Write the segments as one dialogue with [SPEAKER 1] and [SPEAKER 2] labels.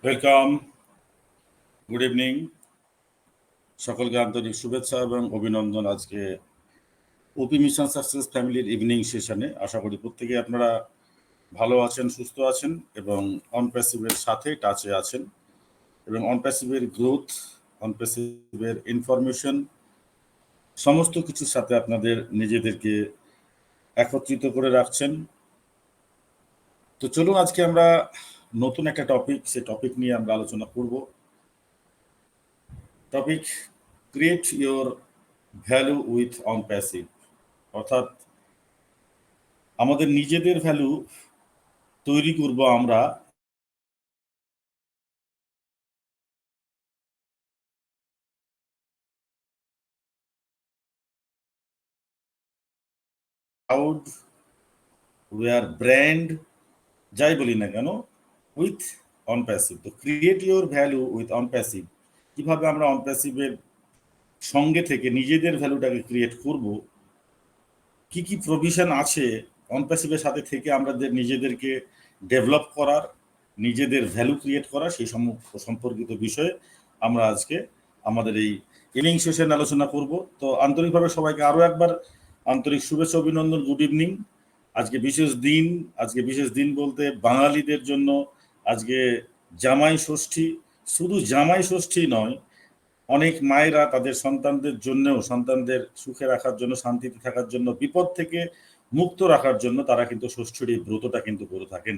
[SPEAKER 1] Welcome, good evening. সকলকে আন্তরিক শুভেচ্ছা এবং অভিনন্দন আজকে ওপি মিশন সাকসেস ফ্যামিলির ইভিনিং সেশনে। আশা করি প্রত্যেকে আপনারা ভালো আছেন, সুস্থ আছেন এবং অনপ্যাসিভের সাথে টাচে আছেন এবং অনপ্যাসিভের গ্রোথ, অনপ্যাসিভের ইনফরমেশন সমস্ত কিছুর সাথে আপনাদের নিজেদেরকে একত্রিত করে রাখছেন। তো চলুন আজকে আমরা নতুন একটা টপিক, সে টপিক নিয়ে আমরা আলোচনা করব। Topic create your value with Onpassive, অর্থাৎ আমাদের নিজেদের ভ্যালু তৈরি করব আমরা ক্লাউড, ওয়ার ব্র্যান্ড, যাই বলি না কেন, উইথ অনপ্যাসিভ। তো ক্রিয়েট ইউর ভ্যালু উইথ অনপ্যাসিভ, কিভাবে আমরা অনপ্যাসিভের সঙ্গে থেকে নিজেদের ভ্যালুটাকে ক্রিয়েট করব, কি কি প্রভিশন আছে অনপ্যাসিভের সাথে থেকে আমাদের নিজেদেরকে ডেভেলপ করার, নিজেদের ভ্যালু ক্রিয়েট করা, সেই সম্পর্কিত বিষয়ে আমরা আজকে আমাদের এই ইভিনিং সেশন আলোচনা করব। তো আন্তরিকভাবে সবাইকে আরও একবার আন্তরিক শুভেচ্ছা, অভিনন্দন, গুড ইভিনিং। আজকে বিশেষ দিন বলতে বাঙালিদের জন্য আজকে জামাই ষষ্ঠী। শুধু জামাই ষষ্ঠী নয়, অনেক মায়েরা তাদের সন্তানদের জন্যও, সন্তানদের সুখে রাখার জন্য, শান্তিতে থাকার জন্য, বিপদ থেকে মুক্ত রাখার জন্য তারা কিন্তু ষষ্ঠীর এই ব্রতটা কিন্তু করে থাকেন।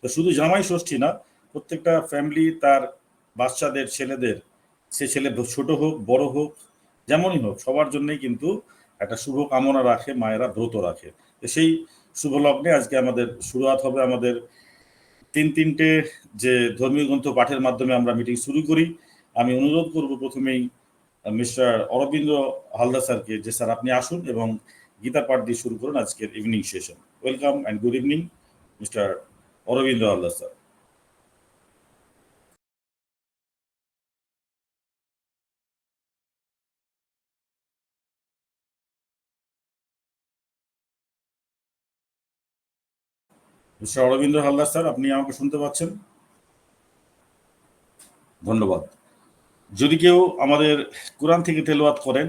[SPEAKER 1] তো শুধু জামাই ষষ্ঠী না, প্রত্যেকটা ফ্যামিলি তার বাচ্চাদের, ছেলেদের, সে ছেলে ছোট হোক বড় হোক যেমনই হোক, সবার জন্যই কিন্তু একটা শুভ কামনা রাখে, মায়েরা ব্রত রাখে। তো সেই শুভ লগ্নে আজকে আমাদের শুরুয়াত হবে আমাদের তিনটে যে ধর্মীয় গ্রন্থ পাঠের মাধ্যমে আমরা মিটিং শুরু করি। আমি অনুরোধ করব প্রথমেই মিস্টার অরবিন্দ হালদার স্যারকে, যে স্যার আপনি আসুন এবং গীতা পাঠ দিয়ে শুরু করুন আজকের evening session. Welcome and good evening mister Arabinda Haldar sir. Mister Arabinda Haldar sir, আপনি আমাকে শুনতে পাচ্ছেন? ধন্যবাদ। যদি কেউ আমাদের কোরআন থেকে তেলাওয়াত করেন,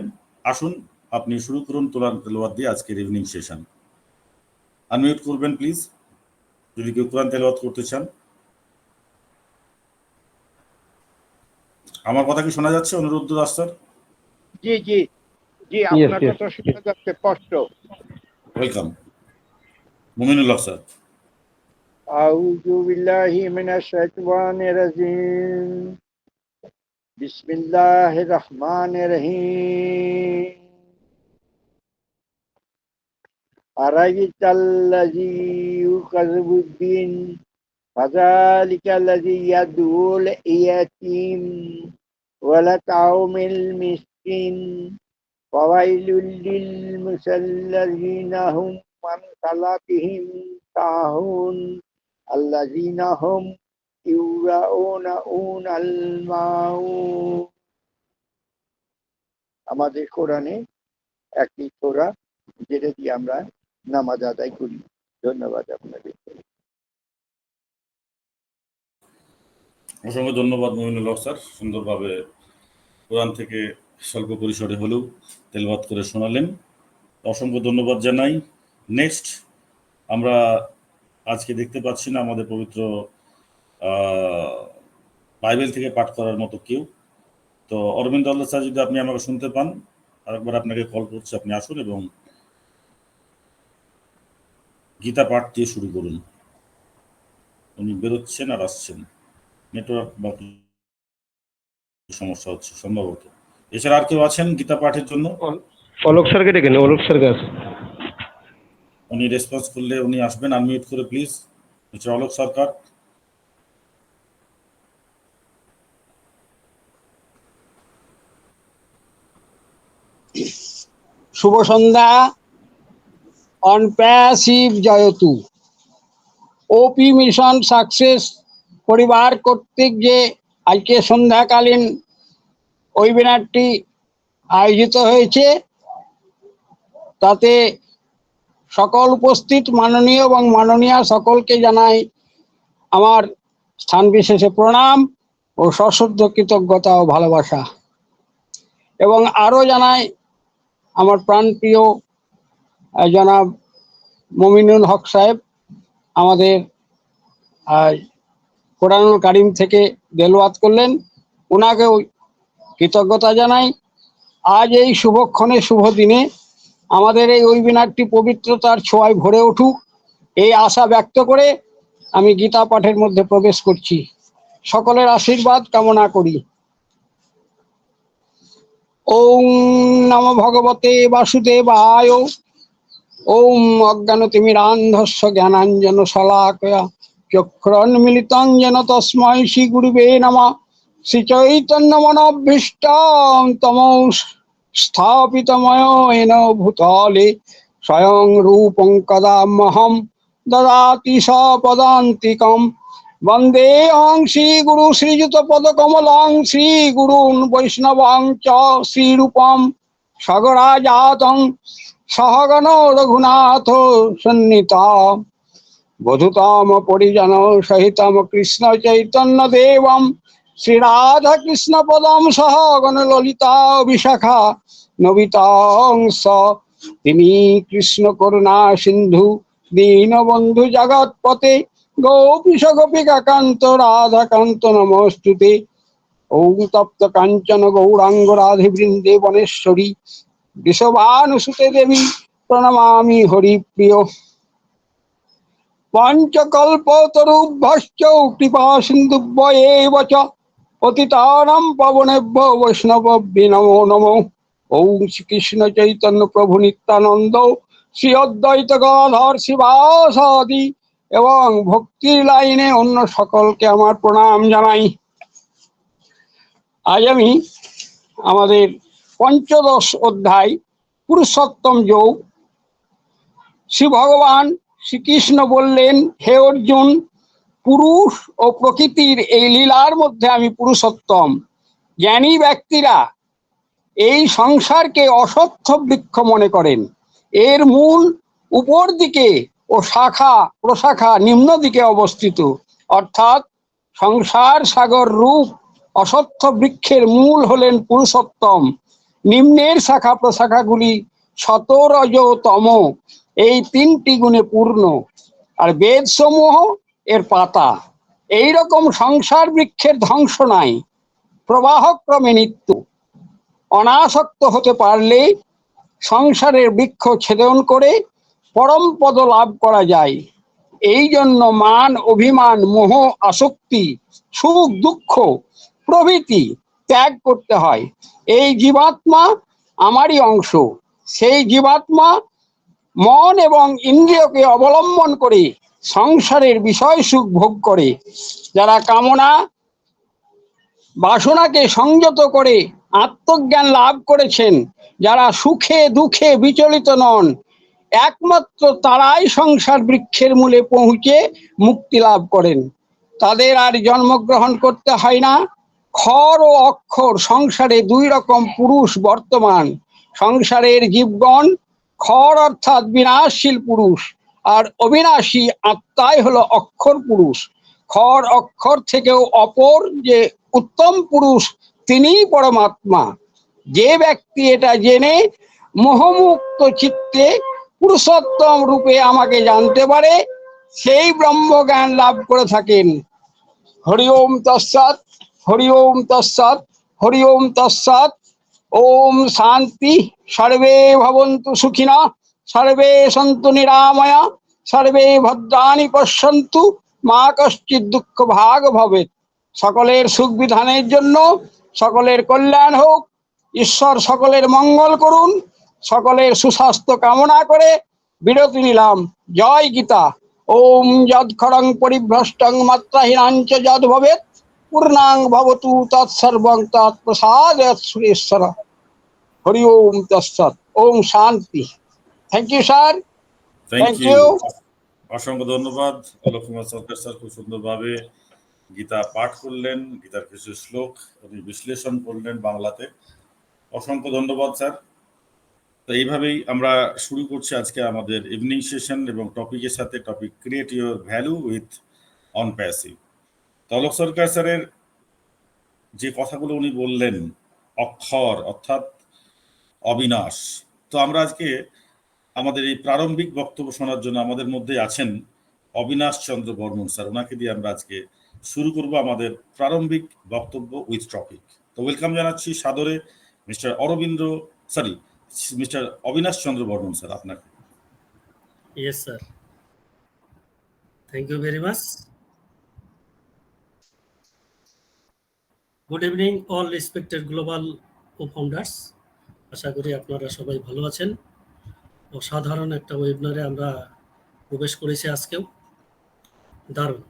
[SPEAKER 1] আসুন আপনি শুরু করুন কোরআন তেলাওয়াত দিয়ে আজকের ইভিনিং সেশন। আনমিউট করবেন প্লিজ যদি কেউ কোরআন তেলাওয়াত করতে চান। আমার কথা কি শোনা যাচ্ছে অনুরুদ্ধ দাস স্যার?
[SPEAKER 2] জি জি জি, আপনার কথা শোনা যাচ্ছে স্পষ্ট।
[SPEAKER 1] ওয়েলকাম। মুমিনুল্লাহ স্যার।
[SPEAKER 2] আউযু বিল্লাহি মিনাশ শাইতানির রাজিম। বিসমিল্লাহির রহমানির রহিম। আরাইতাল্লাযী ইউকাযযিবুদ্দিন ফাযালিকাল্লাযী ইয়াদউল ইয়াতীম ওয়ালা তাউমিল মিসকিন ফাওয়াইলুল লিল মুসাল্লিযিনা হুম মান সালাতিহিম তাহুন আল্লাযিনা হুম ইউরাউনাল মাউত। আমাদের কোরআনে একটি সূরা যেটা দিয়ে আমরা নামাজ আদায় করি। ধন্যবাদ আপনাদের।
[SPEAKER 1] অসংখ্য ধন্যবাদ মুমিনুল্লাহ স্যার, সুন্দরভাবে কোরআন থেকে স্বল্প পরিসরে হলেও তেলাওয়াত করে শোনালেন। অসংখ্য ধন্যবাদ জানাই। নেক্সট আমরা আজকে দেখতে পাচ্ছি না আমাদের পবিত্র বাইবেল থেকে পাঠ করার মতো কেউ। তো অরবিন্দ আল্লাহ স্যার, যদি আপনি আমাকে শুনতে পান, আরেকবার আপনাকে কল করছি, আপনি আসুন এবং গীতা পাঠ দিয়ে শুরু করুন। উনি বেরোচ্ছেন আর আসছেন, নেটওয়ার্ক বা সমস্যা হচ্ছে সম্ভবত। এছাড়া আর কেউ আছেন গীতা পাঠের জন্য?
[SPEAKER 3] অলোক স্যারকে ডেকে নেন, অলোক স্যারকে আছে।
[SPEAKER 1] উনি রেসপন্স করলে উনি আসবেন, আনমিউট করে প্লিজ। মিস্টার অলোক সরকার।
[SPEAKER 4] শুভ সন্ধ্যা। অনপ্যাসিভ জয়তু ওপি মিশন সাকসেস পরিবার কর্তৃক যে আজকে সন্ধ্যাকালীন ওয়েবিনারটি আয়োজিত হয়েছে, তাতে সকল উপস্থিত মাননীয় এবং মাননীয়া সকলকে জানাই আমার স্থান বিশেষে প্রণাম ও সশ্রদ্ধ কৃতজ্ঞতা ও ভালোবাসা। এবং আরো জানাই আমার প্রাণপ্রিয় জনাব মমিনুল হক সাহেব, আমাদের কোরআনুল কারিম থেকে তেলাওয়াত করলেন, ওনাকেও কৃতজ্ঞতা জানাই। আজ এই শুভক্ষণে শুভ দিনে আমাদের এই ওয়েবিনারটি পবিত্রতার ছোঁয়ায় ভরে উঠুক, এই আশা ব্যক্ত করে আমি গীতা পাঠের মধ্যে প্রবেশ করছি। সকলের আশীর্বাদ কামনা করি। ওম নমো ভগবতে বাসুদেবায়। ওম অজ্ঞানতিমিরান্ধস্য জ্ঞানাঞ্জন শলাকয়া চক্ষুরন্মিলিतं যেন তস্मै শ্রী গুরুবে নমঃ। শ্রী চৈতন্য মনোভীষ্টং তমো স্থাপিতময়েন ভূতলে স্বয়ং রূপং কদামহং দদাতি সপদান্তিকম। বন্দেহং শ্রীগুরু শ্রীযুতপদকমলং শ্রীগুরূন বৈষ্ণবং চ শ্রীরূপম সগরাজাতং সহগণ রঘুনাথ সন্নীতা বধূতম পরিজন সহিতম কৃষ্ণ চৈতন্য দেবম শ্রী রাধা কৃষ্ণ পদম সহগণ ললিতা বিশাখা নবিতং স। তিনি কৃষ্ণ করুণা সিন্ধু দীনবন্ধু জগৎপতে গোপীশ গোপিকা কান্ত রাধাকান্ত নমস্তুতে। ওম তপ্ত কাঞ্চন গৌরাঙ্গ রাধে বৃন্দে বনেশ্বরী বৃষভানুসুতে দেবী প্রণমামি হরিপ্রিয়। পঞ্চকল্পতরুভ্যশ্চ কৃপা সিন্ধুভ্যেব চ পতিতানাং পাবনেভ্যো বৈষ্ণবেভ্যো নমো নমো। ওম শ্রীকৃষ্ণ চৈতন্য প্রভু নিত্যানন্দ শ্রী অদ্বৈত গদাধর শিবাসাদি এবং ভক্তির লাইনে অন্য সকলকে আমার প্রণাম জানাই। আজ আমি আমাদের পঞ্চদশ অধ্যায় পুরুষোত্তম যোগ। শ্রী ভগবান শ্রীকৃষ্ণ বললেন, হে অর্জুন, পুরুষ ও প্রকৃতির এই লীলার মধ্যে আমি পুরুষোত্তম। জ্ঞানী ব্যক্তিরা এই সংসারকে অসত্য বৃক্ষ মনে করেন। এর মূল উপর দিকে ও শাখা প্রশাখা নিম্ন দিকে অবস্থিত, অর্থাৎ সংসার সাগর রূপ অসত্য বৃক্ষের মূল হলেন পুরুষোত্তম। নিম্নের শাখা প্রশাখাগুলি সত রজ তম এই তিনটি গুণে পূর্ণ, আর বেদ সমূহ এর পাতা। এই রকম সংসার বৃক্ষের ধ্বংস নাই, প্রবাহক্রমে নিত্য। অনাসক্ত হতে পারলে সংসারের বৃক্ষ ছেদন করে পরম পদ লাভ করা যায়। এই জন্য মান অভিমান মোহ আসক্তি সুখ দুঃখ প্রভৃতি ত্যাগ করতে হয়। এই জীবাত্মা আমারই অংশ। সেই জীবাত্মা মন এবং ইন্দ্রিয়কে অবলম্বন করে সংসারের বিষয় সুখ ভোগ করে। যারা কামনা বাসনাকে সংযত করে আত্মজ্ঞান লাভ করেছেন, যারা সুখে দুঃখে বিচলিত নন, একমাত্র তারাই সংসার বৃক্ষের মূলে পৌঁছে মুক্তি লাভ করেন। তাদের আর জন্মগ্রহণ করতে হয় না। খর ও অক্ষর সংসারে দুই রকম পুরুষ বর্তমান। সংসারের জীবগণ খর অর্থাৎ বিনাশশীল পুরুষ, আর অবিনাশী আত্মাই হলো অক্ষর পুরুষ। খর অক্ষর থেকেও অপর যে উত্তম পুরুষ, তিনিই পরমাত্মা। যে ব্যক্তি এটা জেনে মোহমুক্ত চিত্তে পুরুষোত্তম রূপে আমাকে জানতে পারে, সেই ব্রহ্মজ্ঞান লাভ করে থাকেন। হরি ওম তৎসৎ, হরি ওম তৎসৎ, হরি ওম তৎসৎ। ওম শান্তি। সর্বে ভবন্তু সুখিনঃ, সর্বে সন্তু নিরাময়া, সর্বে ভদ্রাণি পশ্যন্তু, মা কশ্চিৎ দুঃখ ভাগ ভবেৎ। সকলের সুখ বিধানের জন্য, সকলের কল্যাণ হোক, ঈশ্বর সকলের মঙ্গল করুন। সকলের সুস্বাস্থ্য কামনা করে বিরতি নিলাম। জয় গীতা। ওম যৎক্ষরং পরিভ্রষ্টং মাত্রাহীনাঞ্চ যদ ভবেৎ পূর্ণাং ভবতু তৎসর্বং তৎপ্রসাদাৎ সুরেশ্বর। হরি ওম তৎসৎ। ওম শান্তি। Thank you sir.
[SPEAKER 1] Thank
[SPEAKER 4] thank
[SPEAKER 1] you.
[SPEAKER 4] You.
[SPEAKER 1] অসংখ্য ধন্যবাদ। অলোক কুমার সরকার স্যার খুব সুন্দরভাবে গীতা পাঠ করলেন, গীতার কিছু শ্লোক উনি বিশ্লেষণ করলেন বাংলাতে। অসংখ্য ধন্যবাদ স্যার। তো এইভাবেই আমরা শুরু করছি আজকে আমাদের ইভিনিং সেশন, এবং টপিকের সাথে topic create your value with Onpassive. Alok Sarkar স্যারের যে কথাগুলো উনি বললেন, অক্ষর অর্থাৎ অবিনাশ। তো আমরা আজকে আমাদের এই প্রারম্ভিক বক্তব্য শোনার জন্য আমাদের মধ্যে আছেন অবিনাশ চন্দ্র বর্মন স্যার। ওনাকে দিয়ে আমরা আজকে শুরু করব আমাদের প্রারম্ভিক বক্তব্য উইথ টপিক। তো ওয়েলকাম জানাচ্ছি সাদরে মিস্টার অবিনাশ চন্দ্র বর্মন স্যার আপনাকে।
[SPEAKER 5] Yes, sir. Thank you very much. Good evening, all respected global co-founders. আশা করি আপনারা সবাই ভালো আছেন। অসাধারণ একটা ওয়েবিনারে আমরা প্রবেশ করেছি আজকেও, দারুণ।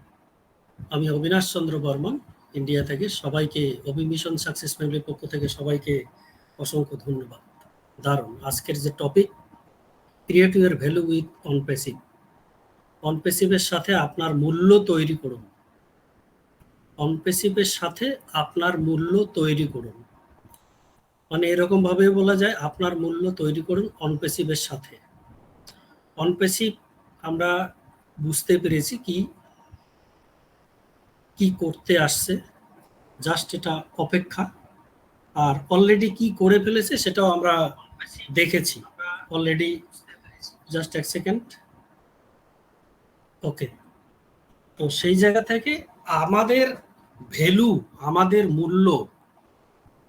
[SPEAKER 5] আমি অবিনাশ চন্দ্র বর্মন, ইন্ডিয়া থেকে। সবাইকে অবিমিশন সাকসেস ফ্যামিলির পক্ষ থেকে সবাইকে অসংখ্য ধন্যবাদ। দারুণ আজকের যে topic, create your value with Onpassive. অনপ্যাসিভের সাথে আপনার মূল্য তৈরি করুন। অনপ্যাসিভের সাথে আপনার মূল্য তৈরি করুন, মানে এরকম ভাবে বলা যায় আপনার মূল্য তৈরি করুন অনপ্যাসিভের সাথে। অনপ্যাসিভ আমরা বুঝতে পেরেছি কি করতে আসছে, জাস্ট এটা অপেক্ষা। আর অলরেডি কি করে ফেলেছে সেটাও আমরা দেখেছি অলরেডি। জাস্ট এক সেকেন্ড। ওকে, তো সেই জায়গা থেকে আমাদের ভ্যালু, আমাদের মূল্য,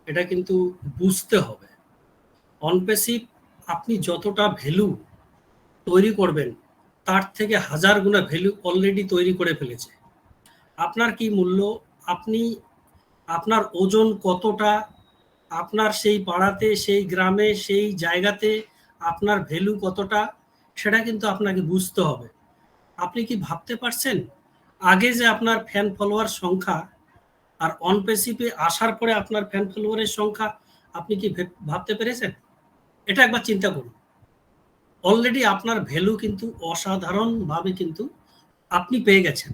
[SPEAKER 5] এটা কিন্তু বুঝতে হবে। অনপ্যাসিভ আপনি যতটা ভ্যালু তৈরি করবেন তার থেকে হাজার গুণা ভ্যালু অলরেডি তৈরি করে ফেলেছে। আপনার কি মূল্য, আপনি আপনার ওজন কতটা, আপনার সেই পাড়াতে, সেই গ্রামে, সেই জায়গাতে আপনার ভ্যালু কতটা, সেটা কিন্তু আপনাকে বুঝতে হবে। আপনি কি ভাবতে পারছেন আগে যে আপনার ফ্যান ফলোয়ার সংখ্যা আর অনপ্যাসিভে আসার পরে আপনার ফ্যান ফলোয়ারের সংখ্যা আপনি কি ভাবতে পেরেছেন? এটা একবার চিন্তা করুন। অলরেডি আপনার ভ্যালু কিন্তু অসাধারণভাবে কিন্তু আপনি পেয়ে গেছেন।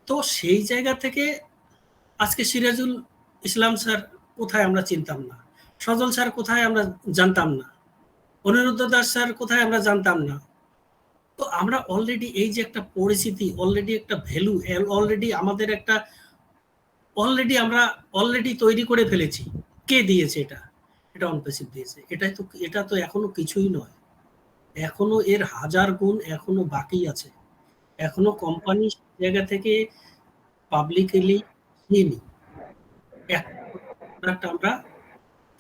[SPEAKER 5] তো সেই জায়গা থেকে আজকে সিরাজুল ইসলাম স্যার কোথায় আমরা চিনতাম না, সজল স্যার কোথায় আমরা জানতাম না, অনিরুদ্ধ দাস স্যার কোথায় আমরা জানতাম না। তো আমরা অলরেডি এই যে একটা পরিস্থিতি, অলরেডি একটা ভ্যালু, অলরেডি আমাদের একটা আমরা অলরেডি তৈরি করে ফেলেছি। কে দিয়েছে এটা? এটা অনপ্যাসিভ দিয়েছে। এটা তো এখনো কিছুই নয়, এখনো এর হাজার গুণ এখনো বাকি আছে। এখনো কোম্পানি জায়গা থেকে পাবলিকলি নিইনি, আমরা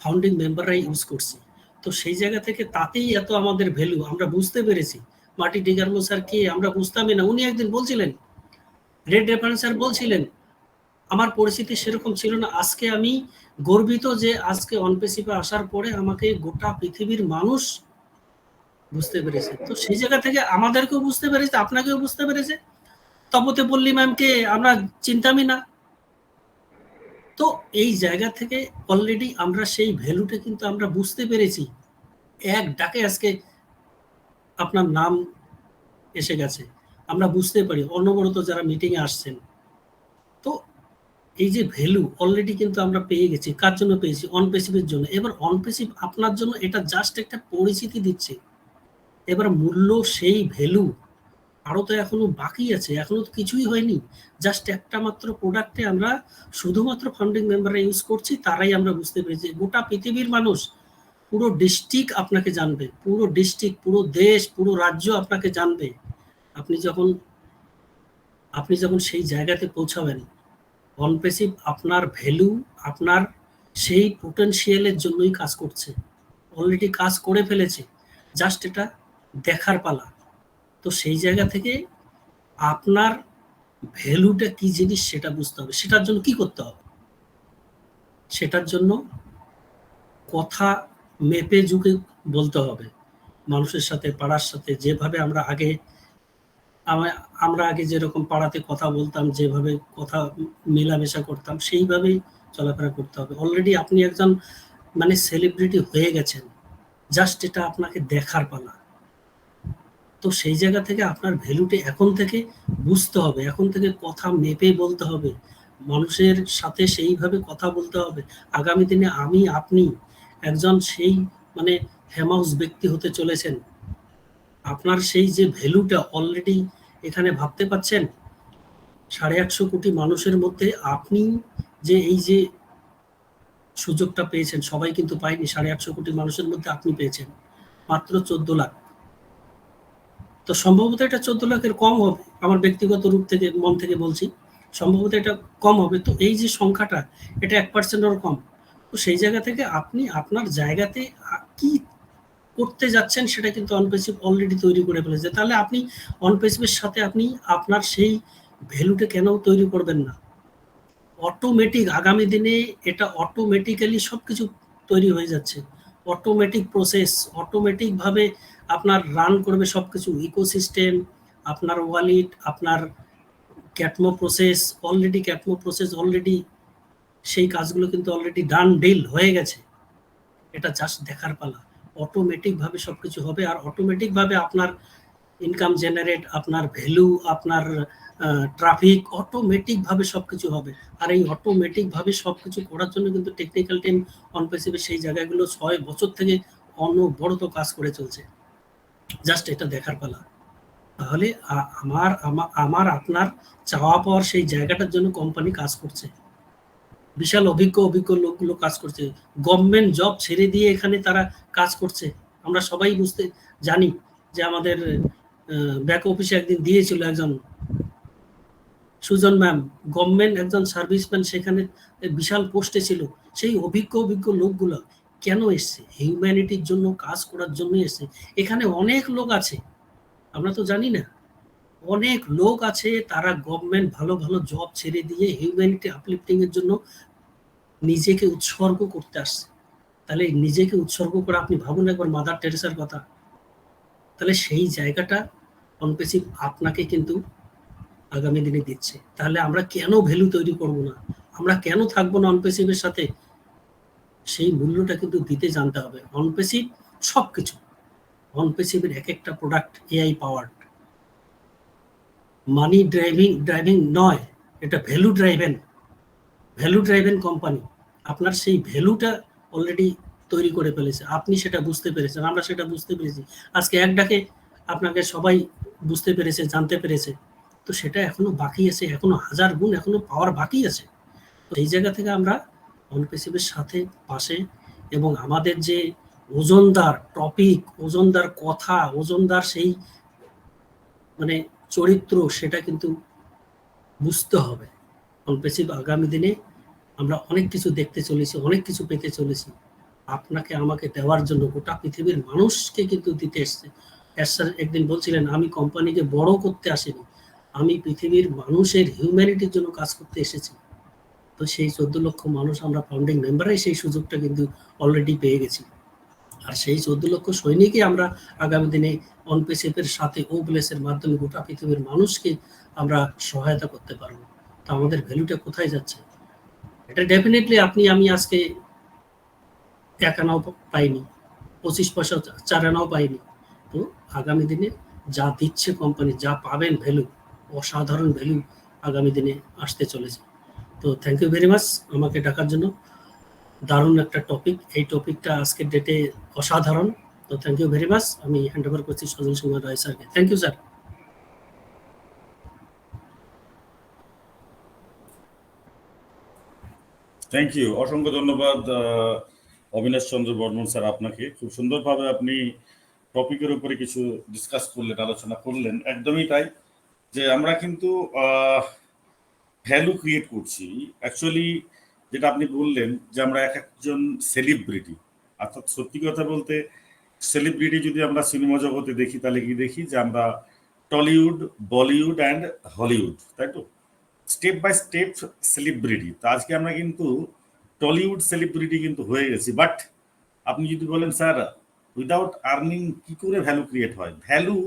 [SPEAKER 5] ফাউন্ডিং মেম্বাররাই ইউজ করছি। তো সেই জায়গা থেকে তাতেই এত আমাদের ভ্যালু আমরা বুঝতে পেরেছি। মার্টি ডিগারমো স্যার কে আমরা বুঝতামই না। উনি একদিন বলছিলেন, রেড রেফারেন্স স্যার বলছিলেন, আমার পরিস্থিতি সেরকম ছিল না। আজকে আমি গর্বিত যে আজকে অনপ্যাসিভে আসার পরে আমাকে গোটা পৃথিবীর মানুষ বুঝতে পেরেছে। তো সেই জায়গা থেকে আমাদেরকেও বুঝতে পেরেছে, আপনাকেও বুঝতে পেরেছে। তপতে পল্লী ম্যামকে আমরা চিনতামই না। তো এই জায়গা থেকে অলরেডি আমরা সেই ভ্যালুটা কিন্তু আমরা বুঝতে পেরেছি। এক ডাকে আজকে আপনার নাম এসে গেছে, আমরা বুঝতে পারি অনবরত যারা মিটিংয়ে আসছেন। তো এই যে ভ্যালু অলরেডি কিন্তু আমরা পেয়ে গেছি। কার জন্য পেয়েছি? অনপ্যাসিভের জন্য। এবার অনপ্যাসিভ আপনার জন্য এটা জাস্ট একটা পরিচিতি দিচ্ছে। এবার মূল্য, সেই ভ্যালু আরো তো এখনো বাকি আছে, এখনো তো কিছুই হয়নি। জাস্ট একটা মাত্র প্রোডাক্টে আমরা শুধুমাত্র ফাউন্ডিং মেম্বাররা ইউজ করছি, তারাই আমরা বুঝতে পেরেছি। গোটা পৃথিবীর মানুষ, পুরো ডিস্ট্রিক্ট আপনাকে জানবে, পুরো ডিস্ট্রিক্ট, পুরো দেশ, পুরো রাজ্য আপনাকে জানবে। আপনি যখন সেই জায়গাতে পৌঁছাবেন, অনপ্যাসিভ আপনার ভ্যালু, আপনার সেই পোটেনশিয়ালের জন্যই কাজ করছে, অলরেডি কাজ করে ফেলেছে। জাস্ট এটা দেখার পালা। তো সেই জায়গা থেকে আপনার ভ্যালুটা কি জিনিস সেটা বুঝতে হবে। সেটার জন্য কি করতে হবে? সেটার জন্য কথা মেপে ঝুঁকে বলতে হবে মানুষের সাথে, পাড়ার সাথে। যেভাবে আমরা আগে যেরকম পাড়াতে কথা বলতাম, যেভাবে কথা মেলামেশা করতাম, সেইভাবেই চলাফেরা করতে হবে। অলরেডি আপনি একজন মানে সেলিব্রিটি হয়ে গেছেন, জাস্ট এটা আপনাকে দেখার পালা। তো সেই জায়গা থেকে আপনার ভ্যালুটা এখন থেকে বুঝতে হবে, এখন থেকে কথা মেপে বলতে হবে, মানুষের সাথে সেইভাবে কথা বলতে হবে। আগামী দিনে আপনি একজন সেই মানে ফেমাস ব্যক্তি হতে চলেছেন। আপনার সেই যে ভ্যালুটা অলরেডি এখানে ভাবতে পাচ্ছেন, 850 কোটি মানুষের মধ্যে আপনি যে এই যে সুযোগটা পেয়েছেন, সবাই কিন্তু পায়নি। 850 কোটি মানুষের মধ্যে আপনি পেয়েছেন মাত্র 14 লাখ। তো সম্ভবত এটা 14 লাখের কম হবে, আমার ব্যক্তিগত রূপ থেকে মন থেকে বলছি, সম্ভবত এটা কম হবে। তো এই যে সংখ্যাটা, এটা 1%-এরও কম। তো সেই জায়গা থেকে আপনি আপনার জায়গাতে কি করতে যাচ্ছেন সেটা কিন্তু অনপেসিভ অলরেডি তৈরি করে ফেলেছে। তাহলে আপনি অনপেসিভের সাথে আপনি আপনার সেই ভ্যালুটা কেন তৈরি করবেন না? অটোমেটিক আগামী দিনে এটা অটোমেটিক্যালি সবকিছু তৈরি হয়ে যাচ্ছে। অটোমেটিক প্রসেস, অটোমেটিক ভাবে আপনার রান করবে সবকিছু, ইকোসিস্টেম, আপনার ওয়ালেট, আপনার ক্যাটমো প্রসেস অলরেডি সেই কাজগুলো কিন্তু অলরেডি ডান ডিল হয়ে গেছে। এটা জাস্ট দেখার পালা। অটোমেটিক ভাবে সবকিছু হবে, আর অটোমেটিক ভাবে আপনার ইনকাম জেনারেট, আপনার ভ্যালু, আপনার ট্রাফিক, অটোমেটিক ভাবে সবকিছু হবে। আর এই অটোমেটিক ভাবে সবকিছু করার জন্য কিন্তু টেকনিক্যাল টিম অনপেসিভের সেই জায়গাগুলো 6 বছর থেকে অনবরত কাজ করে চলছে। জাস্ট এটা দেখার পালা। তাহলে আমার আপনার চাওয়া পাওয়ার সেই জায়গাটার জন্য কোম্পানি কাজ করছে। বিশাল অভিজ্ঞ লোকগুলো কাজ করছে, গভর্নমেন্ট জব ছেড়ে দিয়ে এখানে তারা কাজ করছে। আমরা সবাই বুঝতে জানি যে আমাদের ব্যাক অফিসে একদিন দিয়েছিল একজন সুজন ম্যাম, গভর্নমেন্ট একজন সার্ভিসম্যান, সেখানে বিশাল পোস্টে ছিল। সেই অভিজ্ঞ লোকগুলো কেন এসছে? হিউম্যানিটির জন্য কাজ করার জন্য এসছে। এখানে অনেক লোক আছে, আমরা তো জানি না, অনেক লোক আছে তারা গভর্নমেন্ট ভালো জব ছেড়ে দিয়ে হিউম্যানিটি আপলিফটিং এর জন্য নিজেকে উৎসর্গ করতে আসছে। তাহলে নিজেকে উৎসর্গ করে আপনি ভাবুন একবার মাদার টেরেসার কথা। তাহলে সেই জায়গাটা অনপেসিভ আপনাকে কিন্তু আগামী দিনে দিচ্ছে। তাহলে আমরা কেন ভ্যালু তৈরি করব না? আমরা কেন থাকবো না অনপেসিভের সাথে? সেই মূল্যটা কিন্তু দিতে জানতে হবে। অনপেসিভ সবকিছু, অনপেসিভের এক একটা প্রোডাক্ট এআই পাওয়ার্ড, মানি ড্রাইভিং নয়, এটা ভ্যালু ড্রাইভেন কোম্পানি। আপনার সেই ভ্যালুটা অলরেডি তৈরি করে ফেলেছে, আপনি সেটা বুঝতে পেরেছেন, আমরা সেটা বুঝতে পেরেছি। আজকে এক ডাকে আপনাকে সবাই বুঝতে পেরেছে, জানতে পেরেছে। তো সেটা এখনো বাকি আছে, এখনো 1000 গুণ এখনো পাওয়ার বাকি আছে। তো এই জায়গা থেকে আমরা অনপেসিভের সাথে পাশে, এবং আমাদের যে ওজনদার টপিক, ওজনদার কথা, ওজনদার সেই মানে চরিত্র, সেটা কিন্তু বুঝতে হবে। অনপেসিভ আগামী দিনে আমরা অনেক কিছু দেখতে চলেছি, অনেক কিছু পেতে চলেছি। আপনাকে আমাকে দেওয়ার জন্য গোটা পৃথিবীর মানুষকে কিন্তু দিতে এসছে। স্যার একদিন বলছিলেন, আমি কোম্পানিকে বড় করতে আসিনি, আমি পৃথিবীর মানুষের হিউম্যানিটির জন্য কাজ করতে এসেছি। তো সেই 14 লক্ষ মানুষ আমরা ফাউন্ডিং মেম্বারই সেই সুযোগটা কিন্তু অলরেডি পেয়ে গেছি। আর সেই 14 লক্ষ সৈনিকই আমরা আগামী দিনে অনপেসিভের সাথে ওব্লেসের মাধ্যমে গোটা পৃথিবীর মানুষকে আমরা সহায়তা করতে পারবো। তো আমাদের ভ্যালুটা কোথায় যাচ্ছে? এটা ডেফিনেটলি আমি আজকে 1 আনাও পাইনি, 25 পয়সা 4 আনাও পাইনি। তো আগামী দিনে যা দিচ্ছে কোম্পানি, যা পাবেন ভ্যালু, অসাধারণ ভ্যালু আগামী দিনে আসতে চলেছে। তো থ্যাংক ইউ ভেরি মাচ আমাকে ডাকার জন্য। দারুণ একটা টপিক, এই টপিকটা আজকের ডেটে অসাধারণ। তো থ্যাংক ইউ ভেরি মাচ। আমি হ্যান্ড ওভার করছি সজল সিংহ রায় স্যারকে। Thank you sir.
[SPEAKER 1] Thank you, অসংখ্য ধন্যবাদ অবিনাশ চন্দ্র বর্মন স্যার আপনাকে। খুব সুন্দরভাবে আপনি টপিকের উপরে কিছু ডিসকাস করলেন, আলোচনা করলেন। একদমই তাই, যে আমরা কিন্তু ভ্যালু ক্রিয়েট করছি। অ্যাকচুয়ালি যেটা আপনি বললেন যে আমরা এক একজন সেলিব্রিটি, অর্থাৎ সত্যি কথা বলতে সেলিব্রিটি যদি আমরা সিনেমা জগতে দেখি, তাহলে কি দেখি যে আমরা টলিউড, বলিউড অ্যান্ড হলিউড, তাই তো? Step by step celebrity. তো আজকে আমরা কিন্তু টলিউড সেলিব্রিটি কিন্তু হয়ে গেছি। বাট আপনি যদি বলেন স্যার উইদাউট আর্নিং কি করে ভ্যালু ক্রিয়েট হয়? ভ্যালু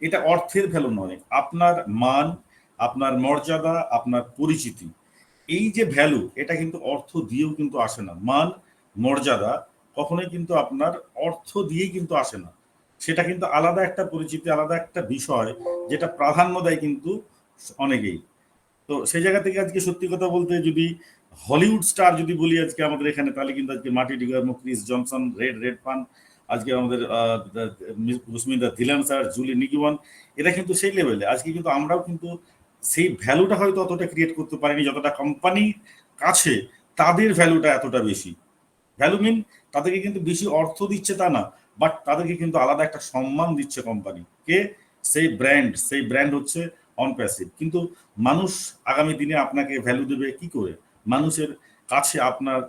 [SPEAKER 1] এটা অর্থের ভ্যালু নয়, আপনার মান, আপনার মর্যাদা, আপনার পরিচিতি, এই যে ভ্যালু, এটা কিন্তু অর্থ দিয়েও কিন্তু আসে না। মান, মর্যাদা কখনোই কিন্তু আপনার অর্থ দিয়েই কিন্তু আসে না। সেটা কিন্তু আলাদা একটা পরিচিতি, আলাদা একটা বিষয়, যেটা প্রাধান্য দেয় কিন্তু অনেকেই। তো সেই জায়গা থেকে আজকে সত্যি কথা বলতে যদি হলিউড স্টার যদি বলি আজকে আমাদের এখানে, তাহলে কিন্তু আজকে মার্টি ডিগারমো, ক্রিস জনসন, রেড পান, আজকে আমাদের রুস্মিন্দা ধিলান স্যার, জুলি নিগিওয়ান, এরা কিন্তু সেই লেভেলে। আজকে কিন্তু আমরাও কিন্তু সেই ভ্যালুটা হয়তো অতটা ক্রিয়েট করতে পারেনি যতটা কোম্পানির কাছে তাদের ভ্যালুটা এতটা বেশি। ভ্যালু মিন তাদেরকে কিন্তু বেশি অর্থ দিচ্ছে তা না, বাট তাদেরকে কিন্তু আলাদা একটা সম্মান দিচ্ছে কোম্পানি। কে? সেই ব্র্যান্ড হচ্ছে অনপ্যাসিভ। কিন্তু মানুষ আগামী দিনে আপনাকে ভ্যালু দেবে কি করে? মানুষের কাছে আপনার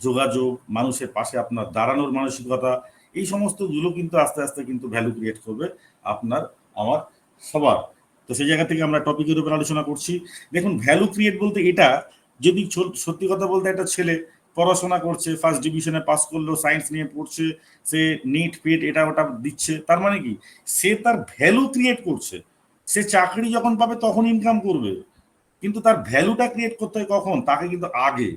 [SPEAKER 1] যোগাযোগ, মানুষের পাশে আপনার দাঁড়ানোর মানসিকতা, এই সমস্তগুলো কিন্তু আস্তে আস্তে কিন্তু ভ্যালু ক্রিয়েট করবে আপনার, আমার, সবার। তো সেই জায়গা থেকে আমরা টপিকের উপর আলোচনা করছি। দেখুন, ভ্যালু ক্রিয়েট বলতে এটা, যদি সত্যি কথা বলতে একটা ছেলে পড়াশোনা করছে, ফার্স্ট ডিভিশনে পাস করলো, সায়েন্স নিয়ে পড়ছে, সে নিট পেট এটা ওটা দিচ্ছে, তার মানে কি সে তার ভ্যালু ক্রিয়েট করছে। সে চাকরি যখন পাবে তখন ইনকাম করবে, কিন্তু তার ভ্যালুটা ক্রিয়েট করতে হয় কখন? তাকে কিন্তু আগে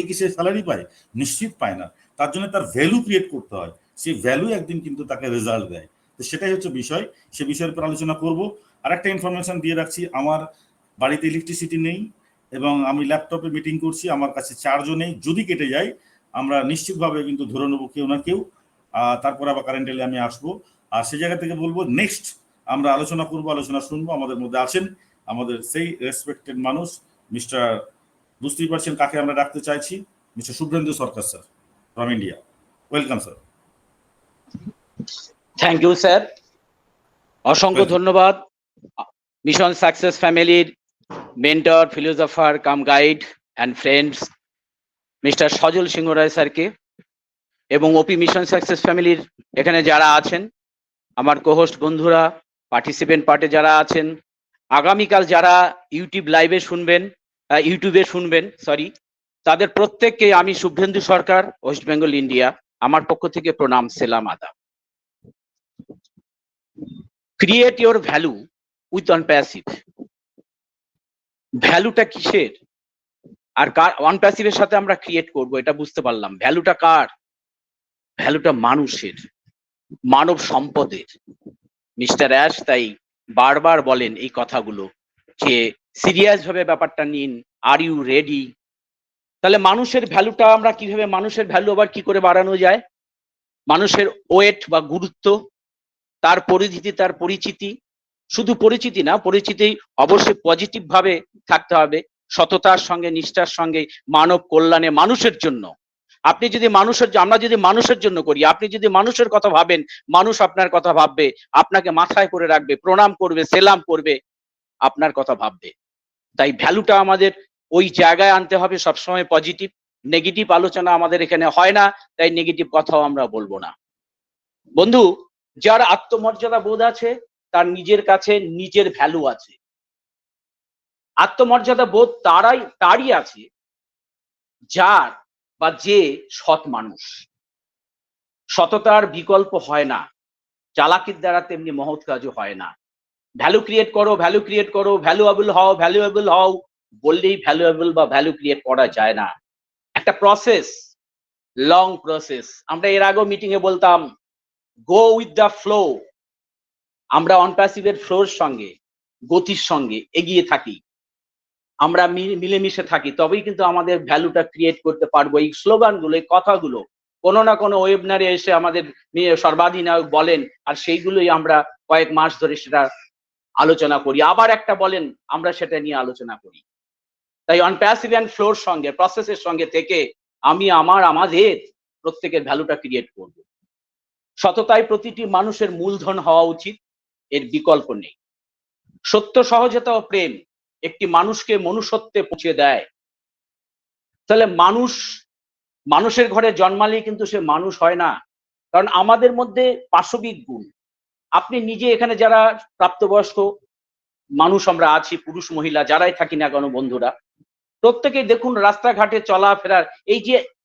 [SPEAKER 1] কি সে স্যালারি পায়? নিশ্চিত পায় না। তার জন্য তার ভ্যালু ক্রিয়েট করতে হয়। সেই ভ্যালু একদিন কিন্তু তাকে রেজাল্ট দেয়। তো সেটাই হচ্ছে বিষয়, সে বিষয়ের উপর আলোচনা করব। আর একটা ইনফরমেশন দিয়ে রাখছি, আমার বাড়িতে ইলেকট্রিসিটি নেই এবং আমি ল্যাপটপে মিটিং করছি, আমার কাছে চার্জও নেই। যদি কেটে যায় আমরা নিশ্চিতভাবে কিন্তু ধরে নেবো কেউ না কেউ, তারপর আবার কারেন্ট এলে আমি আসবো। আর সেই জায়গা থেকে বলবো নেক্সট আমরা আলোচনা করবো, আলোচনা শুনবো। আমাদের মধ্যে আছেন আমাদের সেই রেসপেক্টেড মানুষ, মিস্টার, বুঝতেই পারছেন কাকে আমরা রাখতে চাইছি, mister Shubhrendu Sarkar sir from India. Welcome sir.
[SPEAKER 6] Thank you sir, অসংখ্য ধন্যবাদ মিশন সাকসেস ফ্যামিলির mentor, philosopher cum guide and friends mister Sajal Singha Roy স্যারকে, এবং ওপি মিশন সাকসেস ফ্যামিলির এখানে যারা আছেন আমার কোহোস্ট বন্ধুরা, পার্টিসিপেন্ট পার্টে যারা আছেন, আগামীকাল যারা ইউটিউবে শুনবেন সরি, তাদের প্রত্যেককে আমি Shubhendu Sarkar, West Bengal India, আমার পক্ষ থেকে প্রণাম, সেলাম, আদাব। Create your value with OnPassive. ভ্যালুটা কিসের আর কার? অনপ্যাসিভের সাথে আমরা ক্রিয়েট করব, এটা বুঝতে পারলাম। ভ্যালুটা কার? ভ্যালুটা মানুষের, মানব সম্পদের। মিস্টার অ্যাশ তাই বারবার বলেন এই কথাগুলো, যে সিরিয়াস ভাবে ব্যাপারটা নিন, আর ইউ রেডি? তাহলে মানুষের ভ্যালুটা আমরা কিভাবে, মানুষের ভ্যালু আবার কি করে বাড়ানো যায়? মানুষের ওয়েট বা গুরুত্ব, তার পরিচিতি, তার পরিচিতি, শুধু পরিচিতি না, পরিচিতি অবশ্যই পজিটিভ ভাবে থাকতে হবে, সততার সঙ্গে, নিষ্ঠার সঙ্গে, মানব কল্যাণে, মানুষের জন্য। আপনি যদি আমরা যদি মানুষের জন্য করি, আপনি যদি মানুষের কথা ভাবেন, মানুষ আপনার কথা ভাববে, আপনাকে মাথায় করে রাখবে, প্রণাম করবে, সেলাম করবে, আপনার কথা ভাববে। তাই ভ্যালুটা আমাদের ওই জায়গায় আনতে হবে, সবসময় পজিটিভ। নেগেটিভ আলোচনা আমাদের এখানে হয় না, তাই নেগেটিভ কথাও আমরা বলবো না। বন্ধু, যার আত্মমর্যাদা বোধ আছে, তার নিজের কাছে নিজের ভ্যালু আছে। আত্মমর্যাদা বোধ তারই আছে যার বা যে সৎ মানুষ। সততার বিকল্প হয় না, চালাকির দ্বারা তেমনি মহৎ কাজও হয় না। ভ্যালু ক্রিয়েট করো, ভ্যালু ক্রিয়েট করো, ভ্যালুয়েবল হও বললেই ভ্যালুয়েবল বা ভ্যালু ক্রিয়েট করা যায় না। একটা প্রসেস, লং প্রসেস। আমরা এর আগেও মিটিং এ বলতাম, গো উইথ দ্য ফ্লো। আমরা অনপ্যাসিভের ফ্লোর সঙ্গে, গতির সঙ্গে এগিয়ে থাকি, আমরা মিলেমিশে থাকি, তবেই কিন্তু আমাদের ভ্যালুটা ক্রিয়েট করতে পারবো। এই স্লোগানগুলো, এই কথাগুলো কোনো না কোনো ওয়েবিনারে এসে আমাদের সর্বাধিনায়ক বলেন, আর সেইগুলোই আমরা কয়েক মাস ধরে সেটা আলোচনা করি। আবার একটা বলেন, আমরা সেটা নিয়ে আলোচনা করি। তাই অনপ্যাসিভ অ্যান্ড ফ্লোর সঙ্গে, প্রসেসের সঙ্গে থেকে আমাদের প্রত্যেকের ভ্যালুটা ক্রিয়েট করব। সততাই প্রতিটি মানুষের মূলধন হওয়া উচিত, এর বিকল্প নেই। সত্য, সহজতা ও প্রেম একটি মানুষকে মনুষ্যত্বে পৌঁছে দেয়। তাহলে মানুষের ঘরে জন্মালেই কিন্তু সে মানুষ হয় না, কারণ আমাদের মধ্যে পাশবিক গুণ। আপনি নিজে এখানে যারা প্রাপ্তবয়স্ক মানুষ আমরা আছি, পুরুষ মহিলা যারাই থাকি না কেন বন্ধুরা, প্রত্যেকেই দেখুন রাস্তাঘাটে চলাফেরার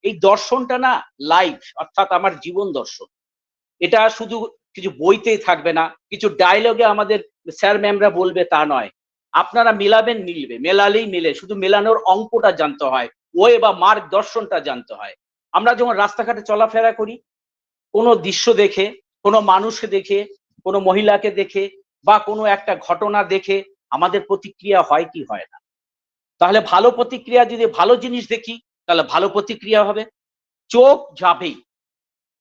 [SPEAKER 6] এই দর্শনটা না, লাইফ, অর্থাৎ আমার জীবন দর্শন। এটা শুধু কিছু বইতেই থাকবে না, কিছু ডায়লগে আমাদের স্যার ম্যামরা বলবে তা নয়। আপনারা মিলাবেন, মিলবে, মেলালেই মিলে, শুধু মেলানোর অঙ্কটা জানতে হয়, ওয়ে বা মার্গ দর্শনটা জানতে হয়। আমরা যখন রাস্তাঘাটে চলাফেরা করি, কোনো দৃশ্য দেখে, কোনো মানুষকে দেখে, কোনো মহিলাকে দেখে বা কোনো একটা ঘটনা দেখে আমাদের প্রতিক্রিয়া হয় কি হয় না? তাহলে ভালো প্রতিক্রিয়া, যদি ভালো জিনিস দেখি তাহলে ভালো প্রতিক্রিয়া হবে, চোখ যাবেই।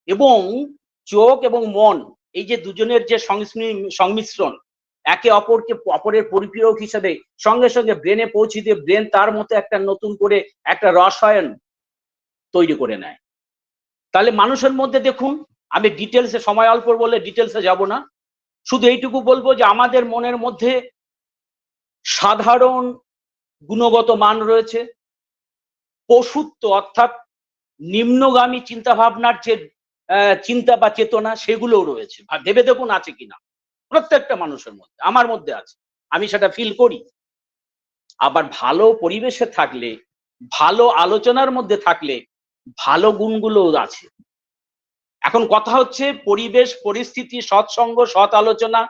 [SPEAKER 6] এবং চোখ এবং মন, এই যে দুজনের যে সংমিশ্রণ, একে অপরের পরিপূরক হিসেবে সঙ্গে সঙ্গে ব্রেনে পৌঁছে দিয়ে ব্রেন তার মতো একটা নতুন করে একটা রসায়ন তৈরি করে নেয়। তাহলে মানুষের মধ্যে দেখুন, আমি ডিটেলসে, সময় অল্প বলে ডিটেলসে যাব না, শুধু এইটুকু বলবো যে আমাদের মনের মধ্যে সাধারণ গুণগত মান রয়েছে, পশুত্ব অর্থাৎ নিম্নগামী চিন্তা ভাবনার যে চিন্তা বা চেতনা সেগুলোও রয়েছে। ভেবে দেখুন আছে কিনা, প্রত্যেকটা মানুষের মধ্যে, আমার মধ্যে আছে, আমি সেটা ফিল করি। আবার ভালো পরিবেশে থাকলে, ভালো আলোচনার মধ্যে থাকলে ভালো গুণগুলোও আছে। এখন কথা হচ্ছে পরিবেশ, পরিস্থিতি, সৎসঙ্গ, সৎ আলোচনা।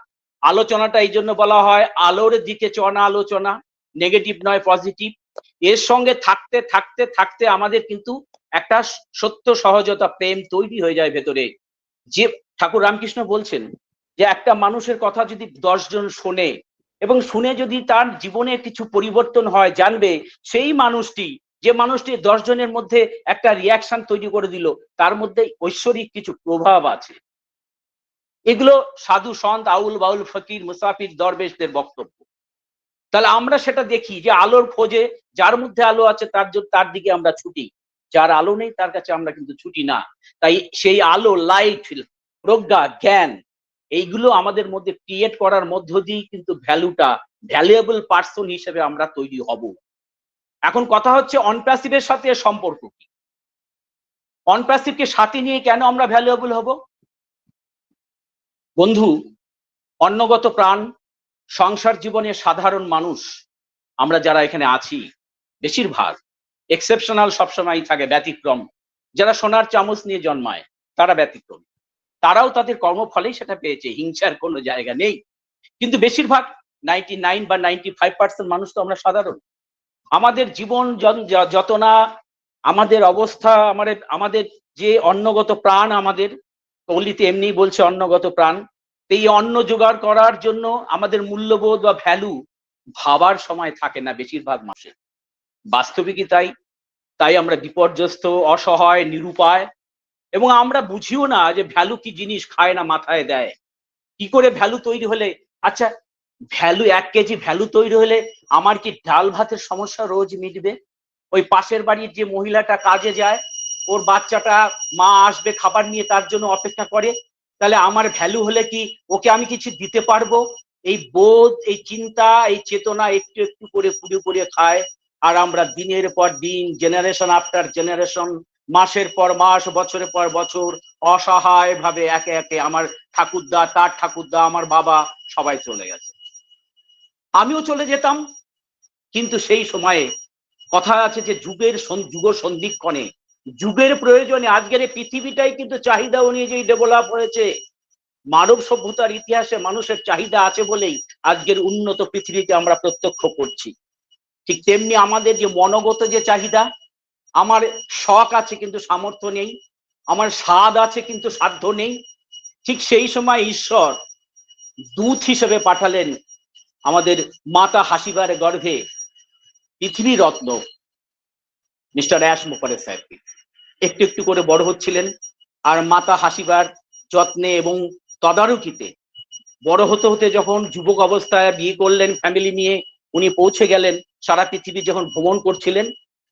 [SPEAKER 6] আলোচনাটা এই জন্য বলা হয় আলোর দিকে চনা আলোচনা, নেগেটিভ নয় পজিটিভ। এর সঙ্গে থাকতে থাকতে থাকতে আমাদের কিন্তু একটা সত্য সহজতা, প্রেম তৈরি হয়ে যায় ভেতরে। যে ঠাকুর রামকৃষ্ণ বলছেন যে একটা মানুষের কথা যদি 10 জন শোনে এবং শুনে যদি তার জীবনে কিছু পরিবর্তন হয়, জানবে সেই মানুষটি, যে মানুষটি 10 জনের মধ্যে একটা রিয়াকশন তৈরি করে দিল, তার মধ্যে ঐশ্বরিক কিছু প্রভাব আছে। এগুলো সাধু সন্ত, আউল বাউল, ফকির, মুসাফির, দরবেশদের বক্তব্য। তাহলে আমরা সেটা দেখি যে আলোর খোঁজে, যার মধ্যে আলো আছে তার দিকে আমরা ছুটি, যার আলো নেই তার কাছে আমরা কিন্তু ছুটি না। তাই সেই আলো, লাইট, প্রজ্ঞা, জ্ঞান, এইগুলো আমাদের মধ্যে ক্রিয়েট করার মধ্য দিয়ে কিন্তু ভ্যালুয়েবল পার্সন হিসেবে আমরা তৈরি হব। এখন কথা হচ্ছে অনপ্যাসিভের সাথে সম্পর্ক কি? অনপ্যাসিভকে সাথে নিয়ে কেন আমরা ভ্যালুয়েবল হব? বন্ধু, অন্নগত প্রাণ, সংসার জীবনে সাধারণ মানুষ আমরা যারা এখানে আছি, বেশিরভাগ এক্সেপশনাল সবসময় থাকে, ব্যতিক্রম। যারা সোনার চামচ নিয়ে জন্মায় তারা ব্যতিক্রম, তারাও তাদের কর্মফলেই সেটা পেয়েছে, হিংসার কোনো জায়গা নেই। কিন্তু বেশিরভাগ 99 বা 95% মানুষ তো আমরা সাধারণ। আমাদের জীবন যত না, আমাদের অবস্থা, আমাদের যে অন্নগত প্রাণ, আমাদের পল্লীতে এমনি বলছে অন্নগত প্রাণ, এই অন্ন জোগাড় করার জন্য আমাদের মূল্যবোধ বা ভ্যালু ভাবার সময় থাকে না বেশিরভাগ মানুষের। বাস্তবিকই তাই আমরা বিপর্যস্ত, অসহায়, নিরুপায়, এবং আমরা বুঝিও না যে ভ্যালু কি জিনিস, খায় না মাথায় দেয়। কি করে ভ্যালু তৈরি হলে, আচ্ছা ভ্যালু 1 কেজি ভ্যালু তৈরি হলে আমার কি ডাল ভাতের সমস্যা রোজ মিটবে? ওই পাশের বাড়ির যে মহিলাটা কাজে যায়, ওর বাচ্চাটা মা আসবে খাবার নিয়ে তার জন্য অপেক্ষা করে, তাহলে আমার ভ্যালু হলে কি ওকে আমি কিছু দিতে পারবো? এই বোধ, এই চিন্তা, এই চেতনা একটু একটু করে পুড়ে পুড়ে খায়। আর আমরা দিনের পর দিন, জেনারেশন আফটার জেনারেশন, মাসের পর মাস, বছরের পর বছর অসহায় ভাবে একে একে আমার ঠাকুরদা, তার ঠাকুরদা, আমার বাবা সবাই চলে গেছে, আমিও চলে যেতাম। কিন্তু সেই সময়ে কথা আছে যে যুগ সন্ধিক্ষণে, যুগের প্রয়োজনে আজকের এই পৃথিবীটাই কিন্তু চাহিদা অনুযায়ী ডেভেলপ হয়েছে। মানব সভ্যতার ইতিহাসে মানুষের চাহিদা আছে বলেই আজকের উন্নত পৃথিবীকে আমরা প্রত্যক্ষ করছি। ঠিক তেমনি আমাদের যে মনোগত যে চাহিদা, আমার শখ আছে কিন্তু সামর্থ্য নেই, আমার স্বাদ আছে কিন্তু সাধ্য নেই, ঠিক সেই সময় ঈশ্বর দূত হিসেবে পাঠালেন আমাদের মাতা হাসিবার গর্ভে পৃথিবী রত্ন মিস্টার অ্যাশ মুখার্জি স্যারকে। একটু একটু করে বড় হচ্ছিলেন, আর মাতা হাসিবার যত্নে এবং তদারকিতে বড় হতে হতে যখন যুবক অবস্থায় বিয়ে করলেন, ফ্যামিলি নিয়ে উনি পৌঁছে গেলেন, সারা পৃথিবী যখন ভ্রমণ করছিলেন,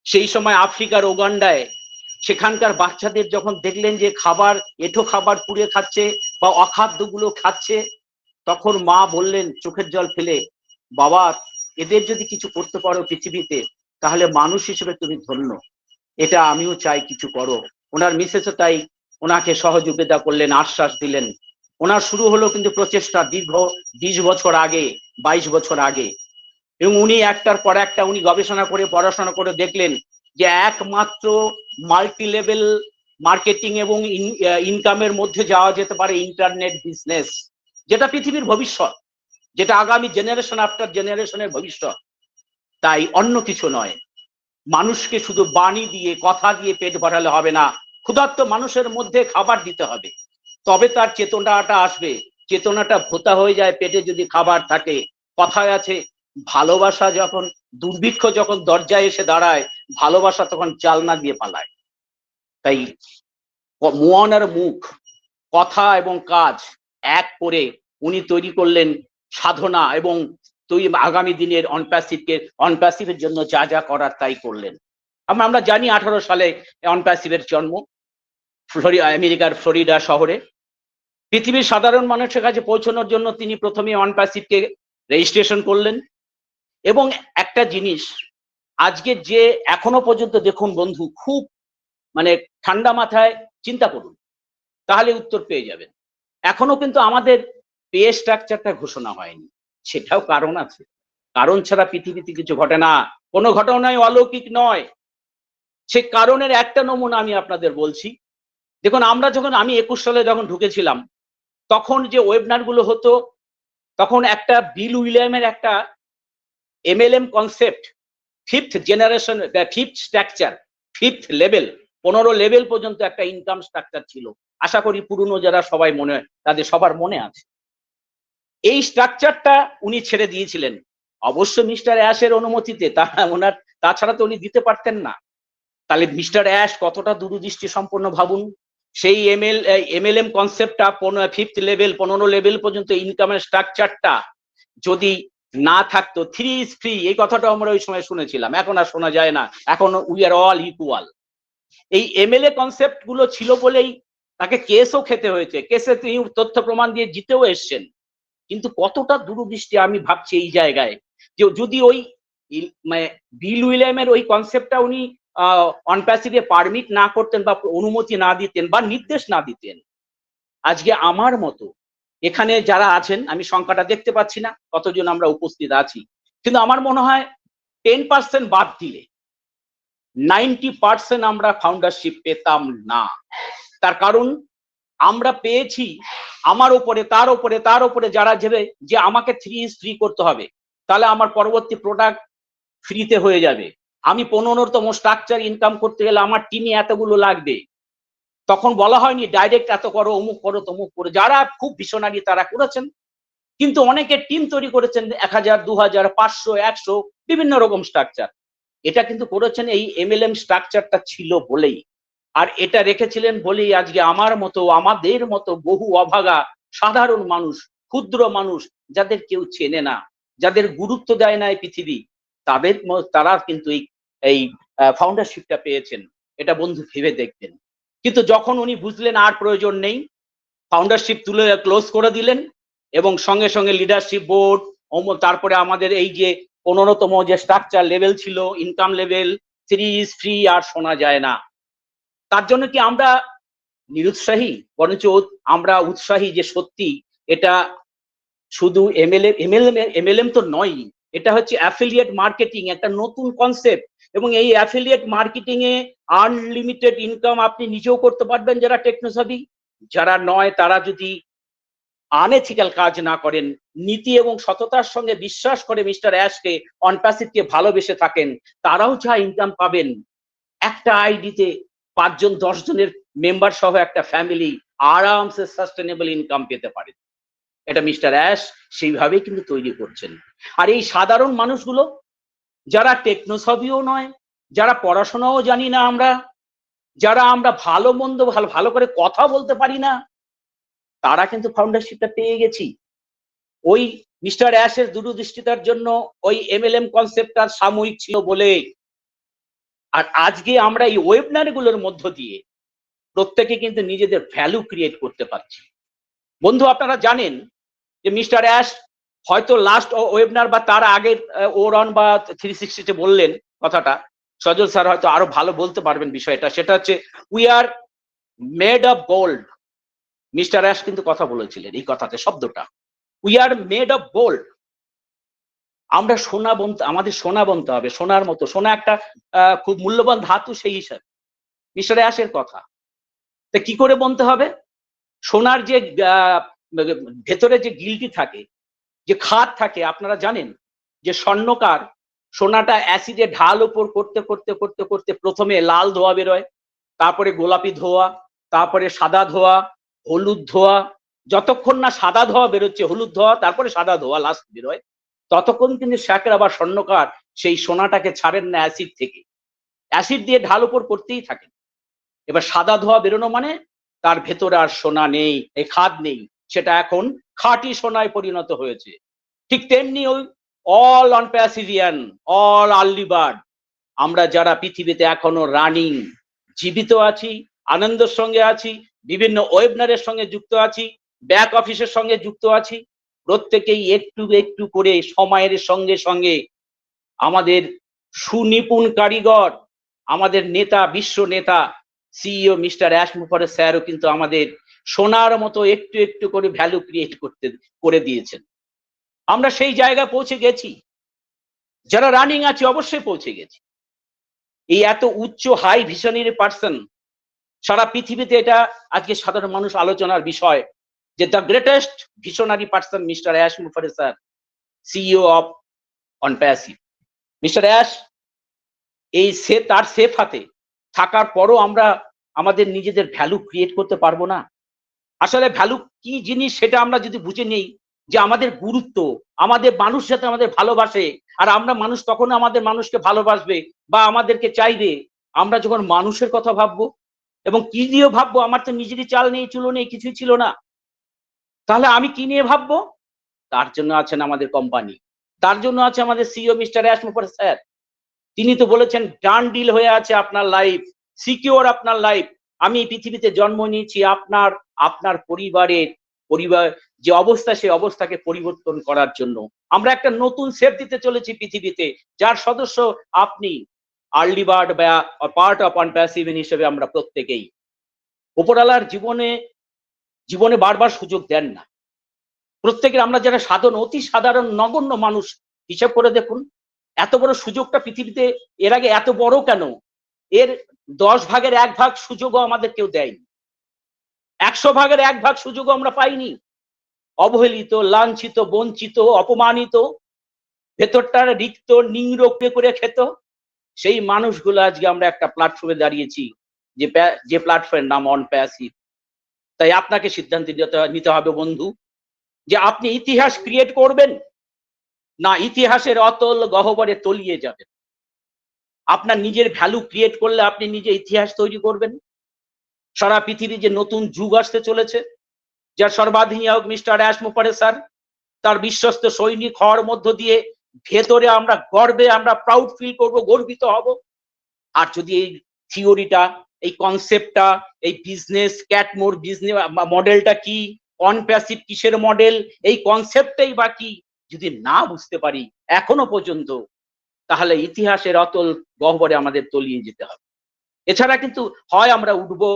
[SPEAKER 6] সেই সময় আফ্রিকার ওগান্ডায় সেখানকার বাচ্চাদের যখন দেখলেন যে খাবার, এঁঠো খাবার পুড়ে খাচ্ছে বা অখাদ্যগুলো খাচ্ছে, তখন মা বললেন চোখের জল ফেলে, বাবা এদের যদি কিছু করতে পারো পৃথিবীতে, তাহলে মানুষ হিসেবে তুমি ধন্য, এটা আমিও চাই কিছু করো। ওনার মিসেসও তাই ওনাকে সহযোগিতা করলেন, আশ্বাস দিলেন। ওনার শুরু হলো কিন্তু প্রচেষ্টা দীর্ঘ 20 বছর আগে, 22 বছর আগে, এবং উনি একটার পর একটা উনি গবেষণা করে, পড়াশোনা করে দেখলেন যে একমাত্র মাল্টি লেভেল মার্কেটিং এবং ইনকামের মধ্যে যাওয়া যেতে পারে ইন্টারনেট বিজনেস, যেটা পৃথিবীর ভবিষ্যৎ, যেটা আগামী জেনারেশন আফটার জেনারেশনের ভবিষ্যৎ। তাই অন্য কিছু নয়, মানুষকে শুধু বাণী দিয়ে, কথা দিয়ে পেট ভরালে হবে না, ক্ষুধার্ত মানুষের মধ্যে খাবার দিতে হবে, তবে তার চেতনাটা আসবে। চেতনাটা ভোতা হয়ে যায় পেটে যদি খাবার থাকে। কথায় আছে ভালোবাসা যখন, দুর্ভিক্ষ যখন দরজায় এসে দাঁড়ায়, ভালোবাসা তখন জালনা দিয়ে পালায়। তাই মন আর মুখ, কথা এবং কাজ এক করে উনি তৈরি করলেন সাধনা এবং আগামী দিনের অনপ্যাসিভের জন্য যা যা করার তাই করলেন। আমরা জানি 18 সালে অনপ্যাসিভের জন্ম আমেরিকার ফ্লোরিডা শহরে। পৃথিবীর সাধারণ মানুষের কাছে পৌঁছানোর জন্য তিনি প্রথমে অনপ্যাসিভকে রেজিস্ট্রেশন করলেন। এবং একটা জিনিস আজকে যে এখনো পর্যন্ত দেখুন বন্ধু, খুব মানে ঠান্ডা মাথায় চিন্তা করুন, তাহলে উত্তর পেয়ে যাবেন। এখনো কিন্তু আমাদের পে স্ট্রাকচারটা ঘোষণা হয়নি। সেটাও কারণ আছে, কারণ ছাড়া পৃথিবীতে কিছু ঘটে না, কোনো ঘটনাই অলৌকিক নয়। সে কারণের একটা নমুনা আমি আপনাদের বলছি। দেখুন, আমি 21 সালে যখন ঢুকেছিলাম, তখন যে ওয়েবিনার গুলো হতো, তখন একটা বিল উইলিয়ামের একটা MLM concept, 5th generation, 5th structure, 5th level, 15 level পর্যন্ত একটা ইনকাম স্ট্রাকচার ছিল। আশা করি পুরনো যারা সবাই তাদের সবার মনে আছে। এই স্ট্রাকচারটা উনি ছেড়ে দিয়েছিলেন, অবশ্য মিস্টার অ্যাশের অনুমতিতে। তাছাড়া তো উনি দিতে পারতেন না। তাহলে মিস্টার অ্যাশ কতটা দূরদৃষ্টি সম্পন্ন ভাবুন। সেই MLM কনসেপ্টটা 5th লেভেল, 15 লেভেল পর্যন্ত ইনকামের স্ট্রাকচারটা যদি না থাকতো, 3 is free, এই কথাটা আমরা ওই সময় শুনেছিলাম, এখন আর শোনা যায় না। এখন উই আর অল ইকুয়াল। এই MLA কনসেপ্ট গুলো ছিল বলেই তাকে কেসও খেতে হয়েছে। কেসে তিনি তথ্য প্রমাণ দিয়ে জিতেও এসছেন। কিন্তু কতটা দূরদৃষ্টি আমি ভাবছি এই জায়গায়, যে যদি ওই বিল উইলিয়ামের ওই কনসেপ্টটা উনি অনপ্যাসিভে পারমিট না করতেন বা অনুমতি না দিতেন বা নির্দেশ না দিতেন, আজকে আমার মতো এখানে যারা আছেন, আমি সংখ্যাটা দেখতে পাচ্ছি না কতজন আমরা উপস্থিত আছি, কিন্তু আমার মনে হয় 10% বাদ দিলে 90% আমরা ফাউন্ডারশিপ পেতাম না। তার কারণ আমরা পেয়েছি আমার ওপরে, তার ওপরে, তার ওপরে যারা যাবে, যে আমাকে 3 is free করতে হবে, তাহলে আমার পরবর্তী প্রোডাক্ট ফ্রিতে হয়ে যাবে। আমি 15তম স্ট্রাকচার ইনকাম করতে গেলে আমার টিমে এতগুলো লাগবে। তখন বলা হয়নি ডাইরেক্ট এত করো, অমুক করো, তমুক করো। যারা খুব ভিশনারি তারা করেছেন, কিন্তু অনেকে টিম তৈরি করেছেন 1000, 2000, 500, 100 বিভিন্ন রকম স্ট্রাকচার। এটা কিন্তু করেছেন এই MLM স্ট্রাকচারটা ছিল বলেই, আর এটা রেখেছিলেন বলেই আজকে আমার মতো, আমাদের মতো বহু অভাগা সাধারণ মানুষ, ক্ষুদ্র মানুষ, যাদের কেউ চেনে না, যাদের গুরুত্ব দেয় না এই পৃথিবী, তারা কিন্তু এই ফাউন্ডারশিপটা পেয়েছেন। এটা বন্ধু ভেবে দেখবেন। কিন্তু যখন উনি বুঝলেন আর প্রয়োজন নেই, ফাউন্ডারশিপ তুলে ক্লোজ করে দিলেন, এবং সঙ্গে সঙ্গে লিডারশিপ বোর্ড, তারপরে আমাদের এই যে 15তম যে স্ট্রাকচার লেভেল ছিল, ইনকাম লেভেল 3 is free, আর শোনা যায় না। তার জন্য কি আমরা নিরুৎসাহী? বরঞ্চ আমরা উৎসাহী যে সত্যি এটা শুধু MLM তো নয়, এটা হচ্ছে অ্যাফিলিয়েট মার্কেটিং, একটা নতুন কনসেপ্ট। এবং এই অ্যাফিলিয়েট মার্কেটিং এ আনলিমিটেড ইনকাম আপনি নিজেও করতে পারবেন যারা টেকনোসভি, যারা নয় তারা যদি আনএথিক্যাল কাজ না করেন, নীতি এবং সততার সঙ্গে বিশ্বাস করে মিস্টার অ্যাশকে, অনপ্যাসিভকে ভালোবেসে থাকেন, তারাও যা ইনকাম পাবেন, একটা আইডিতে 5 জন 10 জনের মেম্বার সহ একটা ফ্যামিলি আরামসে সাস্টেনেবল ইনকাম পেতে পারে। এটা মিস্টার অ্যাশ সেইভাবেই কিন্তু তৈরি করছেন। আর এই সাধারণ মানুষগুলো যারা টেকনোসভিও নয়, যারা পড়াশোনাও জানি না যারা আমরা ভালো মন্দ ভালো করে কথা বলতে পারি না, তারা কিন্তু ফাউন্ডারশিপটা পেয়ে গেছি। ওই মিস্টার অ্যাশের দূরদৃষ্টিতার জন্য ওই MLM কনসেপ্টটা সাময়িক ছিল বলে। আর আজকে আমরা এই ওয়েবিনার গুলোর মধ্য দিয়ে প্রত্যেকে কিন্তু নিজেদের ভ্যালু ক্রিয়েট করতে পারছি। বন্ধু, আপনারা জানেন যে মিস্টার অ্যাশ হয়তো লাস্ট ওয়েবিনার বা তার আগের ওরান বা 360 বললেন কথাটা, সজল স্যার হয়তো আরো ভালো বলতে পারবেন বিষয়টা। সেটা হচ্ছে we are made of gold. Mister ash কিন্তু কথা বলেছিলেন এই কথাতে, শব্দটা we are made of gold. আমরা সোনা বনতে, আমাদের সোনা বনতে হবে, সোনার মতো। সোনা একটা খুব মূল্যবান ধাতু, সেই হিসাবে মিস্টার অ্যাশের কথা। তা কি করে বনতে হবে? সোনার যে ভেতরে যে গিলটি থাকে, যে খাদ থাকে, আপনারা জানেন যে স্বর্ণকার সোনাটা অ্যাসিডে ঢাল উপর করতে করতে করতে করতে প্রথমে লাল ধোয়া বেরোয়, তারপরে গোলাপি ধোয়া, তারপরে সাদা ধোয়া, হলুদ ধোয়া। যতক্ষণ না সাদা ধোয়া বেরোচ্ছে, হলুদ ধোয়া, তারপরে সাদা ধোয়া লাস্ট বেরোয়, ততক্ষণ কিন্তু শ্যাকরা বা স্বর্ণকার সেই সোনাটাকে ছাড়েন না অ্যাসিড থেকে। অ্যাসিড দিয়ে ঢাল উপর করতেই থাকেন। এবার সাদা ধোয়া বেরোনো মানে তার ভেতরে আর সোনা নেই, এই খাদ নেই, সেটা এখন খাঁটি সোনায় পরিণত হয়েছে। ঠিক তেমনি ওই all OnPassivian, all early bird, আমরা যারা পৃথিবীতে এখনো রানিং জীবিত আছি, আনন্দের সঙ্গে আছি, বিভিন্ন ওয়েবনারের সঙ্গে যুক্ত আছি, ব্যাক অফিসের সঙ্গে যুক্ত আছি, প্রত্যেকেই একটু একটু করে সময়ের সঙ্গে সঙ্গে আমাদের সুনিপুণ কারিগর, আমাদের নেতা, বিশ্ব নেতা সিইও মিস্টার অ্যাশ মুখার্জি স্যারও কিন্তু আমাদের সোনার মতো একটু একটু করে ভ্যালু ক্রিয়েট করে দিয়েছেন। আমরা সেই জায়গায় পৌঁছে গেছি, যারা রানিং আছে অবশ্যই পৌঁছে গেছি। এই এত উচ্চ হাই ভিশনারি পার্সন সারা পৃথিবীতে, এটা আজকে সাধারণ মানুষ আলোচনার বিষয় যে the greatest visionary person mister ash Mukherjee sir, CEO of OnPassive. Mister Ash এই তার সেফ হাতে থাকার পরও আমরা আমাদের নিজেদের ভ্যালু ক্রিয়েট করতে পারবো না? আসলে ভ্যালু কি জিনিস সেটা আমরা যদি বুঝে নেই, যে আমাদের গুরুত্ব, আমাদের মানুষ যাতে আমাদের ভালোবাসে, আর আমরা মানুষ তখন আমাদের মানুষকে ভালোবাসবে বা আমাদেরকে চাইবে আমরা যখন মানুষের কথা ভাববো। এবং কি দিয়ে ভাববো? আমার তো নিজেরই চাল নেই, চুলো নেই, কিছুই ছিল না, তাহলে আমি কি নিয়ে ভাববো? তার জন্য আছেন আমাদের কোম্পানি, তার জন্য আছে আমাদের CEO mister ash Mukherjee sir. তিনি তো বলেছেন ডান ডিল হয়ে আছে আপনার লাইফ, সিকিউর আপনার লাইফ। আমি এই পৃথিবীতে জন্ম নিয়েছি আপনার পরিবার যে অবস্থা, সেই অবস্থাকে পরিবর্তন করার জন্য। আমরা একটা নতুন সেফ দিতে চলেছি পৃথিবীতে, যার সদস্য আপনি, আর্লি বার্ড বা পার্ট অফ অনপ্যাসিভ হিসেবে আমরা প্রত্যেকেই। উপরওয়ালার জীবনে বারবার সুযোগ দেন না প্রত্যেকের। আমরা যারা অতি সাধারণ নগণ্য মানুষ, হিসাব করে দেখুন এত বড় সুযোগটা পৃথিবীতে এর আগে এত বড় কেন? এর 10 ভাগের 1 ভাগ সুযোগও আমাদের কেউ দেয়নি, 100 ভাগের 1 ভাগ সুযোগও আমরা পাইনি। অবহেলিত, লাঞ্ছিত, বঞ্চিত, অপমানিত, ভেতরটার রিক্ত, নিংড় করে খেত সেই মানুষগুলো আজকে আমরা একটা প্ল্যাটফর্মে দাঁড়িয়েছি, যে প্ল্যাটফর্মের নাম অনপ্যাসিভ। তাই আপনাকে সিদ্ধান্ত নিতে হবে বন্ধু, যে আপনি ইতিহাস ক্রিয়েট করবেন না ইতিহাসের অতল গহ্বরে তলিয়ে যাবেন। আপনার নিজের ভ্যালু ক্রিয়েট করলে আপনি নিজে ইতিহাস তৈরি করবেন। সারা পৃথিবী যে নতুন যুগ আসতে চলেছে, যার সর্বাধিনায়ক মিস্টার অ্যাশ মুখার্জি স্যার, তার বিশ্বস্ত সৈনিক হওয়ার মধ্য দিয়ে ভেতরে আমরা গর্বে, আমরা প্রাউড ফিল করব, গর্বিত হব। আর যদি এই থিওরিটা, এই কনসেপ্টটা, এই বিজনেস ক্যাটমোর বিজনেস মডেলটা কি, অনপ্যাসিভ কিসের মডেল, এই কনসেপ্টটাই বা কি যদি না বুঝতে পারি এখনো পর্যন্ত, তাহলে ইতিহাসের অতল গহ্বরে আমাদের তলিয়ে যেতে হবে। এছাড়া কিন্তু হয় আমরা উঠবো,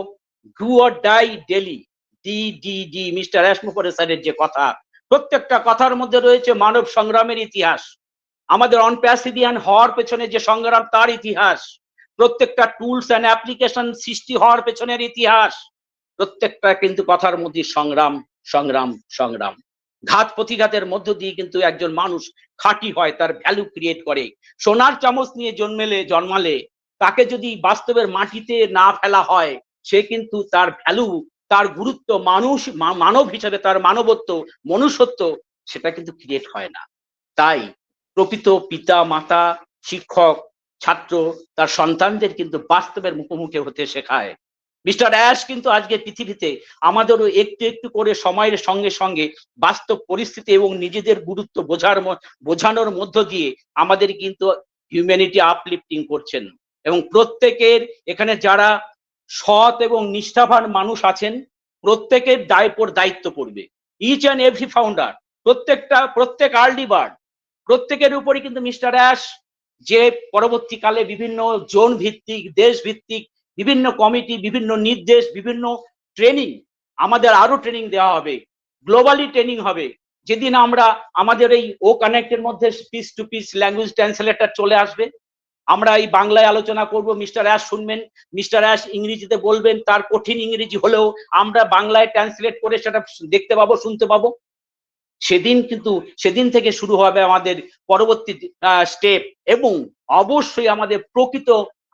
[SPEAKER 6] do or die daily, the mister ash Mukherjee স্যারের যে কথা, প্রত্যেকটা কথার মধ্যে রয়েছে মানব সংগ্রামের ইতিহাস, আমাদের অনপ্যাসিভিয়ান হওয়ার পেছনে যে সংগ্রাম তার ইতিহাস, প্রত্যেকটা টুলস অ্যান্ড অ্যাপ্লিকেশন সৃষ্টি হওয়ার পেছনের ইতিহাস, প্রত্যেকটা কিন্তু কথার মধ্যে সংগ্রাম সংগ্রাম সংগ্রাম। ঘাত প্রতিঘাতের মধ্য দিয়ে কিন্তু একজন মানুষ খাঁটি হয়, তার ভ্যালু ক্রিয়েট করে। সোনার চামচ নিয়ে জন্মালে তাকে যদি বাস্তবের মাটিতে না ফেলা হয়, সে কিন্তু তার ভ্যালু, তার গুরুত্ব, মানব হিসেবে তার মানবত্ব, মনুষ্যত্ব, সেটা কিন্তু ক্রিয়েট হয় না। তাই প্রকৃত পিতা, মাতা, শিক্ষক, ছাত্র তার সন্তানদের কিন্তু বাস্তবের মুখোমুখি হতে শেখায়। মিস্টার অ্যাশ কিন্তু আজকে পৃথিবীতে আমাদেরও একটু একটু করে সময়ের সঙ্গে সঙ্গে বাস্তব পরিস্থিতি এবং নিজেদের গুরুত্ব বোঝানোর মধ্য দিয়ে আমাদের কিন্তু হিউম্যানিটি আপলিফটিং করছেন। এবং প্রত্যেকের এখানে যারা সৎ এবং নিষ্ঠাবান মানুষ আছেন, প্রত্যেকের দায়িত্ব পড়বে। ইচ অ্যান্ড এভরি ফাউন্ডার, প্রত্যেক আর্লি বার্ড, প্রত্যেকের উপরই কিন্তু মিস্টার অ্যাশ যে পরবর্তীকালে বিভিন্ন জোন ভিত্তিক, দেশ ভিত্তিক বিভিন্ন কমিটি, বিভিন্ন নির্দেশ, বিভিন্ন ট্রেনিং, আমাদের আরো ট্রেনিং দেওয়া হবে, গ্লোবালি ট্রেনিং হবে। যেদিন আমরা আমাদের এই ও কানেক্টের মধ্যে piece to piece language translator চলে আসবে, আমরা এই বাংলায় আলোচনা করব, মিস্টার অ্যাশ শুনবেন, মিস্টার অ্যাশ ইংরেজিতে বলবেন, তার কঠিন ইংরেজি হলেও আমরা বাংলায় ট্রান্সলেট করে সেটা দেখতে পাবো, শুনতে পাবো। সেদিন থেকে শুরু হবে আমাদের পরবর্তী স্টেপ, এবং অবশ্যই আমাদের প্রকৃত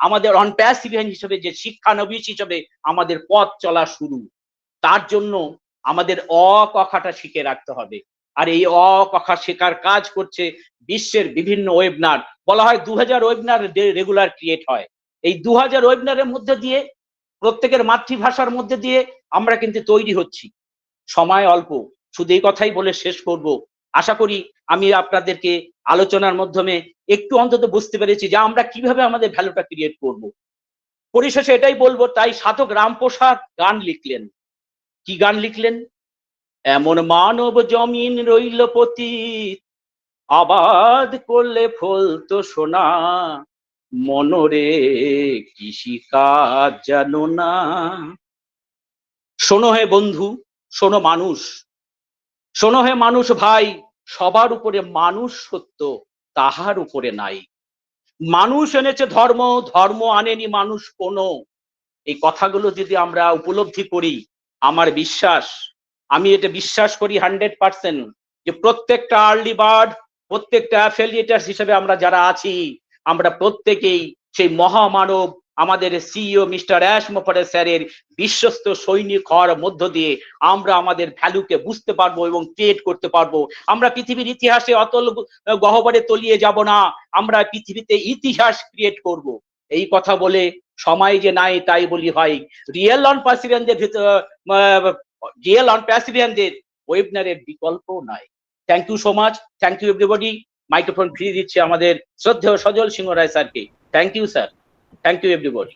[SPEAKER 6] আমাদের অনপ্যাসিভিয়ান হিসেবে যে শিক্ষানবিশ হিসেবে আমাদের পথ চলা শুরু। তার জন্য আমাদের অকখাটা শিখে রাখতে হবে। আর এই অকখা শেখার কাজ করছে বিশ্বের বিভিন্ন ওয়েবনার, বলা হয় 2000 ওয়েবনার রেগুলার ক্রিয়েট হয়। এই 2000 ওয়েবনারের মধ্যে দিয়ে, প্রত্যেকের মাতৃভাষার মধ্যে দিয়ে আমরা কিন্তু তৈরি হচ্ছি। সময় অল্প, শুধু এই কথাই বলে শেষ করব। আশা করি আমি আপনাদেরকে আলোচনার মাধ্যমে একটু অন্তত বুঝতে পেরেছি যে আমরা কিভাবে আমাদের ভ্যালুটা ক্রিয়েট করব। পরিশেষে এটাই বলবো, তাই সাধক রামপ্রসাদ গান লিখলেন। কি গান লিখলেন? এমন মানব জমিন রইল পতিত, আবাদ করলে ফলতো সোনা, মনরে কৃষি কাজ জানো না। শোনো হে বন্ধু, শোনো মানুষ, শোনো হে মানুষ ভাই, সবার উপরে মানুষ সত্য, তাহার উপরে নাই। মানুষ এনেছে ধর্ম, ধর্ম আনেনি মানুষ কোনো। এই কথাগুলো যদি আমরা উপলব্ধি করি, আমার বিশ্বাস, আমি এটা বিশ্বাস করি 100% যে প্রত্যেকটা আর্লি বার্ড, প্রত্যেকটা অ্যাফিলিয়েটার্স হিসেবে আমরা যারা আছি, আমরা প্রত্যেকেই সেই মহামানব আমাদের সিইও মিস্টার অ্যাশ মোফারে স্যারের বিশ্বস্ত সৈনিক হওয়ার মধ্য দিয়ে আমরা আমাদের ভ্যালুকে বুঝতে পারবো এবং ক্রিয়েট করতে পারবো। আমরা পৃথিবীর ইতিহাসে অতল গহ্বরে তলিয়ে যাব না, আমরা পৃথিবীতে ইতিহাস ক্রিয়েট করব। এই কথা বলে সময় যে নাই তাই বলি হয়, রিয়েল অন পার্সিভিয়ানদের রিয়েল অন পার্সিভিয়ানদের ওয়েবিনারের বিকল্প নাই। Thank you so much, thank you everybody. Microphone ফিরিয়ে দিচ্ছি আমাদের শ্রদ্ধেয় সজল সিংহ রায় স্যারকে। Thank you sir, thank you everybody.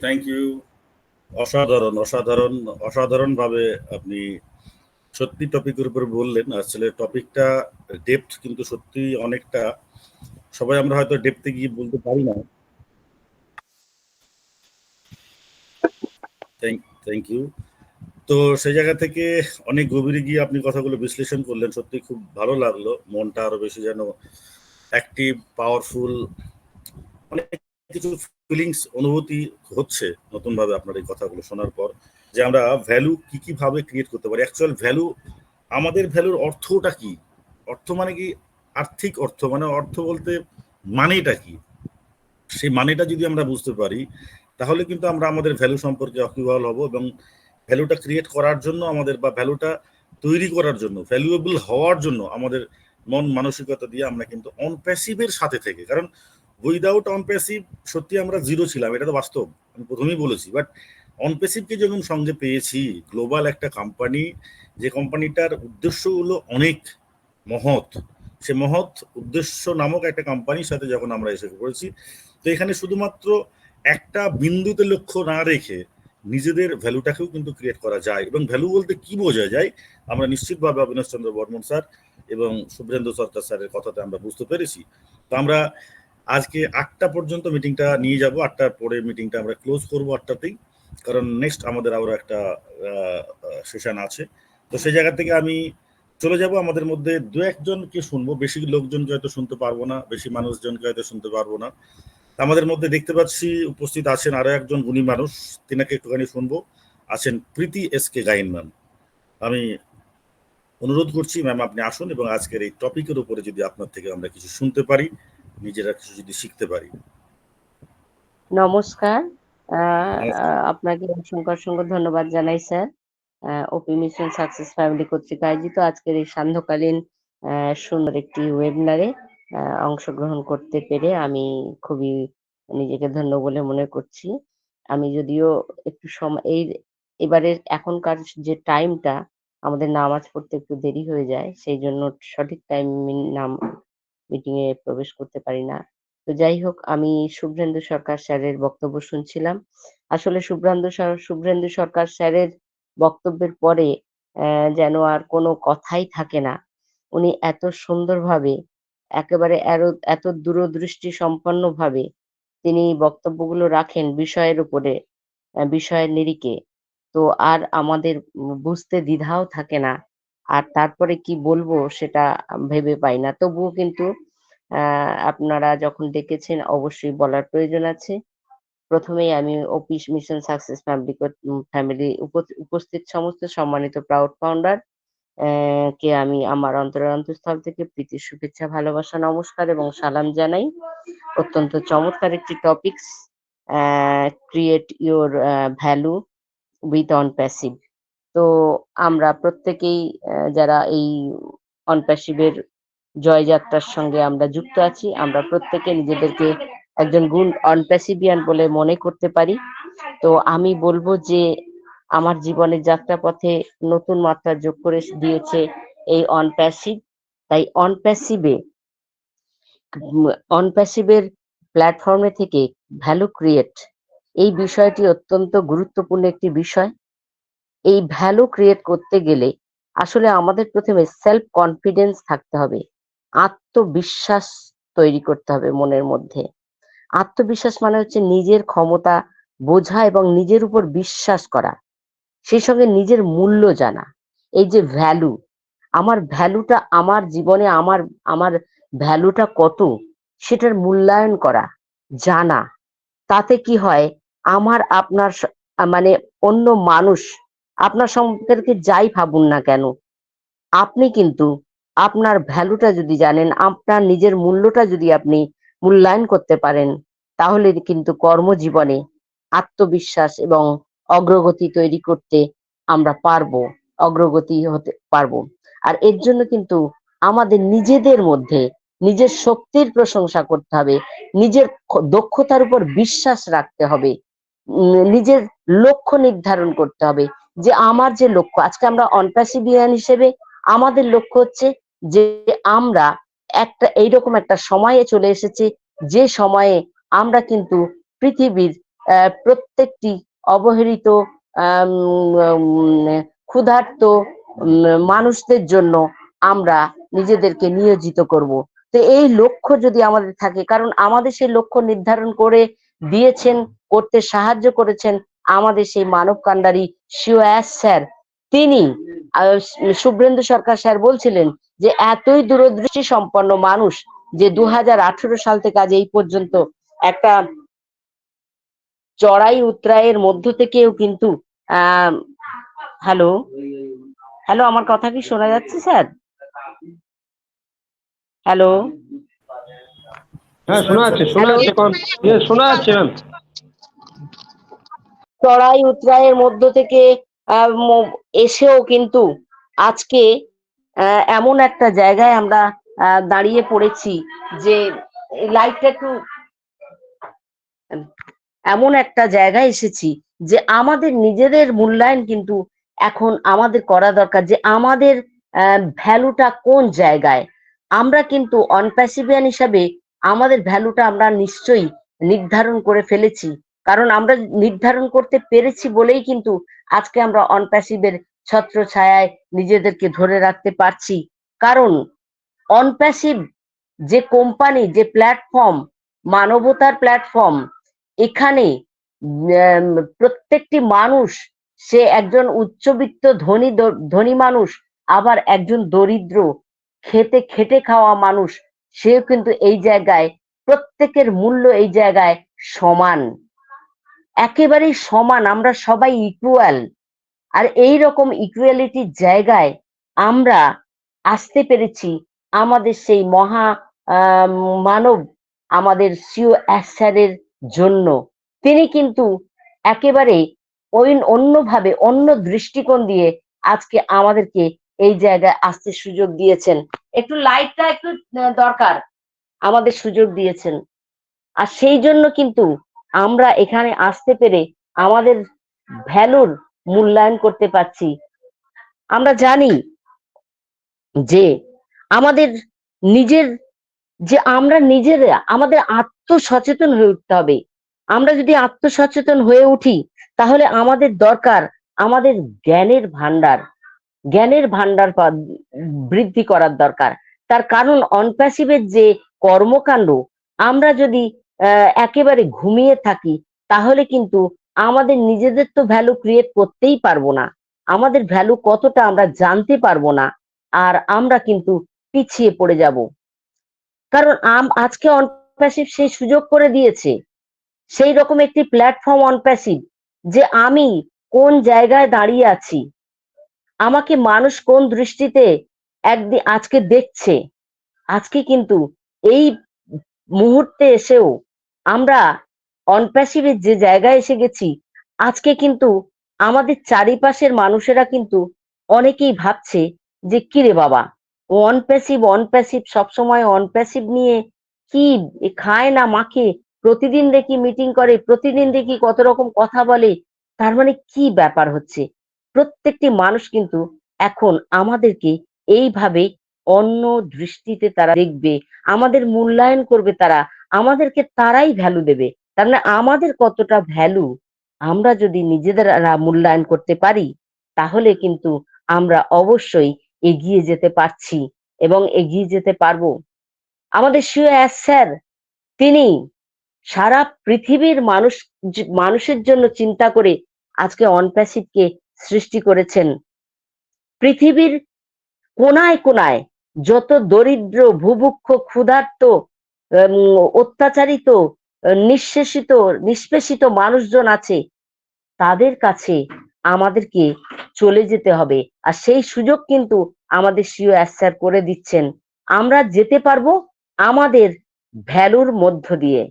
[SPEAKER 1] Thank you. অসাধারণ অসাধারণ অসাধারণ ভাবে আপনি সত্যি টপিকের উপর বললেন। আসলে টপিকটা ডেপথ কিন্তু সত্যি অনেকটা, সবাই আমরা হয়তো ডেপথে গিয়ে বলতে পারি না। Thank you. তো সেই জায়গা থেকে অনেক গভীরে গিয়ে আপনি কথাগুলো বিশ্লেষণ করলেন, সত্যি খুব ভালো লাগলো। মনটা আরো বেশি যেন অ্যাক্টিভ, পাওয়ারফুল, অনেক কিছু ফিলিংস অনুভূতি হচ্ছে নতুন ভাবে আপনার এই কথাগুলো শোনার পর, যে আমরা ভ্যালু কি ভাবে ক্রিয়েট করতে পারি। অ্যাকচুয়াল ভ্যালু, আমাদের ভ্যালুর অর্থটা কি? অর্থ মানে কি? আর্থিক অর্থ, মানে অর্থ বলতে মানেটা কি? সেই মানেটা যদি আমরা বুঝতে পারি, তাহলে কিন্তু আমরা আমাদের ভ্যালু সম্পর্কে ওয়াকিবহাল হব, এবং ভ্যালুটা ক্রিয়েট করার জন্য আমাদের, বা ভ্যালুটা তৈরি করার জন্য, ভ্যালুয়েবল হওয়ার জন্য আমাদের মন মানসিকতা দিয়ে আমরা কিন্তু অন প্যাসিভের সাথে থেকে, কারণ উইদাউট অন প্যাসিভ সত্যি আমরা জিরো ছিলাম, এটা তো বাস্তব, আমি প্রথমেই বলেছি। বাট অন প্যাসিভকে যখন সঙ্গে পেয়েছি, গ্লোবাল একটা কোম্পানি, যে কোম্পানিটার উদ্দেশ্য হলো অনেক মহৎ, সে মহৎ উদ্দেশ্য নামক একটা কোম্পানির সাথে যখন আমরা এসে পড়েছি, তো এখানে শুধুমাত্র একটা বিন্দুতে লক্ষ্য না রেখে নিজেদের ভ্যালুটাকেও কিন্তু ক্রিয়েট করা যায়। এবং ভ্যালু বলতে কি বোঝা যায়, আমরা নিশ্চিতভাবে অবিনাশ চন্দ্র বর্মন স্যার এবং শুভ্রেন্দু সরকার স্যারের কথাতে আমরা বুঝতে পেরেছি। তো আমরা আজকে 8টা পর্যন্ত মিটিংটা নিয়ে যাব, 8টার পরে মিটিংটা আমরা ক্লোজ করবো 8টাতেই, কারণ নেক্সট আমাদের আরো একটা সেশন আছে। তো সেই জায়গা থেকে আমি চলে যাব, আমাদের মধ্যে 2-1জনকে শুনবো, বেশি লোকজনকে হয়তো শুনতে পারবো না, বেশি মানুষজনকে হয়তো শুনতে পারবো না। আমাদের মধ্যে দেখতে পাচ্ছি উপস্থিত আছেন আরো একজন গুণী মানুষ, তিনাকে একটুখানি শুনবো। আছেন প্রীতি এসকে গাইন ম্যাম। আমি অনুরোধ করছি ম্যাম, আপনি আসুন এবং আজকের এই টপিকের উপরে যদি আপনার থেকে আমরা কিছু শুনতে পারি, নিজেরা কিছু যদি শিখতে পারি।
[SPEAKER 7] নমস্কার, আপনাকে অসংখ্য ধন্যবাদ জানাই sir. OP mission success family কর্তৃক আয়োজিত আজকের এই সান্ধ্যকালীন সুন্দর একটি ওয়েবিনারে অংশগ্রহণ করতে পেরে আমি খুবই নিজেকে ধন্য বলে মনে করছি। আমি যদিও একটু এবারের এখনকার যে টাইমটা, আমাদের নামাজ পড়তে একটু দেরি হয়ে যায়, সেই জন্য সঠিক টাইম মিটিং এ প্রবেশ করতে পারি না। তো যাই হোক, আমি শুভ্রেন্দু সরকার স্যারের বক্তব্য শুনছিলাম। আসলে শুভ্রেন্দু সরকার স্যারের বক্তব্যের পরে যেন আর কোনো কথাই থাকে না। উনি এত সুন্দরভাবে, একেবারে এত দূরদৃষ্টি সম্পন্ন ভাবে তিনি বক্তব্যগুলো রাখেন বিষয়ের উপরে, বিষয়ের নিরিখে। তো আর আমাদের বুঝতে দ্বিধাও থাকে না, আর তারপরে কি বলবো সেটা ভেবে পাই না। তবুও কিন্তু আপনারা যখন ডেকেছেন, অবশ্যই বলার প্রয়োজন আছে। প্রথমেই আমি ওপি মিশন সাকসেস ফ্যামিলি উপস্থিত সমস্ত সম্মানিত প্রাউড ফাউন্ডার কে আমি আমার অন্তরের অন্তঃস্থল থেকে প্রীতি, শুভেচ্ছা, ভালোবাসা, নমস্কার এবং সালাম জানাই। অত্যন্ত চমৎকার একটি topics, create your value with on passive. তো আমরা প্রত্যেকেই যারা এই অন প্যাসিভের জয়যাত্রার সঙ্গে আমরা যুক্ত আছি, আমরা প্রত্যেকে নিজেদেরকে একজন অন প্যাসিভিয়ান বলে মনে করতে পারি। তো আমি বলবো যে আমার জীবনের যাত্রাপথে নতুন মাত্রা যোগ করে দিয়েছে এই অন প্যাসিভ। তাই অনপ্যাসিভের প্ল্যাটফর্মে থেকে ভ্যালু ক্রিয়েট, এই বিষয়টি অত্যন্ত গুরুত্বপূর্ণ একটি বিষয়। এই ভ্যালু ক্রিয়েট করতে গেলে আসলে আমাদের প্রথমে সেলফ কনফিডেন্স থাকতে হবে, আত্মবিশ্বাস তৈরি করতে হবে মনের মধ্যে। আত্মবিশ্বাস মানে হচ্ছে নিজের ক্ষমতা বোঝা এবং নিজের উপর বিশ্বাস করা, সেই সঙ্গে নিজের মূল্য জানা। এই যে ভ্যালু, আমার ভ্যালুটা, আমার জীবনে আমার আমার ভ্যালুটা কত, সেটার মূল্যায়ন করা, জানা। তাতে কি হয়, আমার আপনার মানে অন্য মানুষ আপনার সম্পর্কে যাই ভাবুন না কেন, আপনি কিন্তু আপনার ভ্যালুটা যদি জানেন, আপনার নিজের মূল্যটা যদি আপনি মূল্যায়ন করতে পারেন, তাহলে কিন্তু কর্মজীবনে আত্মবিশ্বাস এবং অগ্রগতি তৈরি করতে আমরা পারবো, অগ্রগতি হতে পারবো। আর এর জন্য কিন্তু আমাদের নিজেদের মধ্যে নিজের শক্তির প্রশংসা করতে হবে, নিজের দক্ষতার উপর বিশ্বাস রাখতে হবে, নিজের লক্ষ্য নির্ধারণ করতে হবে যে আমার যে লক্ষ্য, আজকে আমরা অনপ্যাসিভিয়ান হিসেবে আমাদের লক্ষ্য হচ্ছে যে আমরা এইরকম একটা সময়ে চলে এসেছি যে সময়ে আমরা কিন্তু পৃথিবীর প্রত্যেকটি অবহেলিত ক্ষুধার্ত মানুষদের জন্য আমরা নিজেদেরকে নিয়োজিত করব। তো এই লক্ষ্য যদি আমাদের থাকে, কারণ আমাদের সেই লক্ষ্য নির্ধারণ করে দিয়েছেন, করতে সাহায্য করেছেন আমাদের সেই মানব কান্ডারি সিওএস স্যার। তিনি শুভ্রেন্দু সরকার স্যার বলছিলেন যে এতই দূরদৃষ্টি সম্পন্ন মানুষ যে 2018 সাল থেকে আজ এই পর্যন্ত একটা চড়াই উতরাইয়ের মধ্য থেকেও কিন্তু হ্যালো হ্যালো আমার কথা কি শোনা যাচ্ছে স্যার? হ্যালো,
[SPEAKER 3] হ্যাঁ শোনা যাচ্ছে শোনা যাচ্ছে ম্যাম।
[SPEAKER 7] চড়াই উতরাইয়ের মধ্য থেকে এসেও কিন্তু আজকে এমন একটা জায়গায় আমরা দাঁড়িয়ে পড়েছি যে লাইফটা একটু এমন একটা জায়গায় এসেছি যে আমাদের নিজেদের মূল্যায়ন কিন্তু এখন আমাদের করা দরকার, যে আমাদের ভ্যালুটা কোন জায়গায়। আমরা কিন্তু অনপ্যাসিভিয়ান হিসাবে আমাদের ভ্যালুটা আমরা নিশ্চয়ই নির্ধারণ করে ফেলেছি, কারণ আমরা নির্ধারণ করতে পেরেছি বলেই কিন্তু আজকে আমরা অনপ্যাসিভের ছত্র ছায়ায় নিজেদেরকে ধরে রাখতে পারছি। কারণ অনপ্যাসিভ যে কোম্পানি, যে প্ল্যাটফর্ম, মানবতার প্ল্যাটফর্ম, এখানে প্রত্যেকটি মানুষ, সে একজন উচ্চবিত্ত ধনী মানুষ, আবার একজন দরিদ্র খেটে খাওয়া মানুষ, সেও কিন্তু এই জায়গায় প্রত্যেকের মূল্য এই জায়গায় সমান, একেবারেই সমান, আমরা সবাই ইকুয়াল। আর এই রকম ইকুয়ালিটির জায়গায় আমরা আসতে পেরেছি আমাদের সেই মহা মানব, আমাদের সিওএস স্যারের জন্য। তিনি কিন্তু একেবারে অন্যভাবে, অন্য দৃষ্টিকোণ দিয়ে আজকে আমাদেরকে এই জায়গায় আসতে সুযোগ দিয়েছেন। একটু লাইটটা একটু দরকার, আমাদের সুযোগ দিয়েছেন। আর সেই জন্য কিন্তু আমরা এখানে আসতে পেরে আমাদের ভ্যালুর মূল্যায়ন করতে পারছি। আমরা জানি যে আমাদের নিজেরা আমাদের আত্মসচেতন হয়ে উঠতে হবে। আমরা যদি আত্মসচেতন হয়ে উঠি, তাহলে আমাদের দরকার আমাদের জ্ঞানের ভান্ডার বৃদ্ধি করার দরকার। তার কারণ অনপ্যাসিভের যে কর্মকাণ্ড, আমরা যদি একেবারে ঘুমিয়ে থাকি, তাহলে কিন্তু আমাদের নিজেদের তো ভ্যালু ক্রিয়েট করতেই পারবো না, আমাদের ভ্যালু কতটা আমরা জানতে পারবো না, আর আমরা কিন্তু পিছিয়ে পড়ে যাব। কারণ আজকে অনপ্যাসিভ সেই সুযোগ করে দিয়েছে, সেই রকম একটি প্ল্যাটফর্ম অনপ্যাসিভ, যে আমি কোন জায়গায় দাঁড়িয়ে আছি, আমাকে মানুষ কোন দৃষ্টিতে একদিন আজকে দেখছে। আজকে কিন্তু এই মুহূর্তে এসেও আমরা অনপ্যাসিভের যে জায়গায় এসে গেছি, আজকে কিন্তু আমাদের চারিপাশের মানুষেরা কিন্তু অনেকেই ভাবছে যে কিরে বাবা, অনপ্যাসিভ সবসময় অনপ্যাসিভ নিয়ে কি খায় না মাখে, প্রতিদিন দেখি মিটিং করে, প্রতিদিন দেখি কত রকম কথা বলে, তার মানে কি ব্যাপার হচ্ছে। প্রত্যেকটি মানুষ কিন্তু এখন আমাদেরকে এইভাবে অন্য দৃষ্টিতে তারা দেখবে, আমাদের মূল্যায়ন করবে, তারা আমাদেরকে তারাই ভ্যালু দেবে। তার মানে আমাদের কতটা ভ্যালু আমরা যদি নিজেদের মূল্যায়ন করতে পারি, তাহলে কিন্তু আমরা অবশ্যই এগিয়ে যেতে পারছি এবং এগিয়ে যেতে পারবো। আমাদের সিও স্যার, তিনি সারা পৃথিবীর মানুষের জন্য চিন্তা করে আজকে অনপ্যাসিভকে সৃষ্টি করেছেন। পৃথিবীর কোনায় কোনায় যত দরিদ্র, ভুভুক্ষ, ক্ষুধার্ত, অত্যাচারিত, নিষ্পেষিত মানুষজন আছে, তাদের কাছে আমাদেরকে চলে যেতে হবে। আর সেই সুযোগ কিন্তু আমাদের সিও স্যার করে দিচ্ছেন। আমরা যেতে পারবো আমাদের ভ্যালুর মধ্য দিয়ে।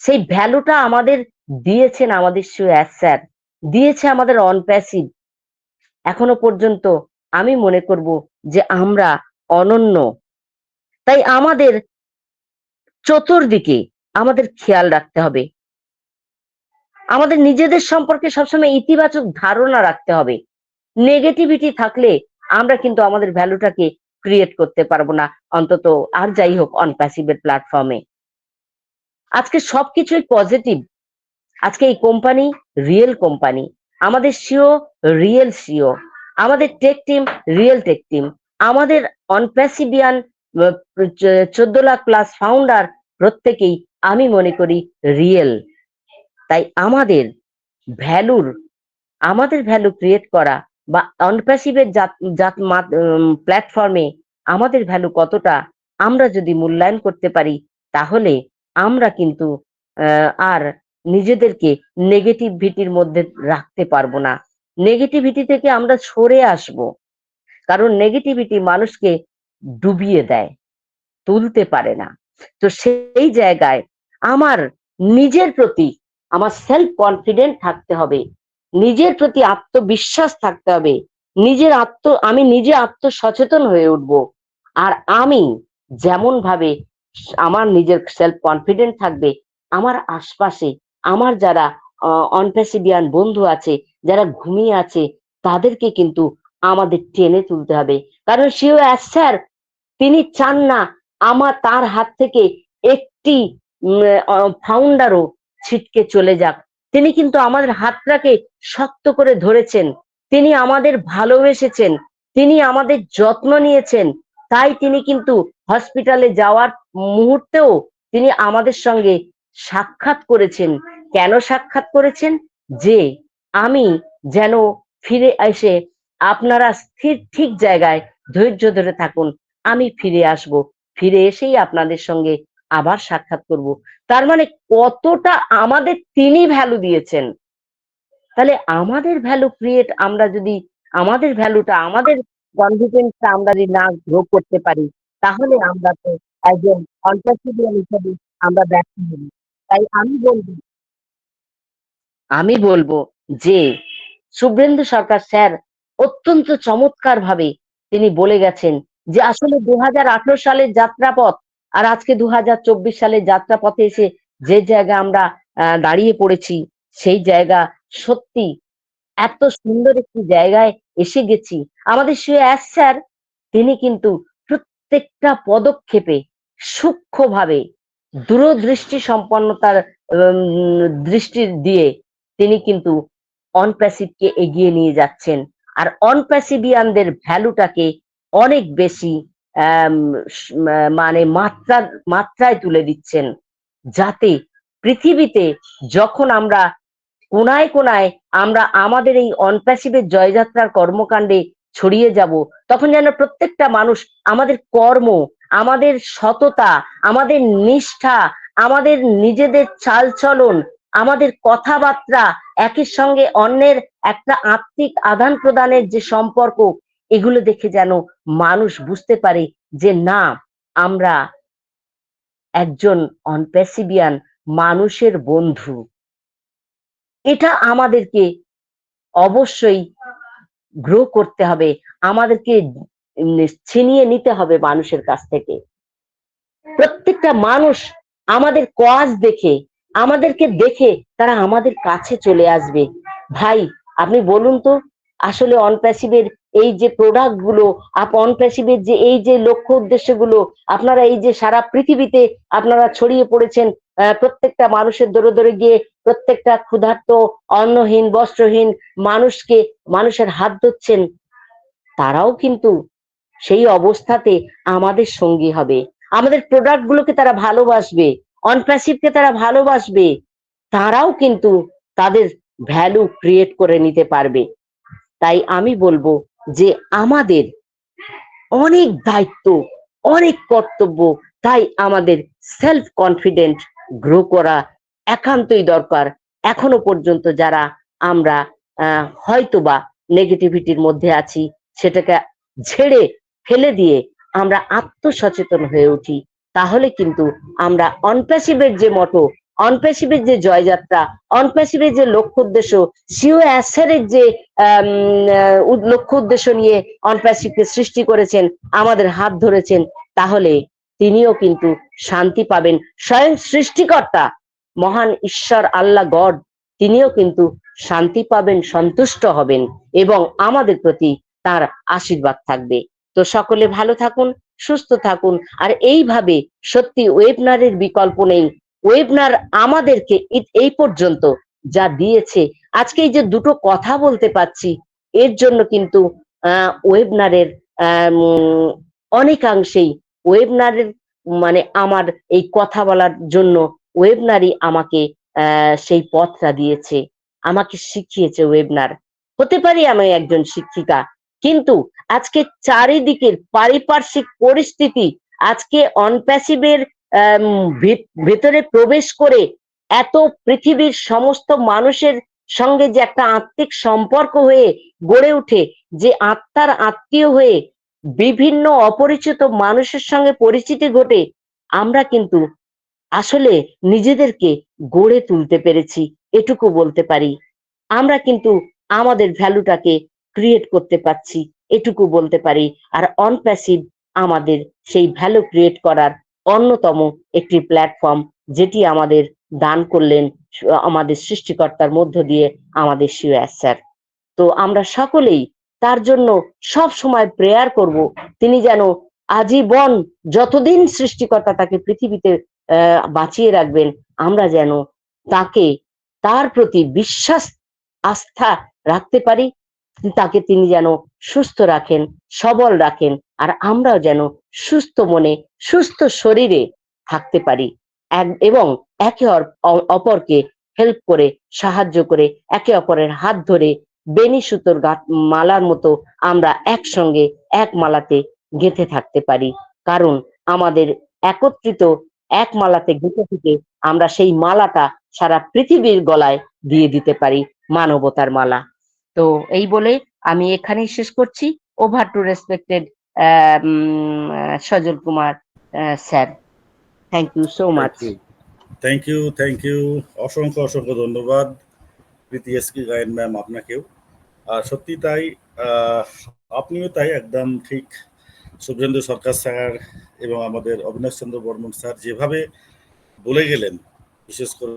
[SPEAKER 7] সেই ভ্যালুটা আমাদের দিয়েছেন আমাদের সিও স্যার, দিয়েছে আমাদের অনপ্যাসিভ। এখনো পর্যন্ত আমি মনে করব যে আমরা অনন্য। তাই আমাদের চতুর্দিকে আমাদের খেয়াল রাখতে হবে, আমাদের নিজেদের সম্পর্কে সবসময় ইতিবাচক ধারণা রাখতে হবে। নেগেটিভিটি থাকলে আমরা কিন্তু আমাদের ভ্যালুটাকে ক্রিয়েট করতে পারবো না, অন্তত আর যাই হোক অনপ্যাসিভের প্ল্যাটফর্মে। আজকে সবকিছুই পজিটিভ। আজকে এই কোম্পানি রিয়েল কোম্পানি, আমাদের সিও রিয়েল সিও, আমাদের tech team real tech team, আমাদের অনপ্যাসিভিয়ান 14 লাখ প্লাস ফাউন্ডার প্রত্যেকেই আমি মনে করি রিয়েল। তাই আমাদের ভ্যালু ক্রিয়েট করা বা অনপ্যাসিভের প্ল্যাটফর্মে আমাদের ভ্যালু কতটা আমরা যদি মূল্যায়ন করতে পারি, তাহলে আমরা কিন্তু আর নিজেদেরকে নেগেটিভিটির মধ্যে রাখতে পারবো না। নেগেটিভিটি থেকে আমরা সরে আসব, কারণ নেগেটিভিটি মানুষকে ডুবিয়ে দেয়, তুলতে পারে না। তো সেই জায়গায় আমার নিজের প্রতি আমার সেলফ কনফিডেন্ট থাকতে হবে, নিজের প্রতি আত্মবিশ্বাস থাকতে হবে, আমি নিজে আত্মসচেতন হয়ে উঠব। আর আমি যেমন ভাবে আমার নিজের সেলফ কনফিডেন্ট থাকবে, আমার আশপাশে আমার যারা অনপ্যাসিভিয়ান বন্ধু আছে, যারা ঘুমিয়ে আছে, তাদেরকে কিন্তু আমাদের টেনে তুলতে হবে। কারণ সিও স্যার তিনি চান না তার হাত থেকে একটি ফাউন্ডারও ছিটকে চলে যাক। তিনি কিন্তু আমাদের হাতটাকে শক্ত করে ধরেছেন, তিনি আমাদের ভালোবেসেছেন, তিনি আমাদের যত্ন নিয়েছেন। তাই তিনি কিন্তু হসপিটালে যাওয়ার মুহূর্তেও তিনি আমাদের সঙ্গে সাক্ষাৎ করেছেন। কেন সাক্ষাৎ করেছেন? যে আমি যেন ফিরে এসে আপনারা ঠিক জায়গায় ধৈর্য ধরে থাকুন, আমি ফিরে আসব, ফিরে এসেই আপনাদের সঙ্গে আবার সাক্ষাৎ করব। তার মানে কতটা আমাদের তিনি ভ্যালু দিয়েছেন। তাহলে আমাদের ভ্যালু ক্রিয়েট, আমরা যদি আমাদের ভ্যালুটা, আমাদের কনফিডেন্সটা আমরা যদি না গ্রো করতে পারি, তাহলে আমরা তো একজন অনপ্যাসিভিয়ান হিসেবে আমরা ব্যর্থ হব। তাই আমি বলবো যে শুভেন্দু সরকার স্যার অত্যন্ত চমৎকার ভাবে তিনি বলে গেছেন যে আসলে 2018 সালের যাত্রাপথ আর আজকে 2024 সালের যাত্রাপথে এসে যে জায়গা আমরা দাঁড়িয়ে পড়েছি, সেই জায়গা সত্যি এত সুন্দর একটি জায়গায় এসে গেছি। আমাদের সিও স্যার তিনি কিন্তু প্রত্যেকটা পদক্ষেপে সূক্ষ্মভাবে দূরদৃষ্টি সম্পন্নতার দৃষ্টি দিয়ে তিনি কিন্তু অনপ্যাসিভকে এগিয়ে নিয়ে যাচ্ছেন। আর অনপ্যাসিভিয়ানদের ভ্যালুটাকে অনেক বেশি মানে মাত্রায় তুলে দিচ্ছেন, যাতে পৃথিবীতে যখন আমরা কোনায় কোনায় আমরা আমাদের এই অনপ্যাসিভের জয়যাত্রার কর্মকাণ্ডে ছড়িয়ে যাব, তখন যেন প্রত্যেকটা মানুষ আমাদের কর্ম, আমাদের সততা, আমাদের নিষ্ঠা, আমাদের নিজেদের চালচলন, আমাদের কথাবার্তা, একের সঙ্গে অন্যের একটা আত্মিক আদান প্রদানের যে সম্পর্ক, এগুলো দেখে যেন মানুষ বুঝতে পারে যে না, আমরা একজন অনপ্যাসিভিয়ান মানুষের বন্ধু। এটা আমাদেরকে অবশ্যই গ্রো করতে হবে, আমাদেরকে ছিনিয়ে নিতে হবে মানুষের কাছ থেকে। প্রত্যেকটা মানুষ আমাদের কাজ দেখে, আমাদেরকে দেখে তারা আমাদের কাছে চলে আসবে। ভাই আপনি বলুন তো, আসলে অনপ্যাসিভের এই যে প্রোডাক্ট গুলো অন প্যাসিভের যে এই যে লক্ষ্য উদ্দেশ্যগুলো আপনারা এই যে সারা পৃথিবীতে আপনারা ছড়িয়ে পড়েছেন, প্রত্যেকটা মানুষের দরে দরে গিয়ে প্রত্যেকটা ক্ষুধার্ত অন্নহীন বস্ত্রহীন মানুষের হাত ধরছেন, তারাও কিন্তু সেই অবস্থাতে আমাদের সঙ্গী হবে। আমাদের প্রোডাক্ট গুলোকে তারা ভালোবাসবে, অনপ্যাসিভকে তারা ভালোবাসবে, তারাও কিন্তু তাদের ভ্যালু ক্রিয়েট করে নিতে পারবে। তাই আমি বলবো যে আমাদের অনেক দায়িত্ব, অনেক কর্তব্য, তাই আমাদের সেলফ কনফিডেন্ট গ্রো করা একান্তই দরকার। এখনো পর্যন্ত যারা আমরা হয়তোবা নেগেটিভিটির মধ্যে আছি, সেটাকে ঝেড়ে ফেলে দিয়ে আমরা আত্মসচেতন হয়ে উঠি, তাহলে কিন্তু আমরা অনপ্যাসিভের যে মতো, অনপ্যাসিভের যে জয়যাত্রা, অনপ্যাসিভের যে লক্ষ্য উদ্দেশ্য, সিও অ্যাসারের যে লক্ষ্য উদ্দেশ্য নিয়ে অনপ্যাসিভকে সৃষ্টি করেছেন, আমাদের হাত ধরেছেন, তাহলে তিনিও কিন্তু শান্তি পাবেন। স্বয়ং সৃষ্টিকর্তা মহান ঈশ্বর আল্লাহ গড, তিনিও কিন্তু শান্তি পাবেন, সন্তুষ্ট হবেন এবং আমাদের প্রতি তার আশীর্বাদ থাকবে। তো সকলে ভালো থাকুন, সুস্থ থাকুন। আর এইভাবে সত্যি ওয়েবনারের বিকল্প নেই। ওয়েবনার আমাদেরকে এই পর্যন্ত যা দিয়েছে, আজকে এই যে দুটো কথা বলতে পারছি, এর জন্য কিন্তু ওয়েবনারের অনেকাংশেই ওয়েবনারের মানে আমার এই কথা বলার জন্য ওয়েবনারই আমাকে সেই পথটা দিয়েছে, আমাকে শিখিয়েছে ওয়েবনার। হতে পারি আমি একজন শিক্ষিকা, কিন্তু আজকে চারিদিকের পারিপার্শ্বিক পরিস্থিতি, আজকে অনপ্যাসিভের ভেতরে প্রবেশ করে এত পৃথিবীর সমস্ত মানুষের সঙ্গে যে একটা আত্মিক সম্পর্ক হয়ে গড়ে উঠে, যে আত্মার আত্মীয় হয়ে বিভিন্ন অপরিচিত মানুষের সঙ্গে পরিচিতি ঘটে, আমরা কিন্তু আসলে নিজেদেরকে গড়ে তুলতে পেরেছি, এটুকু বলতে পারি। আমরা কিন্তু আমাদের ভ্যালুটাকে ক্রিয়েট করতে পারছি, এটুকু বলতে পারি। আর অনপ্যাসিভ আমাদের সেই ভ্যালু ক্রিয়েট করার অন্যতম একটি প্ল্যাটফর্ম, যেটি আমাদের দান করলেন আমাদের সৃষ্টিকর্তার মধ্য দিয়ে আমাদের সিও স্যার। তো আমরা সকলেই তার জন্য সব সময় প্রেয়ার করব, তিনি যেন আজীবন যতদিন সৃষ্টিকর্তা তাকে পৃথিবীতে বাঁচিয়ে রাখবেন, আমরা যেন তাকে তার প্রতি বিশ্বাস আস্থা রাখতে পারি, তাকে তিনি যেন সুস্থ রাখেন, সবল রাখেন, আর আমরাও যেন সুস্থ মনে সুস্থ শরীরে থাকতে পারি এবং একে অপরকে হেল্প করে সাহায্য করে একে অপরের হাত ধরে বেনি সুতোর মালার মতো আমরা একসঙ্গে এক মালাতে গেঁথে থাকতে পারি। কারণ আমাদের একত্রিত এক মালাতে গেঁথে থেকে আমরা সেই মালাটা সারা পৃথিবীর গলায় দিয়ে দিতে পারি, মানবতার মালা। তো এই বলে আমি এখানেই শেষ করছি। Over to respected Sajal Kumar sir, thank you so much.
[SPEAKER 1] Thank you অসংখ্য ধন্যবাদ প্রীতি এসকে গায়েন ম্যাম, আপনাকেও। আর সত্যি তাই, আপনিও তাই, একদম ঠিক। শুভেন্দু সরকার স্যার এবং আমাদের অবিনাশ চন্দ্র বর্মন স্যার যেভাবে বলে গেলেন, বিশেষ করে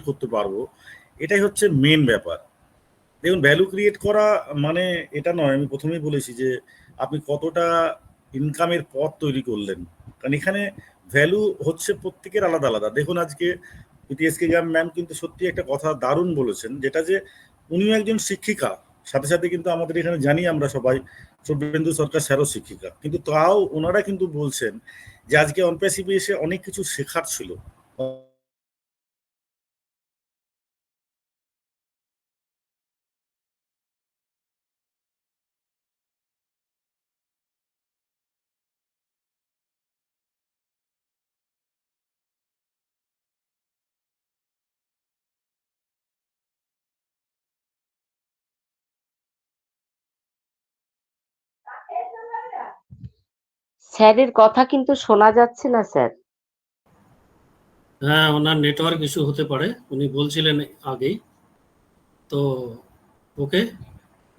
[SPEAKER 1] করতে পারবো, এটাই হচ্ছে মেন ব্যাপার। দেখুন, ভ্যালু ক্রিয়েট করা মানে এটা নয়, আমি প্রথমেই বলেছি যে আপনি কতটা ইনকামের পথ তৈরি করলেন, কারণ এখানে ভ্যালু হচ্ছে প্রত্যেকের আলাদা আলাদা। দেখুন আজকে পিটিএসকে ম্যাম কিন্তু সত্যি একটা কথা দারুণ বলেছেন, যেটা যে উনিও একজন শিক্ষিকা, সাথে সাথে কিন্তু আমাদের এখানে জানি আমরা সবাই শুভেন্দু সরকার স্যারও শিক্ষিকা, কিন্তু তাও ওনারা কিন্তু বলছেন যে আজকে অনপ্যাসিভে এসে অনেক কিছু শেখার ছিল।
[SPEAKER 7] স্যারের কথা কিন্তু শোনা যাচ্ছে না স্যার।
[SPEAKER 5] হ্যাঁ, ওনার নেটওয়ার্ক ইস্যু হতে পারে, উনি বলছিলেন আগেই। তো ওকে,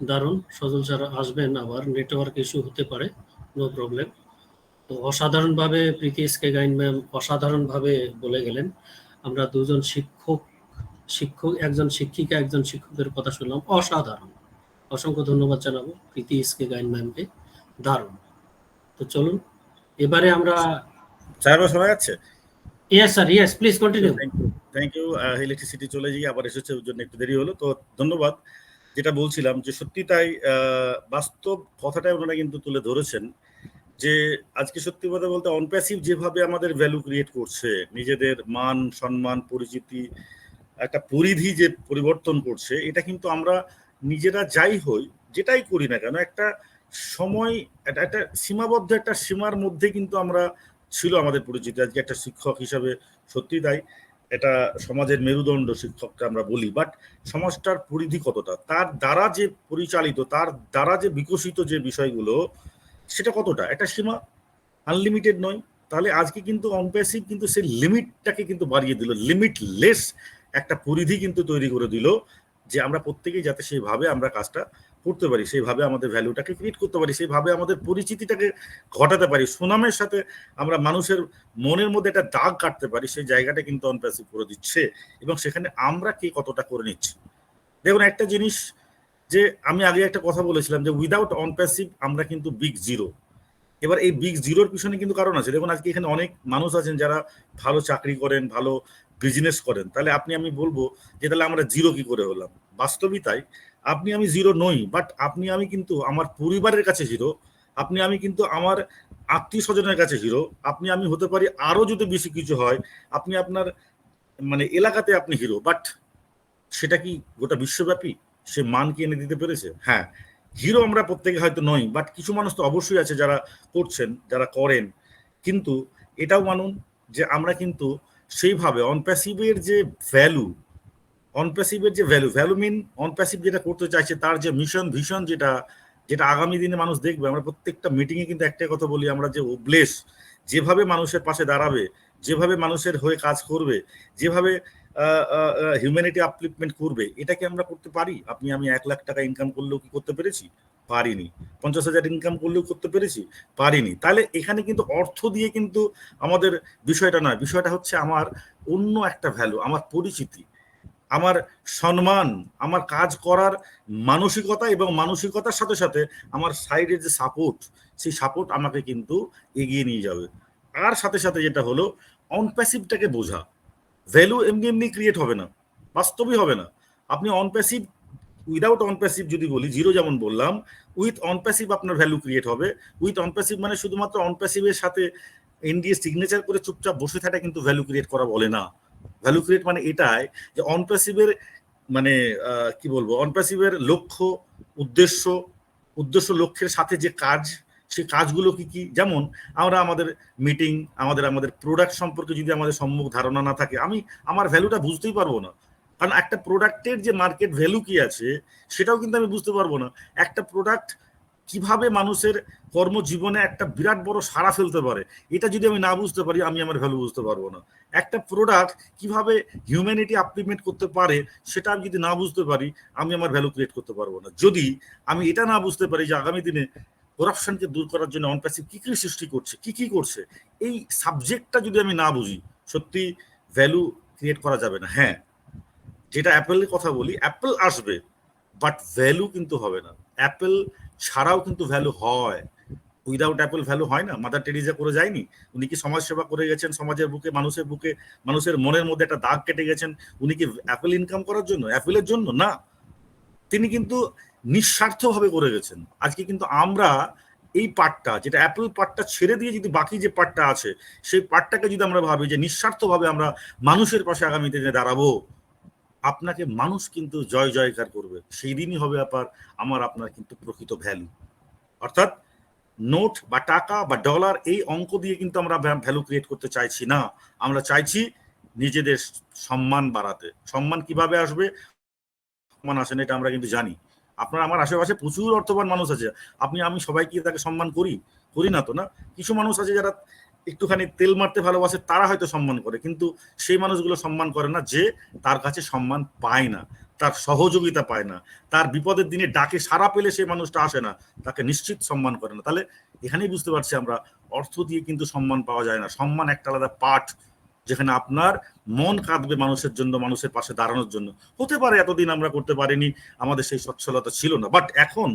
[SPEAKER 5] দারুণ, সজল স্যার আসবেন, আবার নেটওয়ার্ক ইস্যু হতে পারে, নো প্রবলেম। তো অসাধারণভাবে প্রীতি এস কে গাইন ম্যাম অসাধারণভাবে বলে গেলেন। আমরা দুজন শিক্ষক, একজন শিক্ষিকা, একজন শিক্ষকের কথা শুনলাম, অসাধারণ। অসংখ্য ধন্যবাদ জানাবো প্রীতি এস কে গাইন ম্যামকে, দারুণ। তো চলুন এবারে আমরা
[SPEAKER 1] সাহেব শোনা যাচ্ছে?
[SPEAKER 5] Yes sir, yes please continue.
[SPEAKER 1] Thank you. Electricity চলে গিয়ে আবার এসেছে, ওর জন্য একটু দেরি হলো। তো ধন্যবাদ। যেটা বলছিলাম যে সত্যি তাই, বাস্তব কথাটাই ওনারা কিন্তু তুলে ধরেছেন যে আজকে সত্যি কথা বলতে অনপ্যাসিভ যেভাবে আমাদের ভ্যালু ক্রিয়েট করছে, নিজেদের মান সম্মান পরিচিতি একটা পরিধি যে পরিবর্তন করছে, এটা কিন্তু আমরা নিজেরা যাই হই যেটাই করি না কেন একটা সময় একটা সীমাবদ্ধ একটা সীমার মধ্যে কিন্তু আমরা ছিল আমাদের পরিচিতি। আজকে একটা শিক্ষক হিসাবে সত্যি তাই, এটা সমাজের মেরুদণ্ড শিক্ষককে আমরা বলি, বাট সমাজটার পরিধি কতটা, তার দ্বারা যে পরিচালিত, তার দ্বারা যে বিকশিত যে বিষয়গুলো, সেটা কতটা, একটা সীমা, আনলিমিটেড নয়। তাহলে আজকে কিন্তু অনপ্যাসিভ কিন্তু সেই লিমিটটাকে কিন্তু বাড়িয়ে দিল, লিমিটলেস একটা পরিধি কিন্তু তৈরি করে দিল, যে আমরা প্রত্যেকেই যাতে সেইভাবে আমরা কাজটা করতে পারি, সেইভাবে আমাদের ভ্যালুটাকে ক্রিয়েট করতে পারি, সেইভাবে আমাদের পরিচিতিটাকে ঘটাতে পারি, সুনামের সাথে আমরা মানুষের মনের মধ্যে একটা দাগ কাটতে পারি, সেই জায়গাটা কিন্তু অনপ্যাসিভ করে দিচ্ছে। এবং সেখানে আমরা কে কতটা করে নিচ্ছি। দেখুন একটা জিনিস, যে আমি আগে একটা কথা বলেছিলাম যে উইদাউট অনপ্যাসিভ আমরা কিন্তু বিগ জিরো। এবার এই বিগ জিরোর পিছনে কিন্তু কারণ আছে। দেখুন আজকে এখানে অনেক মানুষ আছেন যারা ভালো চাকরি করেন, ভালো বিজনেস করেন, তাহলে আমি বলবো যে তাহলে আমরা জিরো কি করে হলাম। বাস্তবই তাই, আপনি আমি জিরো নই, বাট আপনি আমি কিন্তু আমার পরিবারের কাছে জিরো, আমি কিন্তু আমার আত্মীয় স্বজনের কাছে হিরো, আমি হতে পারি আরো যদি বেশি কিছু হয়, আপনি আপনার মানে এলাকাতে আপনি হিরো, বাট সেটা কি গোটা বিশ্বব্যাপী সে মান কি এনে দিতে পেরেছে? হ্যাঁ, হিরো আমরা প্রত্যেকে হয়তো নই, বাট কিছু মানুষ তো অবশ্যই আছে যারা করছেন, যারা করেন। কিন্তু এটাও মানুন যে আমরা কিন্তু সেইভাবে অনপ্যাসিভের যে ভ্যালু, ভ্যালু মিন অনপ্যাসিভ যেটা করতে চাইছে তার যে মিশন ভিশন, যেটা আগামী দিনে মানুষ দেখবে। আমরা প্রত্যেকটা মিটিংয়ে কিন্তু একটাই কথা বলি, আমরা যে ওবলেস যেভাবে মানুষের পাশে দাঁড়াবে, যেভাবে মানুষের হয়ে কাজ করবে, যেভাবে হিউম্যানিটি আপলিফমেন্ট করবে, এটাকে আমরা করতে পারি। আমি 1 লাখ টাকা ইনকাম করলেও কি করতে পেরেছি? পারিনি। 50,000 ইনকাম করলেও করতে পেরেছি? পারিনি। তাহলে এখানে কিন্তু অর্থ দিয়ে কিন্তু আমাদের বিষয়টা নয়, বিষয়টা হচ্ছে আমার অন্য একটা ভ্যালু, আমার পরিচিতি, আমার সম্মান, আমার কাজ করার মানসিকতা, এবং মানসিকতার সাথে সাথে আমার সাইডের যে সাপোর্ট, সেই সাপোর্ট আমাকে কিন্তু এগিয়ে নিয়ে যাবে। আর সাথে সাথে যেটা হলো অনপ্যাসিভটাকে বোঝা, ভ্যালু এমনি ক্রিয়েট হবে না, বাস্তবই হবে না। আপনি অনপ্যাসিভ, উইদাউট অনপ্যাসিভ যদি বলি, জিরো যেমন বললাম, উইথ অনপ্যাসিভ আপনার ভ্যালু ক্রিয়েট হবে। উইথ অনপ্যাসিভ মানে শুধুমাত্র অনপ্যাসিভের সাথে এনডিএ সিগনেচার করে চুপচাপ বসে থাকা কিন্তু ভ্যালু ক্রিয়েট করা বলে না। ভ্যালু ক্রিয়েট মানে এটাই যে অনপ্যাসিভের মানে কি বলবো, অনপ্যাসিভের লক্ষ্য উদ্দেশ্য লক্ষ্যের সাথে যে কাজ, সেই কাজগুলো কি কি, যেমন আমরা আমাদের মিটিং, আমাদের প্রোডাক্ট সম্পর্কে যদি আমাদের সম্মুখ ধারণা না থাকে, আমার ভ্যালুটা বুঝতেই পারবো না। কারণ একটা প্রোডাক্টের যে মার্কেট ভ্যালু কি আছে সেটাও কিন্তু আমি বুঝতে পারবো না। একটা প্রোডাক্ট কিভাবে মানুষের কর্মজীবনে একটা বিরাট বড় সাড়া ফেলতে পারে, এটা যদি আমি না বুঝতে পারি, আমি আমার ভ্যালু বুঝতে পারবো না। একটা প্রোডাক্ট কিভাবে হিউম্যানিটি আপলিফমেন্ট করতে পারে, সেটা আমি যদি না বুঝতে পারি, আমি আমার ভ্যালু ক্রিয়েট করতে পারবো না। যদি আমি এটা না বুঝতে পারি যে আগামী দিনে করাপশনকে দূর করার জন্য অনপ্যাসিভ কি কি সৃষ্টি করছে, কি করছে, এই সাবজেক্টটা যদি আমি না বুঝি, সত্যি ভ্যালু ক্রিয়েট করা যাবে না। হ্যাঁ, যেটা অ্যাপেলের কথা বলি, অ্যাপেল আসবে, বাট ভ্যালু কিন্তু হবে না। অ্যাপেল ছাড়াও কিন্তু ভ্যালু হয়, উইদাউট অ্যাপেল ভ্যালু হয় না। মাদার টেরিজা করে যায়নি? উনি কি সমাজ সেবা করে গেছেন, সমাজের বুকে, মানুষের মনের মধ্যে একটা দাগ কেটে গেছেন? উনি কি অ্যাপেল ইনকাম করার জন্য, অ্যাপেলের জন্য না, তিনি কিন্তু নিঃস্বার্থভাবে করে গেছেন। আজকে কিন্তু আমরা এই পার্টটা, যেটা অ্যাপেল পার্টটা ছেড়ে দিয়ে যদি বাকি যে পার্টটা আছে, সেই পার্টটাকে যদি আমরা ভাবি যে নিঃস্বার্থভাবে আমরা মানুষের পাশে আগামী দিনে দাঁড়াবো, আপনাকে মানুষ কিন্তু জয় জয়কার করবে। সেই দিনই হবে আমার আপনার কিন্তু প্রকৃত ভ্যালু। অর্থাৎ নোট বা টাকা বা ডলার, এই অঙ্ক দিয়ে কিন্তু আমরা ভ্যালু ক্রিয়েট করতে চাইছি না। আমরা চাইছি নিজেদের সম্মান বাড়াতে। সম্মান কিভাবে আসবে? সম্মান আসে না এটা আমরা কিন্তু জানি। আপনার আমার আশেপাশে প্রচুর অর্থবান মানুষ আছে, আমি সবাই কি তাকে সম্মান করি না তো না। কিছু মানুষ আছে যারা একটুখানি তেল মারতে ভালোবাসে, তারা হয়তো সম্মান করে, কিন্তু সেই মানুষগুলো সম্মান করে না যে তার কাছে সম্মান পায় না। তার সহযোগিতা পায় না, তার বিপদের দিনে ডাকে সাড়া পেলে সে মানুষটা আসে না, তাকে নিশ্চিত সম্মান করে না, তাহলে এখানেই বুঝতে পারছি আমরা অর্থ দিয়ে কিন্তু সম্মান পাওয়া যায় না। সম্মান একটা আলাদা পাঠ, যেখানে আপনার মন কাঁদবে মানুষের জন্য, মানুষের পাশে দাঁড়ানোর জন্য। হতে পারে এতদিন আমরা করতে পারিনি, আমাদের সেই সচ্ছলতা ছিল না, বাট এখন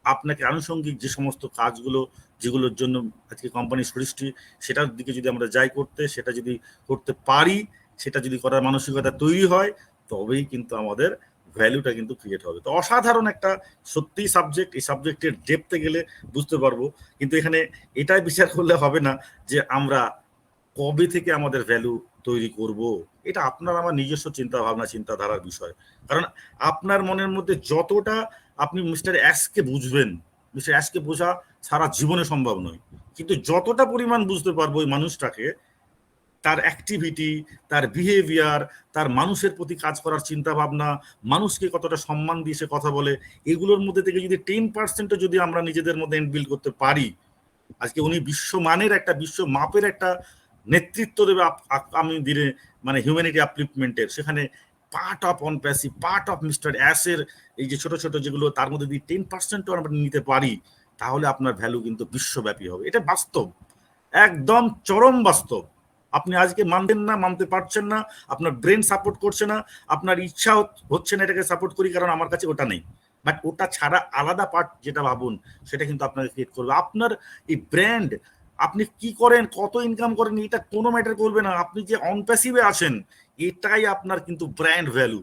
[SPEAKER 1] আপনাকে আনুষঙ্গিক যে সমস্ত কাজগুলো যেগুলোর জন্য আজকে কোম্পানি সৃষ্টি, সেটার দিকে যদি আমরা যাই করতে, সেটা যদি করতে পারি, সেটা যদি করার মানসিকতা তৈরি হয়, তবেই কিন্তু আমাদের ভ্যালুটা কিন্তু ক্রিয়েট হবে। তো অসাধারণ একটা সত্যি সাবজেক্ট, এই সাবজেক্টের ডেপথে গেলে বুঝতে পারবো। কিন্তু এখানে এটাই বিচার করলে হবে না যে আমরা কবে থেকে আমাদের ভ্যালু তৈরি করব, এটা আপনার আমার নিজস্ব চিন্তা ভাবনা চিন্তাধারার বিষয়। কারণ আপনার মনের মধ্যে যতটা আপনি মিস্টার অ্যাশকে বুঝবেন, মিস্টার অ্যাশকে বোঝা সারা জীবনে সম্ভব নয়, কিন্তু যতটা পরিমাণ বুঝতে পারবো ওই মানুষটাকে, তার অ্যাক্টিভিটি, তার বিহেভিয়ার, তার মানুষের প্রতি কাজ করার চিন্তা ভাবনা, মানুষকে কতটা সম্মান দিয়ে সে কথা বলে, এগুলোর মধ্যে থেকে যদি 10% যদি আমরা নিজেদের মধ্যে ইনবিল্ড করতে পারি, আজকে উনি বিশ্বমানের একটা বিশ্ব মাপের একটা নেতৃত্ব দেবে আমি দিনে, মানে হিউম্যানিটি আপলিফমেন্টের, সেখানে part of OnPassive, part of mister অ্যাশের এই যে ছোট ছোট যেগুলো, তার মধ্যে যদি 10% আমরা নিতে পারি, তাহলে আপনার ভ্যালু কিন্তু বিশ্বব্যাপী হবে। এটা বাস্তব, একদম চরম বাস্তব। আপনি আজকে মানতেন না, মানতে পারছেন না, আপনার ব্রেন সাপোর্ট করছে না, আপনার ইচ্ছা হচ্ছে না এটাকে সাপোর্ট করি কারণ আমার কাছে ওটা নেই, বাট ওটা ছাড়া আলাদা পার্ট যেটা ভাবুন, সেটা কিন্তু আপনাকে ক্রিয়েট করবে। আপনার এই ব্র্যান্ড, আপনি কি করেন, কত ইনকাম করেন, এটা কোনো ম্যাটার করবে না, আপনি যে অন প্যাসিভে আছেন, এটাই আপনার কিন্তু ব্র্যান্ড ভ্যালু।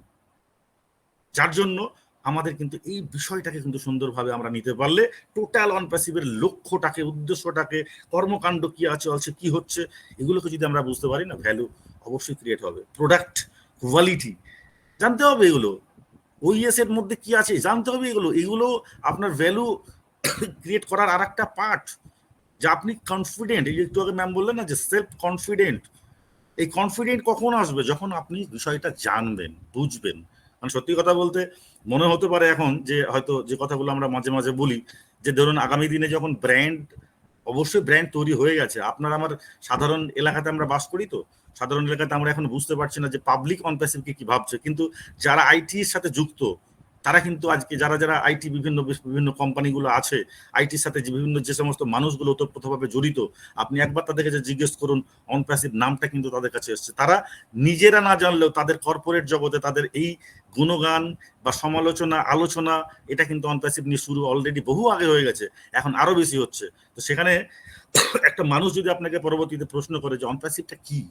[SPEAKER 1] যার জন্য আমাদের কিন্তু এই বিষয়টাকে কিন্তু সুন্দরভাবে আমরা নিতে পারলে, টোটাল অন প্যাসিভের লক্ষ্যটাকে, উদ্দেশ্যটাকে, কর্মকাণ্ড কি আছে কি হচ্ছে, এগুলোকে যদি আমরা বুঝতে পারি না, ভ্যালু অবশ্যই ক্রিয়েট হবে। প্রোডাক্ট কোয়ালিটি জানতে হবে, এগুলো ওইএস এর মধ্যে কি আছে জানতে হবে, এগুলো আপনার ভ্যালু ক্রিয়েট করার আর একটা পার্ট। যে আপনি কনফিডেন্ট, এই একটু আগে ম্যাম বললেন না যে সেলফ কনফিডেন্ট, এই কনফিডেন্ট কখন আসবে, যখন আপনি বিষয়টা জানবেন, বুঝবেন। মানে সত্যি কথা বলতে মনে হতে পারে এখন যে হয়তো যে কথাগুলো আমরা মাঝে মাঝে বলি, যে ধরুন আগামী দিনে যখন ব্র্যান্ড, অবশ্যই ব্র্যান্ড তৈরি হয়ে গেছে, আপনার আমার সাধারণ এলাকাতে আমরা বাস করি, তো সাধারণ এলাকাতে আমরা এখন বুঝতে পারছি না যে পাবলিক অন প্যাসিভকে কি ভাবছে, কিন্তু যারা আইটির সাথে যুক্ত, তারা কিন্তু আজকে যারা যারা আইটি বিভিন্ন কোম্পানিগুলো আছে, আইটির সাথে যে সমস্ত মানুষগুলো ওতপ্রোতভাবে জড়িত, আপনি একবার তাদেরকে যে জিজ্ঞেস করুন, অন প্যাসিভ নামটা কিন্তু তাদের কাছে এসছে। তারা নিজেরা না জানলেও তাদের কর্পোরেট জগতে তাদের এই গুণগান বা সমালোচনা, আলোচনা, এটা কিন্তু অন প্যাসিভ নিয়ে শুরু অলরেডি বহু আগে হয়ে গেছে, এখন আরো বেশি হচ্ছে। তো সেখানে একটা মানুষ যদি আপনাকে পরবর্তীতে প্রশ্ন করে যে অন প্যাসিভটা কি,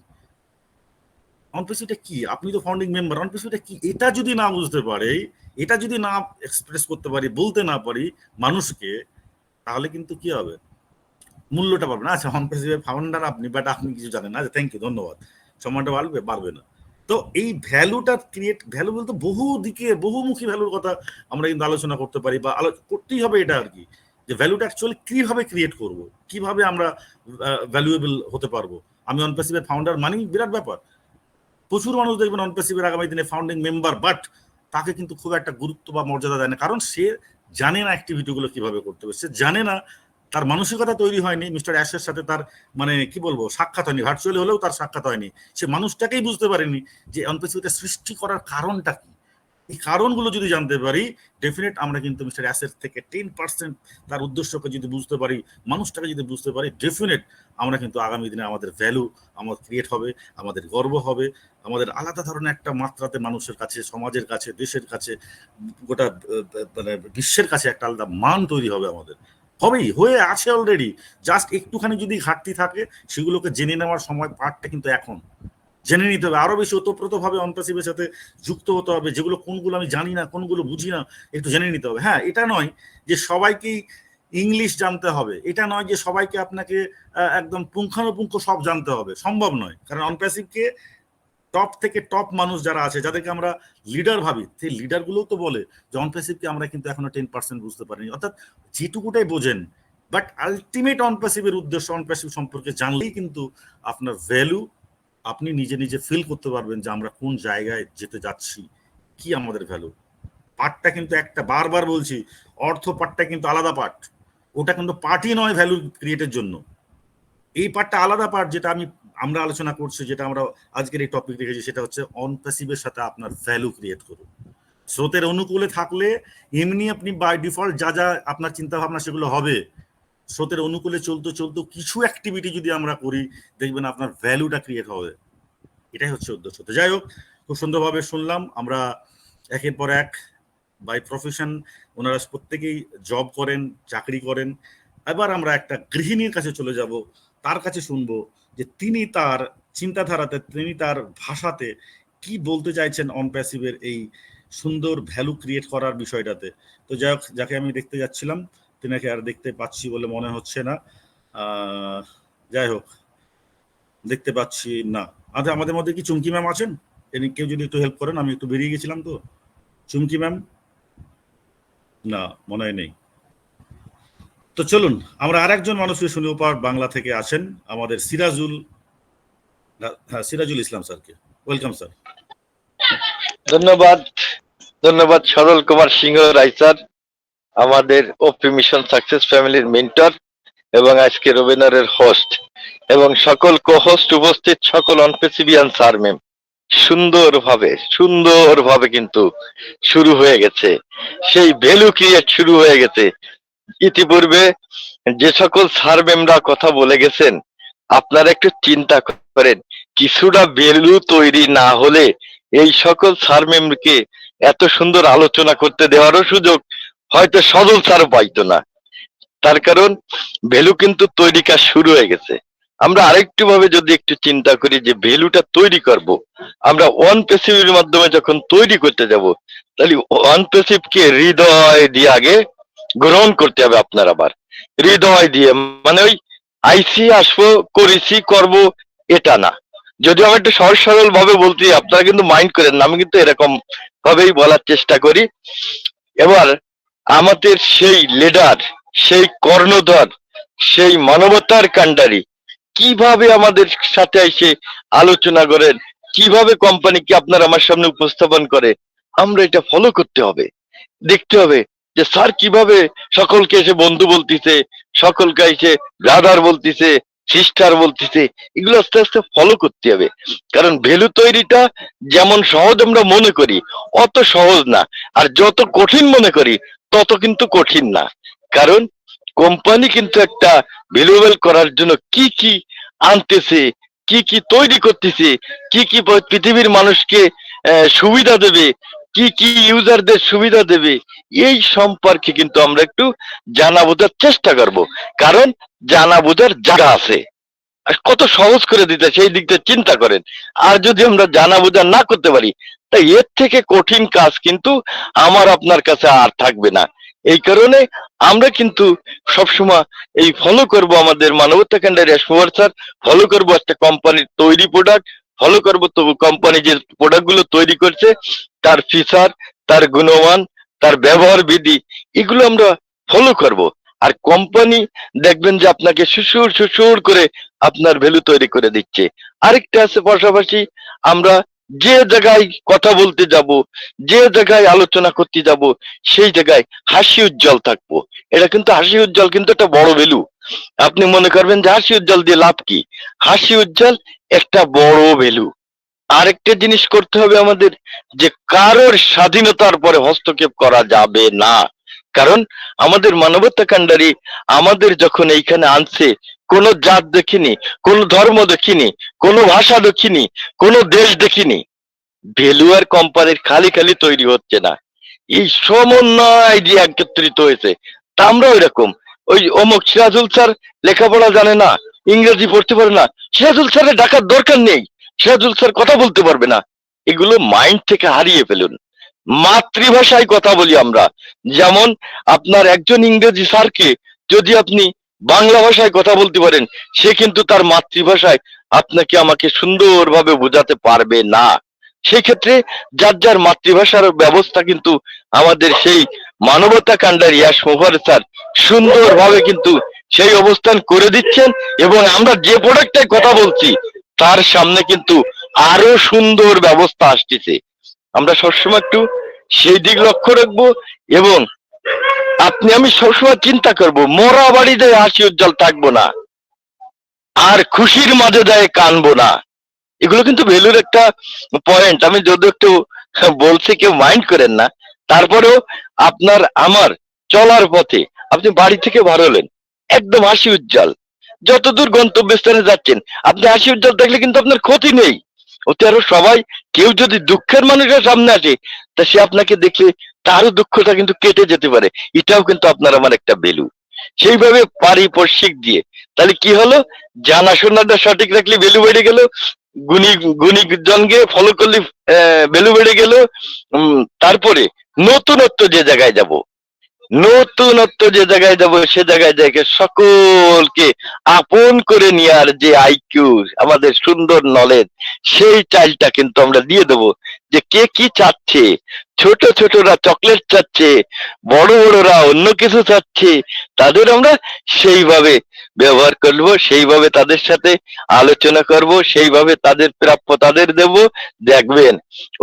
[SPEAKER 1] অনপ্যাসিভটা কি, আপনি তো ফাউন্ডিং মেম্বার, অনপ্যাসিভটা কি, এটা যদি না বুঝতে পারে, এটা যদি না এক্সপ্রেস করতে পারি, বলতে না পারি মানুষকে, তাহলে কিন্তু কি হবে, মূল্যটা পাবে না। আচ্ছা, অনপ্যাসিভের ফাউন্ডার আপনি, বাট আপনি কিছু জানেন না। থ্যাংক ইউ, ধন্যবাদ। সময়টা বাড়বে না। তো এই ভ্যালুটা ক্রিয়েট, ভ্যালু বলতে বহু দিকে বহুমুখী ভ্যালুর কথা আমরা কিন্তু আলোচনা করতে পারি, বা করতেই হবে এটা আর কি, যে ভ্যালুটা অ্যাকচুয়ালি কিভাবে ক্রিয়েট করব, কিভাবে আমরা ভ্যালুয়েবল হতে পারবো। আমি অনপ্যাসিভের ফাউন্ডার মানি বিরাট ব্যাপার, প্রচুর মানুষ দেখবেন অনপ্যাসিভের আগামী দিনে ফাউন্ডিং মেম্বার, বাট তাকে কিন্তু খুব একটা গুরুত্ব বা মর্যাদা দেয় না, কারণ সে জানে না অ্যাক্টিভিটিগুলো কিভাবে করতে হবে, সে জানে না, তার মানসিকতা তৈরি হয়নি। মিস্টার অ্যাশের সাথে তার মানে কি বলবো সাক্ষাৎ হয়নি, ভার্চুয়ালি হলেও তার সাক্ষাৎ হয়নি, সে মানুষটাকেই বুঝতে পারেনি যে অনপ্যাসিভটা সৃষ্টি করার কারণটা কি। এই কারণগুলো যদি জানতে পারি, ডেফিনেট আমরা কিন্তু মিস্টার অ্যাশের থেকে 10% তার উদ্দেশ্যকে যদি বুঝতে পারি, মানুষটাকে যদি বুঝতে পারি, ডেফিনেট আমরা কিন্তু আগামী দিনে আমাদের ভ্যালু আমার ক্রিয়েট হবে, আমাদের গর্ব হবে, আমাদের আলাদা ধরনের একটা মাত্রাতে মানুষের কাছে, সমাজের কাছে, দেশের কাছে, গোটা মানে বিশ্বের কাছে একটা আলাদা মান তৈরি হবে আমাদের, হবেই, হয়ে আছে অলরেডি। জাস্ট একটুখানি যদি ঘাটতি থাকে, সেগুলোকে জেনে নেওয়ার সময় পার্টটা কিন্তু এখন জেনে নিতে হবে, আরো বেশি ওতপ্রোতভাবে অনপ্যাসিভের সাথে যুক্ত হতে হবে, যেগুলো কোনগুলো আমি জানি না, কোনগুলো বুঝি না, একটু জেনে নিতে হবে। হ্যাঁ, এটা নয় যে সবাইকেই ইংলিশ জানতে হবে, এটা নয় যে সবাইকে আপনাকে একদম পুঙ্খানুপুঙ্খ সব জানতে হবে, সম্ভব নয়। কারণ অনপ্যাসিভকে টপ থেকে টপ মানুষ যারা আছে, যাদেরকে আমরা লিডার ভাবি, সেই লিডারগুলোও তো বলে যে অনপ্যাসিভকে আমরা কিন্তু এখনো 10% বুঝতে পারিনি, অর্থাৎ যেটুকুটাই বোঝেন, বাট আলটিমেট অনপ্যাসিভের উদ্দেশ্য, অনপ্যাসিভ সম্পর্কে জানলেই কিন্তু আপনার ভ্যালু আপনি নিজে নিজে ফিল করতে পারবেন যে আমরা কোন জায়গায় যেতে যাচ্ছি, কি আমাদের ভ্যালু। পার্টটা কিন্তু একটা, বারবার বলছি, অর্থ পার্টটা কিন্তু আলাদা পার্ট, ওটা কিন্তু পার্টই নয় ভ্যালু ক্রিয়েটের জন্য। এই পার্টটা আলাদা পার্ট, যেটা আমরা আলোচনা করছি, যেটা আমরা আজকের এই টপিক রেখেছি, সেটা হচ্ছে অনপ্যাসিভের সাথে আপনার ভ্যালু ক্রিয়েট করুন। স্রোতের অনুকূলে থাকলে এমনি আপনি বাই ডিফল্ট যা যা আপনার চিন্তা ভাবনা সেগুলো হবে। স্রোতের অনুকূলে চলতে চলতে কিছু অ্যাক্টিভিটি যদি আমরা করি, দেখবেন আপনার ভ্যালুটা ক্রিয়েট হবে। এটাই হচ্ছে উদ্দেশ্য। তো যাই হোক, খুব সুন্দরভাবে শুনলাম। আমরা একের পর এক বাই প্রফেশন ওনারা প্রত্যেকেই জব করেন, চাকরি করেন। এবার আমরা একটা গৃহিণীর কাছে চলে যাব, তার কাছে শুনবো যে তিনি তার চিন্তাধারাতে, তিনি তার ভাষাতে কি বলতে চাইছেন অন প্যাসিভের এই সুন্দর ভ্যালু ক্রিয়েট করার বিষয়টাতে। তো যাই হোক, যাকে আমি দেখতে যাচ্ছিলাম তিনাকে আর দেখতে পাচ্ছি বলে মনে হচ্ছে না। যাই হোক, দেখতে পাচ্ছি না। আচ্ছা, আমাদের মধ্যে কি চুমকি ম্যাম আছেন? কেউ যদি একটু হেল্প করেন, আমি একটু বেরিয়ে গেছিলাম তো। চুমকি ম্যাম না, মনে হয় নেই। তো চলুন আমরা আরেকজন মানুষকে শুনে ওপার বাংলা থেকে আছেন, আমাদের সিরাজুল ইসলাম স্যারকে। Welcome sir.
[SPEAKER 8] ধন্যবাদ ধন্যবাদ সরল কুমার সিংহ রায় স্যার, আমাদের ওপি মিশন সাকসেস ফ্যামিলির মেন্টর এবং আজকের ওয়েবিনারের হোস্ট, এবং সকল কো-হোস্ট উপস্থিত সকল অনপেসিভিয়ান স্যার ম্যাম। সুন্দরভাবে কিন্তু শুরু হয়ে গেছে, সেই ভ্যালু ক্রিয়েট শুরু হয়ে গেছে। ইতিপূর্বে যে সকল স্যার ম্যামরা কথা বলে গেছেন, আপনারা একটু চিন্তা করেন, কিছুটা ভ্যালু তৈরি না হলে এই সকল স্যার ম্যামকে এত সুন্দর আলোচনা করতে দেওয়ারও সুযোগ হয়তো সজল স্যারও পাইতো না। তার কারণ ভ্যালু কিন্তু তৈরি কাজ শুরু হয়ে গেছে। আমরা আরেকটু ভাবে যদি একটু চিন্তা করি যে ভ্যালুটা তৈরি করব, আমরা ওয়ান প্যাসিভের মাধ্যমে যখন তৈরি করতে যাব, তাহলে ওয়ান প্যাসিভকে হৃদয় দিয়ে আগে গ্রহণ করতে হবে। আপনার আবার হৃদয় দিয়ে, মানে ওই আইসি আসবো, করেছি, করব, এটা না। যদি আমি একটু সহজ সরল ভাবে বলতে, আপনারা কিন্তু মাইন্ড করেন না, আমি কিন্তু এরকম ভাবেই বলার চেষ্টা করি। এবার আমাদের সেই লিডার, সেই কর্ণধর, সেই মানবতার কাণ্ডারি কিভাবে আমাদের সাথে এসে আলোচনা করেন, কিভাবে কোম্পানিকে আপনার আমার সামনে উপস্থাপন করে, আমরা এটা ফলো করতে হবে। দেখতে হবে যে স্যার কিভাবে সকলকে এসে বন্ধু বলতেছে, সকলকে এসে ব্রাদার বলতেছে, সিস্টার বলতেছে, এগুলো আস্তে আস্তে ফলো করতে হবে। কারণ ভ্যালু তৈরিটা যেমন সহজ আমরা মনে করি, অত সহজ না। আর যত কঠিন মনে করি, তত কিন্তু কঠিন না। কারণ কোম্পানি কিন্তু একটা ভ্যালুয়েবল করার জন্য কি কি আনতেছে, কি কি তৈরি করতেছে, কি কি পৃথিবীর মানুষকে সুবিধা দেবে, কি কি ইউজারদের সুবিধা দেবে, এই সম্পর্কে কিন্তু আমরা একটু জানা বোঝার চেষ্টা করব। কারণ জানা বোঝার জায়গা আছে, আর কত সহজ করে দিতে সেই দিকটা চিন্তা করেন। আর যদি আমরা জানা বোঝা না করতে পারি, তাই এর থেকে কঠিন কাজ কিন্তু আমার আপনার কাছে আর থাকবে না। এই কারণে আমরা কিন্তু সবসময় এই ফলো করব আমাদের মানবতা কাণ্ডারি স্যার, ফলো করব একটা কোম্পানির তৈরি প্রোডাক্ট, ফলো করবো তো কোম্পানি যে প্রোডাক্ট গুলো তৈরি করছে, তার ফিচার, তার গুণমান, তার ব্যবহার বিধি, এগুলো আমরা ফলো করব। আর কোম্পানি দেখবেন যে আপনাকে সুসুর করে আপনার ভ্যালু তৈরি করে দিচ্ছে। আরেকটা আছে, পাশাপাশি আমরা যে জায়গায় কথা বলতে যাব, যে জায়গায় আলোচনা করতে যাব, সেই জায়গায় হাসি উজ্জ্বল থাকবো। এটা কিন্তু হাসি উজ্জ্বল কিন্তু একটা বড় ভ্যালু। আপনি মনে করবেন যে হাসি উজ্জ্বল দিয়ে লাভ কি? হাসি উজ্জ্বল একটা বড় ভ্যালু। আরেকটা জিনিস করতে হবে আমাদের, যে কারোর স্বাধীনতার পরে হস্তক্ষেপ করা যাবে না। কারণ আমাদের মানবতা কাণ্ডারি আমাদের যখন এইখানে আনছে, কোনো জাত দেখিনি, কোনো ধর্ম দেখিনি, কোনো ভাষা দেখিনি, কোনো দেশ দেখিনি। ভ্যালু আর কোম্পানির খালি খালি তৈরি হচ্ছে না, এই সমন্বয় দিয়ে একত্রিত হয়েছে। তা আমরাও এরকম, ওই অমুক সিরাজুল স্যার লেখাপড়া জানে না, ইংরেজি পড়তে পারে না, সিরাজুল স্যারের ডাকার দরকার নেই, সিরাজুল স্যার কথা বলতে পারবে না, এগুলো মাইন্ড থেকে হারিয়ে ফেলুন। মাতৃভাষায় কথা বলি আমরা। যেমন আপনার একজন ইংরেজি স্যারকে যদি আপনি বাংলা ভাষায় কথা বলতে পারেন, সে কিন্তু তার মাতৃভাষায় আপনাকে আমাকে সুন্দরভাবে বোঝাতে পারবে না। সেই ক্ষেত্রে যার যার মাতৃভাষার ব্যবস্থা কিন্তু আমাদের সেই মানবতা কাণ্ডারি স্যার সুন্দরভাবে কিন্তু সেই অবস্থান করে দিচ্ছেন। এবং আমরা যে প্রোডাক্টের কথা বলছি, তার সামনে কিন্তু আরো সুন্দর ব্যবস্থা আসতেছে। আমরা সবসময় একটু সেই দিক লক্ষ্য রাখবো। এবং আমি সবসময় চিন্তা করব, মরা বাড়িতে হাসি উজ্জ্বল থাকবো না, আর খুশির মাঝে যায় কানবো না। এগুলো কিন্তু ভ্যালুর একটা পয়েন্ট। আমি যদি একটু বলছি, কেউ মাইন্ড করেন না। তারপরেও আপনার আমার চলার পথে আপনি বাড়ি থেকে বার হলেন একদম হাসি উজ্জ্বল, যতদূর গন্তব্যস্থানে যাচ্ছেন আপনি হাসি উজ্জ্বল থাকলে কিন্তু আপনার ক্ষতি নেই। ওতে আরো সবাই, কেউ যদি দুঃখের মানুষের সামনে আসে তা সে আপনাকে দেখলে তারও দুঃখটা কিন্তু কেটে যেতে পারে। এটাও কিন্তু আপনার আমার একটা ভ্যালু। সেইভাবে পারিপার্শ্বিক দিয়ে তাহলে কি হলো, জানাশোনাটা সঠিক রাখলে ভ্যালু বেড়ে গেল, গুণী গুণীজনকে ফলো করলে ভ্যালু বেড়ে গেল। তারপরে নতুনত্ব যে জায়গায় যাব, সে জায়গায় দেখে সকলকে আপন করে নেওয়ার যে আইকিউ, আমাদের সুন্দর নলেজ, সেই চাইলটা কিন্তু আমরা দিয়ে দেবো যে কে কি চাচ্ছে। ছোট ছোটরা চকলেট চাচ্ছে, বড় বড়রা অন্য কিছু চাচ্ছে, তাদের আমরা সেইভাবে ব্যবহার করব, সেইভাবে তাদের সাথে আলোচনা করব, সেইভাবে তাদের প্রাপ্য তাদের দেব। দেখবেন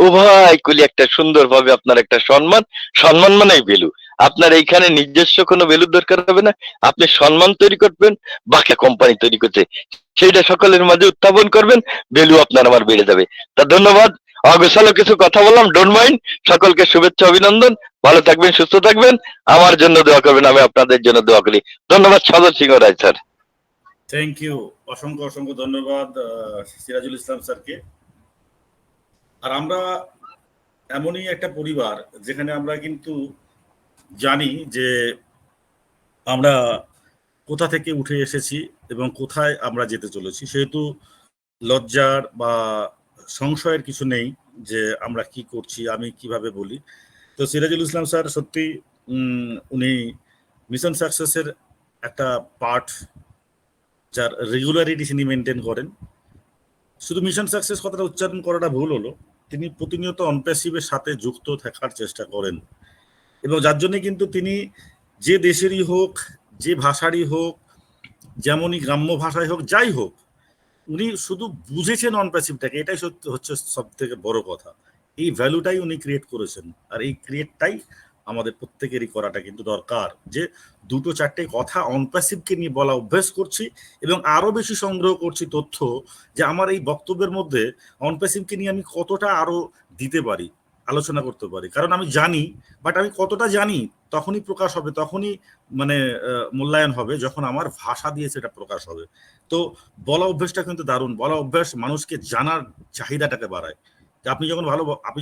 [SPEAKER 8] উভয় কুলি একটা সুন্দরভাবে আপনার একটা সম্মান, সম্মান মানেই ভ্যালু। আপনার এইখানে নিজস্ব কোনো ভ্যালুর দরকার হবে না, আপনি সম্মান তৈরি করবেন, বাকি কোম্পানি তৈরি করছে সেইটা সকলের মাঝে উত্থাপন করবেন, ভ্যালু আপনার আমার বেড়ে যাবে। তা ধন্যবাদ, অগোছালো কিছু কথা বললাম, ডোন্ট মাইন্ড। সকলকে শুভেচ্ছা, অভিনন্দন, ভালো থাকবেন, সুস্থ থাকবেন, আমার জন্য দোয়া করবেন, আমি আপনাদের জন্য দোয়া করি। ধন্যবাদ সদর সিংহ রায় স্যার।
[SPEAKER 1] থ্যাংক ইউ, অসংখ্য অসংখ্য ধন্যবাদ সিরাজুল ইসলাম স্যারকে। আর আমরা এমনই একটা পরিবার যেখানে আমরা কিন্তু জানি যে আমরা কোথা থেকে উঠে এসেছি এবং কোথায় আমরা যেতে চলেছি, সেহেতু লজ্জার বা সংশয়ের কিছু নেই যে আমরা কি করছি, আমি কিভাবে বলি। তো সিরাজুল ইসলাম স্যার সত্যি উনি মিশন সাকসেসের একটা পার্ট, যার রেগুলারিটি তিনি মেনটেন করেন। শুধু মিশন সাকসেস কথাটা উচ্চারণ করাটা ভুল হলো, তিনি প্রতিনিয়ত অনপ্যাসিভের সাথে যুক্ত থাকার চেষ্টা করেন এবং যার জন্য কিন্তু তিনি যে দেশেরই হোক, যে ভাষারই হোক, যেমনই গ্রাম্য ভাষায় হোক, যাই হোক, উনি শুধু বুঝেছেন অনপ্যাসিভটাকে, এটাই সত্যি হচ্ছে সব থেকে বড় কথা। এই ভ্যালুটাই উনি ক্রিয়েট করেছেন, আর এই ক্রিয়েটটাই আমাদের প্রত্যেকেরই করাটা কিন্তু দরকার, যে দুটো চারটে কথা অনপ্যাসিভকে নিয়ে বলা অভ্যেস করছি এবং আরো বেশি সংগ্রহ করছি তথ্য, যে আমার এই বক্তব্যের মধ্যে অনপ্যাসিভকে নিয়ে আমি কতটা আরো দিতে পারি, আলোচনা করতে পারি। কারণ আমি জানি, বাট আমি কতটা জানি তখনই প্রকাশ হবে, তখনই মানে মূল্যায়ন হবে যখন আমার ভাষা দিয়ে সেটা প্রকাশ হবে। তো বলা অভ্যেসটা কিন্তু দারুণ। বলা অভ্যাস মানুষকে জানার চাহিদাটাকে বাড়ায়। আপনি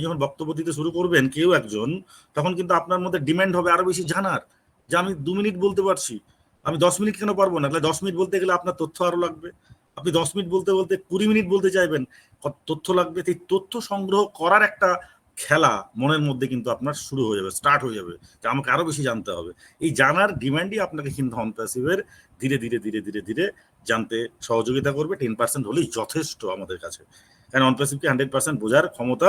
[SPEAKER 1] যখন বক্তব্য দিতে শুরু করবেন কেউ একজন, তখন কিন্তু আপনার মধ্যে ডিমান্ড হবে আরো বেশি জানার, যে আমি 2 মিনিট বলতে পারছি, আমি 10 মিনিট কেন পারবো না? তাহলে 10 মিনিট বলতে গেলে আপনার তথ্য আরো লাগবে। আপনি 10 মিনিট বলতে বলতে 20 মিনিট বলতে চাইবেন, তথ্য লাগবে। এই তথ্য সংগ্রহ করার একটা খেলা মনের মধ্যে কিন্তু আপনার শুরু হয়ে যাবে, স্টার্ট হয়ে যাবে, যে আমাকে আরো বেশি জানতে হবে। এই জানার ডিমান্ডই আপনাকে কিন্তু অনপ্যাসিভের ধীরে ধীরে ধীরে ধীরে ধীরে জানতে সহযোগিতা করবে। 10% হলেই যথেষ্ট আমাদের কাছে, কারণ অনপ্যাসিভকে 100% বোঝার ক্ষমতা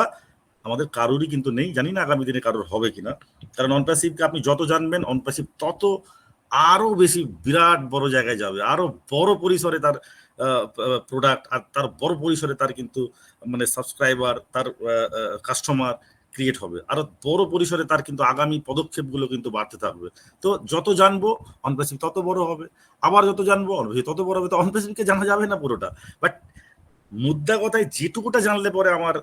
[SPEAKER 1] আমাদের কারোরই কিন্তু নেই। জানি না আগামী দিনে কারোর হবে কিনা, কারণ অনপ্যাসিভকে আপনি যত জানবেন, অনপ্যাসিভ তত আরো বেশি বিরাট বড় জায়গায় যাবে, আরো বড় পরিসরে তার প্রোডাক্ট, আর তার বড় পরিসরে তার কিন্তু মানে সাবস্ক্রাইবার, তার কাস্টমার ক্রিয়েট হবে, আরো বড় পরিসরে তার কিন্তু আগামী পদক্ষেপগুলো কিন্তু বাড়তে থাকবে। তো যত জানবো অনপ্যাসিভ তত বড় হবে, আবার যত জানবো অনপ্যাসিভ তত বড় হবে। তো অনপ্যাসিভকে জানা যাবে না পুরোটা, বাট মুদ্রা কথায় যেটুকুটা জানলে পরে আমার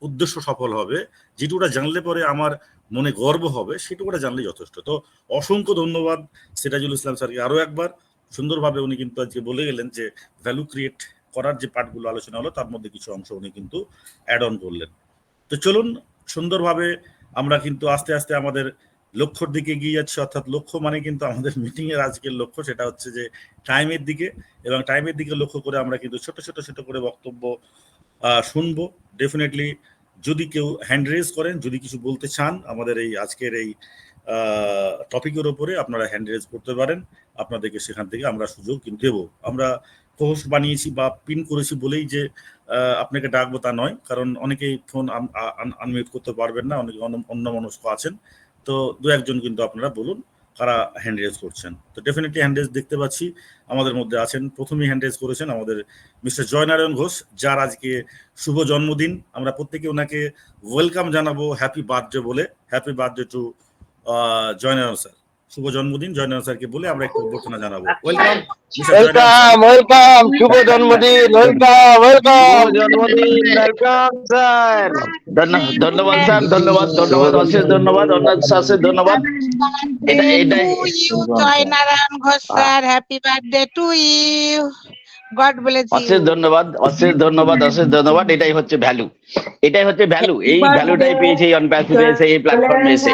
[SPEAKER 1] উদ্দেশ্য সফল হবে, যেটুকুটা জানলে পরে আমার মনে গর্ব হবে, সেটুকুটা জানলে যথেষ্ট। তো অসংখ্য ধন্যবাদ সিরাজুল ইসলাম স্যারকে আরো একবার। সুন্দরভাবে উনি কিন্তু আজকে বলে গেলেন যে ভ্যালু ক্রিয়েট করার যে পার্টগুলো আলোচনা হলো তার মধ্যে কিছু অংশ উনি কিন্তু অ্যাড অন করলেন। তো চলুন সুন্দরভাবে আমরা কিন্তু আস্তে আস্তে আমাদের লক্ষ্যর দিকে এগিয়ে যাচ্ছি, অর্থাৎ লক্ষ্য মানে কিন্তু আমাদের মিটিং এর আজকের লক্ষ্য সেটা হচ্ছে যে টাইমের দিকে, এবং টাইমের দিকে লক্ষ্য করে আমরা কিন্তু ছোট ছোট ছোট করে বক্তব্য শুনবো। ডেফিনেটলি যদি কেউ হ্যান্ড রেজ করেন, যদি কিছু বলতে চান আমাদের এই আজকের এই টপিকের উপরে, আপনারা হ্যান্ড রেজ করতে পারেন, আপনাদেরকে সেখান থেকে আমরা সুযোগ কিন্তু দেবো। আমরা পোস্ট বানিয়েছি বা পিন করেছি বলেই যে আপনাকে ডাকবো তা নয়, কারণ অনেকেই ফোন আনমিউট করতে পারবেন না, অনেকে অন্য মনস্ক আছেন। তো 2-1 জন কিন্তু আপনারা বলুন কারা হ্যান্ড রেজ করছেন। তো ডেফিনেটলি হ্যান্ড রেজ দেখতে পাচ্ছি আমাদের মধ্যে আছেন। প্রথমেই হ্যান্ড রেজ করেছেন আমাদের মিস্টার জয়নারায়ণ ঘোষ, যার আজকে শুভ জন্মদিন। আমরা প্রত্যেকে ওনাকে ওয়েলকাম জানাবো হ্যাপি বার্থডে বলে। Happy birthday to Joynarayan sir. শুভ জন্মদিন জয়নারায়ণ স্যারকে বলে আমরা একটু অভ্যর্থনা জানাবো। ওয়েলকাম
[SPEAKER 8] ওয়েলকাম শুভ জন্মদিন, ওয়েলকাম
[SPEAKER 3] জন্মদিন, ওয়েলকাম স্যার।
[SPEAKER 8] ধন্যবাদ স্যার, ধন্যবাদ অশেষ ধন্যবাদ, অশেষ ধন্যবাদ।
[SPEAKER 9] Joynarayan Ghosh sir, happy birthday to you, God bless you.
[SPEAKER 8] অশেষ ধন্যবাদ। এটাই হচ্ছে ভ্যালু, এই ভ্যালুটাই পেয়েছে এই অনপ্যাসিভে এসে, এই প্ল্যাটফর্মে এসে।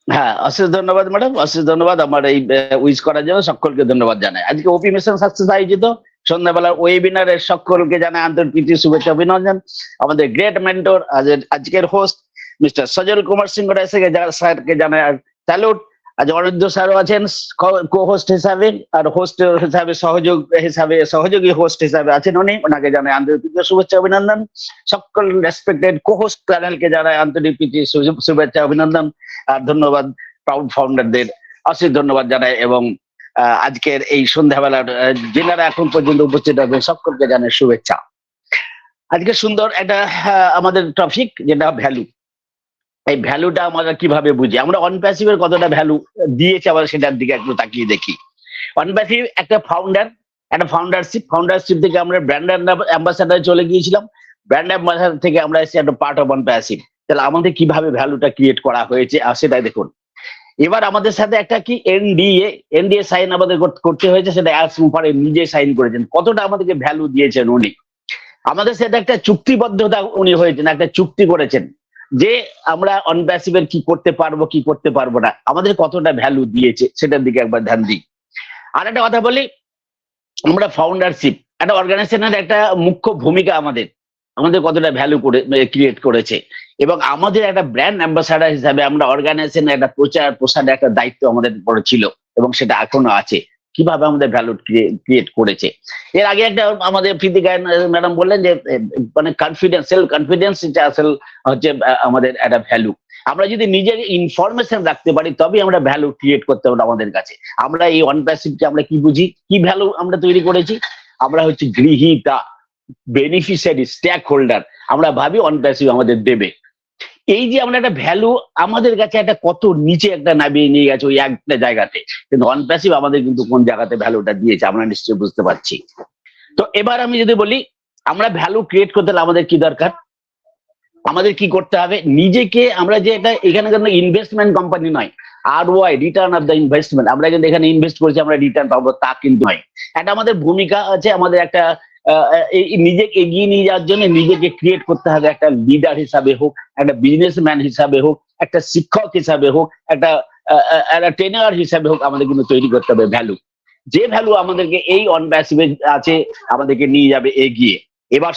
[SPEAKER 8] হ্যাঁ, অশেষ ধন্যবাদ ম্যাডাম, অশেষ ধন্যবাদ আমার এই উইশ করার জন্য। সকলকে ধন্যবাদ জানাই। আজকে ওপি মিশন সাকসেস আয়োজিত সন্ধ্যাবেলার ওয়েবিনারের সকলকে জানাই আন্তরিক শুভেচ্ছা অভিনন্দন। আমাদের গ্রেট মেন্টর আজকের হোস্ট মিস্টার সজল কুমার সিংহ স্যারকে জানাই স্যালুট। আজ অনিন্দ্য স্যারও আছেন কো হোস্ট হিসাবে, আর হোস্ট হিসাবে সহযোগী হোস্ট হিসাবে আছেন উনি, ওনাকে জানাই আন্তরিক শুভেচ্ছা অভিনন্দন। সকল রেসপেক্টেড কো হোস্ট প্যানেলকে জানাই আন্তরিক শুভেচ্ছা অভিনন্দন আর ধন্যবাদ। প্রাউড ফাউন্ডারদের অশেষ ধন্যবাদ জানাই, এবং আজকের এই সন্ধ্যাবেলার যারা এখন পর্যন্ত উপস্থিত হবেন সকলকে জানাই শুভেচ্ছা। আজকে সুন্দর একটা আমাদের টপিক, যেটা ভ্যালু। এই ভ্যালুটা আমরা কিভাবে বুঝি, আমরা অনপ্যাসিভের কতটা ভ্যালু দিয়েছে আবার সেটার দিকে একটু তাকিয়ে দেখি। অনপ্যাসিভ একটা ফাউন্ডারশিপ থেকে আমরা ব্র্যান্ড অ্যাম্বাসাডারে চলে গিয়েছিলাম, ব্র্যান্ড অ্যাম্বাসাডার থেকে আমরা এসে একটা পার্ট অফ অনপ্যাসিভ। তাহলে আমাদের কিভাবে ভ্যালুটা ক্রিয়েট করা হয়েছে আর সেটাই দেখুন। এবার আমাদের সাথে একটা কি এনডিএ সাইন আমাদের করতে হয়েছে, সেটা পরে নিজে সাইন করেছেন। কতটা আমাদেরকে ভ্যালু দিয়েছেন উনি, আমাদের সাথে একটা চুক্তিবদ্ধতা উনি হয়েছেন, একটা চুক্তি করেছেন যে আমরা অনপ্যাসিভের কি করতে পারবো না, আমাদের কতটা ভ্যালু দিয়েছে সেটার দিকে একবার ধ্যান দিই। আর একটা কথা বলি, আমরা ফাউন্ডারশিপ একটা অর্গানাইজেশনের একটা মুখ্য ভূমিকা আমাদের কতটা ভ্যালু ক্রিয়েট করেছে, এবং আমাদের একটা ব্র্যান্ড অ্যাম্বাসাডার হিসাবে আমরা অর্গানাইজেশনের একটা প্রচার প্রসারের একটা দায়িত্ব আমাদের উপরে ছিল, এবং সেটা এখনো আছে। কিভাবে আমাদের ভ্যালু ক্রিয়েট করেছে। এর আগে একটা আমাদের প্রীতি গায়ন ম্যাডাম বললেন যে মানে সেলফ কনফিডেন্স এটা আসলে হচ্ছে আমাদের একটা ভ্যালু। আমরা যদি নিজের ইনফরমেশন রাখতে পারি তবেই আমরা ভ্যালু ক্রিয়েট করতে পারবো আমাদের কাছে। আমরা এই অনপ্যাসিভকে আমরা কি বুঝি, কি ভ্যালু আমরা তৈরি করেছি, আমরা হচ্ছে গৃহীতা, বেনিফিশিয়ারি, স্টেক হোল্ডার। আমরা ভাবি অনপ্যাসিভ আমাদের দেবে। এই যে আমরা একটা ভ্যালু আমাদের কাছে একটা কত নিচে একটা নামিয়ে নিয়ে গেছে ওই একটা জায়গাতে, কিন্তু অনপ্যাসিভ আমাদের কিন্তু কোন জায়গাতে ভ্যালুটা দিয়েছে আমরা নিশ্চয়ই বুঝতে পারছি। তো এবার আমি যদি বলি আমরা ভ্যালু ক্রিয়েট করতে হলে আমাদের কি দরকার, আমাদের কি করতে হবে, নিজেকে আমরা যে এটা এখানে কোনো ইনভেস্টমেন্ট কোম্পানি নয়, ROI return of the investment, আমরা কিন্তু এখানে ইনভেস্ট করেছি আমরা রিটার্ন পাবো তা কিন্তু নয়। একটা আমাদের ভূমিকা আছে, আমাদের একটা নিজেকে এগিয়ে নিয়ে যাওয়ার জন্য নিজেকে ক্রিয়েট করতে হবে, একটা লিডার হিসাবে হোক, একটা বিজনেসম্যান হিসাবে হোক, একটা শিক্ষক হিসাবে হোক, একটা ট্রেনার হিসাবে হোক, আমাদের কিন্তু তৈরি করতে হবে ভ্যালু। যে ভ্যালু আমাদেরকে এই অনপ্যাসিভে আছে আমাদেরকে নিয়ে যাবে এগিয়ে। এবার